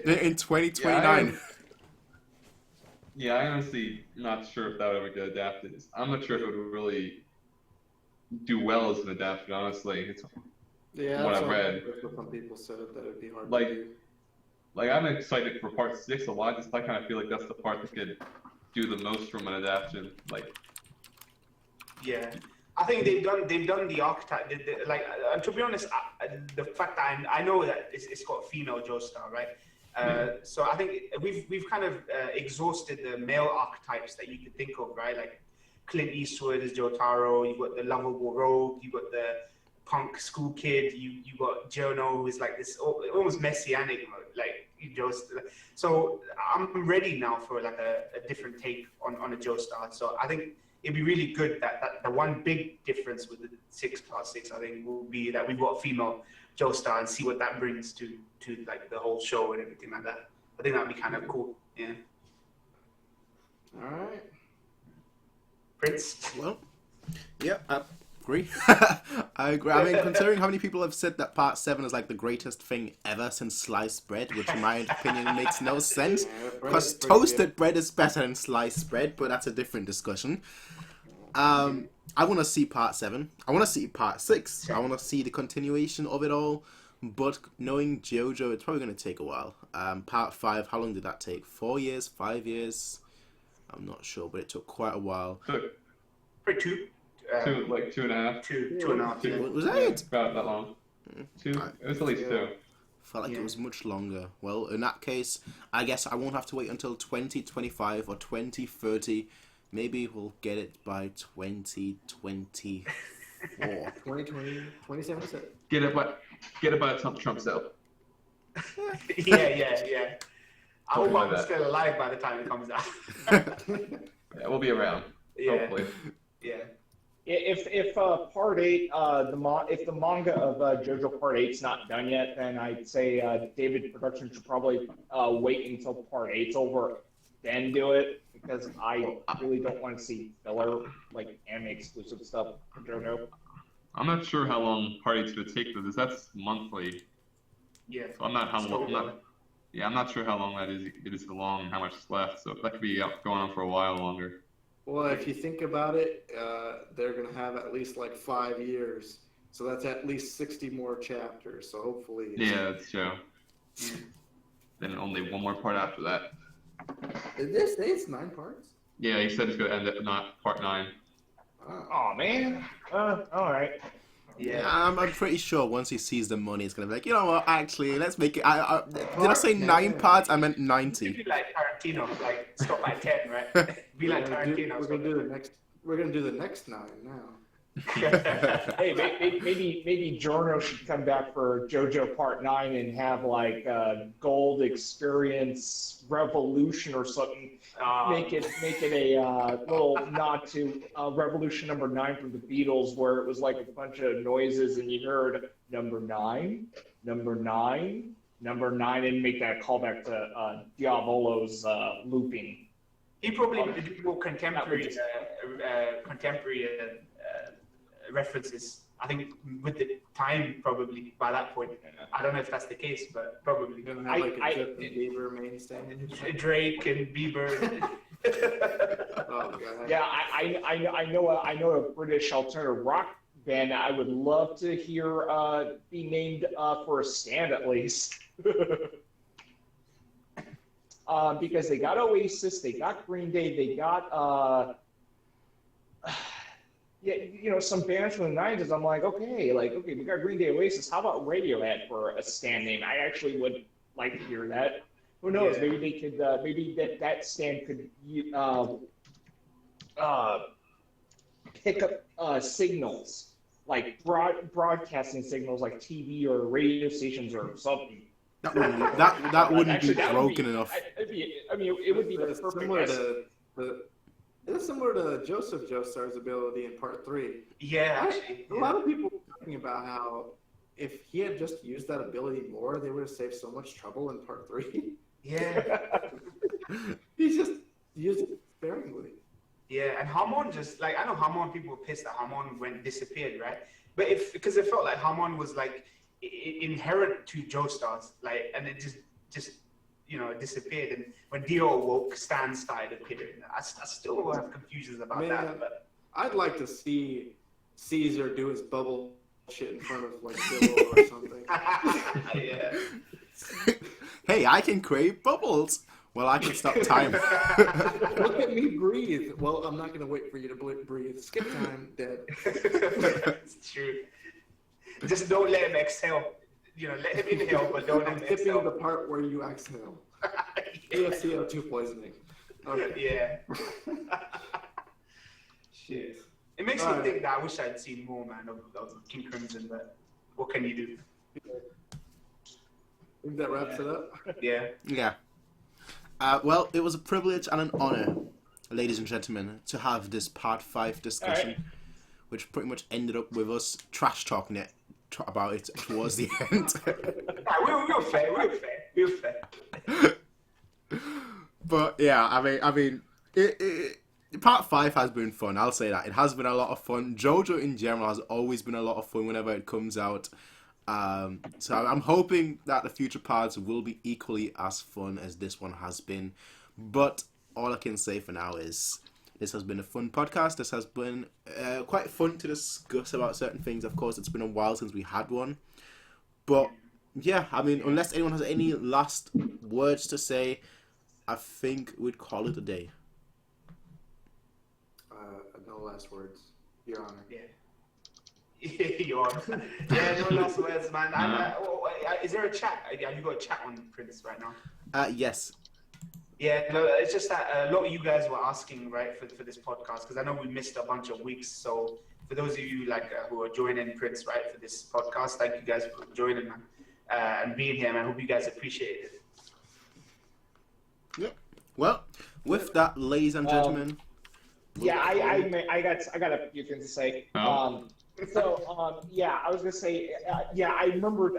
In 2029. Yeah, I'm honestly not sure if that would ever get adapted. I'm not sure if it would really do well as an adaptation, honestly. What I've read. Some people said that it'd be hard to do. Like, I'm excited for part 6 a lot, just I kind of feel like that's the part that could do the most from an adaptation. Yeah. I think they've done the archetype. And to be honest, the fact that I know that it's got a female Joestar, right? So I think we've kind of exhausted the male archetypes that you could think of, right? Like Clint Eastwood as Jotaro, you've got the lovable rogue, you've got the punk school kid, you got Jono, who's like this almost messianic, like Joestar. So I'm ready now for like a different take on a Joestar. So I think it'd be really good that the one big difference with the 6+6, I think, will be that we've got a female Joestar and see what that brings to like the whole show and everything like that. I think that'd be kind of cool. Yeah. All right. Prince. Well, yeah, I agree. I agree. I mean, considering how many people have said that part 7 is like the greatest thing ever since sliced bread, which in my opinion makes no sense, because toasted bread is better than sliced bread, but that's a different discussion. I want to see part 7. I want to see part 6. I want to see the continuation of it all. But knowing JoJo, it's probably going to take a while. Part 5, how long did that take? 4 years? 5 years? I'm not sure, but it took quite a while. For 2. 2.5. 2.5. Was that it? About that long. 2. It was at least 2. Felt like it was much longer. Well, in that case, I guess I won't have to wait until 2025 or 2030. Maybe we'll get it by 2024. 2020, 2077. Get it by Trump's out. Yeah. I hope I'm still alive by the time it comes out. Yeah, we'll be around. Yeah. Hopefully. Yeah. If part 8, if the manga of JoJo Part 8's not done yet, then I'd say David Production should probably wait until Part 8's over, then do it, because I really don't want to see filler, like anime exclusive stuff for JoJo. I'm not sure how long Part 8's gonna take for this. That's monthly. Yeah. So I'm not sure how long that is. It is long and how much is left. So that could be going on for a while longer. Well, if you think about it, they're going to have at least like 5 years. So that's at least 60 more chapters. So hopefully... Yeah, that's true. Then only one more part after that. Did they say it's 9 parts? Yeah, he said it's going to end at part 9. Oh, man. All right. Yeah, I'm pretty sure once he sees the money, it's gonna be like, you know what? Actually, let's make it. Did I say 9 parts? I meant 90. Be like Tarantino, like stop at 10, right? Be like Tarantino. We're gonna do the next 9 now. Hey, maybe Giorno should come back for JoJo Part 9 and have like Gold Experience Revolution or something. Make it a little nod to Revolution number 9 from the Beatles, where it was like a bunch of noises and you heard number 9, number 9, number 9, and make that callback to Diavolo's looping. He probably did more contemporary references. I think with the time, probably by that point. I don't know if that's the case, but probably. You're gonna have like a Justin Bieber mainstay. Drake and Bieber. Oh god. Yeah, I know a British alternative rock band I would love to hear be named for a stand at least. Because they got Oasis, they got Green Day, they got yeah, you know, some bands from the 90s. I'm like, okay, we got Green Day, Oasis. How about Radiohead for a stand name? I actually would like to hear that. Who knows? Yeah. Maybe they could. Maybe that stand could pick up signals, like broadcasting signals, like TV or radio stations or something. That wouldn't be broken enough. It would be the perfect. It's similar to Joseph Joestar's ability in Part 3. Yeah, a lot of people were talking about how if he had just used that ability more, they would have saved so much trouble in Part 3. Yeah. He just used it sparingly. Yeah, and Hamon just, like, I know Hamon, people were pissed that Hamon disappeared, right? But because it felt like Hamon was, like, inherent to Joestar's, like, and it just you know, disappeared. And when Dio awoke, Stan started appearing. I still have confusions about that. But I'd like to see Caesar do his bubble shit in front of, like, Bilbo or something. Yeah. Hey, I can create bubbles. Well, I can stop time. Look at me breathe. Well, I'm not going to wait for you to breathe. Skip time, dead. It's true. Just don't let him exhale. You know, let him inhale, but don't let him exhale. Skipping the part where you exhale. Yeah. CO2 poisoning. Okay. Yeah. Shit. It makes me think that I wish I'd seen more, man, of King Crimson, but what can you do? I think that wraps it up. Yeah. Yeah. Well, it was a privilege and an honor, ladies and gentlemen, to have this Part 5 discussion, which pretty much ended up with us trash talking it about it towards the end. We're fair. But yeah, I mean, Part 5 has been fun. I'll say that it has been a lot of fun. JoJo in general has always been a lot of fun whenever it comes out. So I'm hoping that the future parts will be equally as fun as this one has been. But all I can say for now is this has been a fun podcast. This has been quite fun to discuss about certain things. Of course, it's been a while since we had one. But yeah, I mean, unless anyone has any last words to say, I think we'd call it a day. No last words, Your Honor. Yeah. Your Honor. Yeah, no last words, man. Is there a chat? Have you got a chat on Prince right now? Yes. Yeah, no, it's just that a lot of you guys were asking, right, for this podcast, because I know we missed a bunch of weeks. So for those of you who are joining Prince, right, for this podcast, thank you guys for joining, man, and being here, man. I hope you guys appreciate it. Yep. Well, with that, ladies and gentlemen, Yeah, I got a few things to say. Oh. Yeah, I was gonna say, yeah, I remembered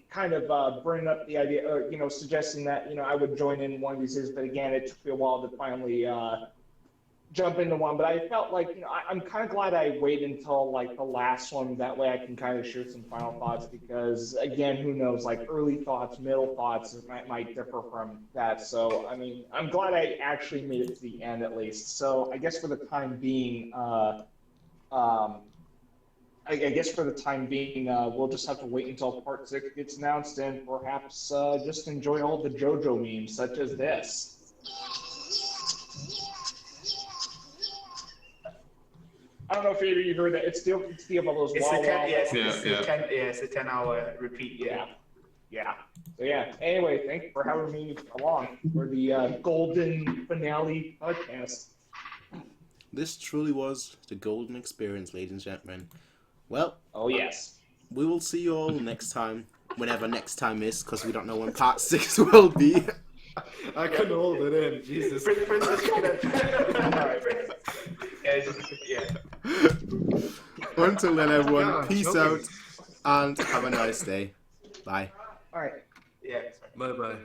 kind of bringing up the idea, or suggesting that I would join in one of these years, but again, it took me a while to finally jump into one. But I felt like I'm kind of glad I waited until like the last one. That way, I can kind of share some final thoughts because again, who knows? Like early thoughts, middle thoughts might differ from that. So I mean, I'm glad I actually made it to the end at least. So I guess for the time being, I guess for the time being, we'll just have to wait until Part 6 gets announced and perhaps just enjoy all the JoJo memes, such as this. I don't know if either of you heard that. It's the of all those wow. It's a 10-hour repeat. Yeah. So yeah. Anyway, thanks for having me along for the golden finale podcast. This truly was the golden experience, ladies and gentlemen. Well, oh yes, we will see you all next time, whenever next time is, because we don't know when Part 6 will be. I couldn't hold it in, Jesus. Until then, everyone, peace out and have a nice day. Bye. All right. Yeah. Bye-bye.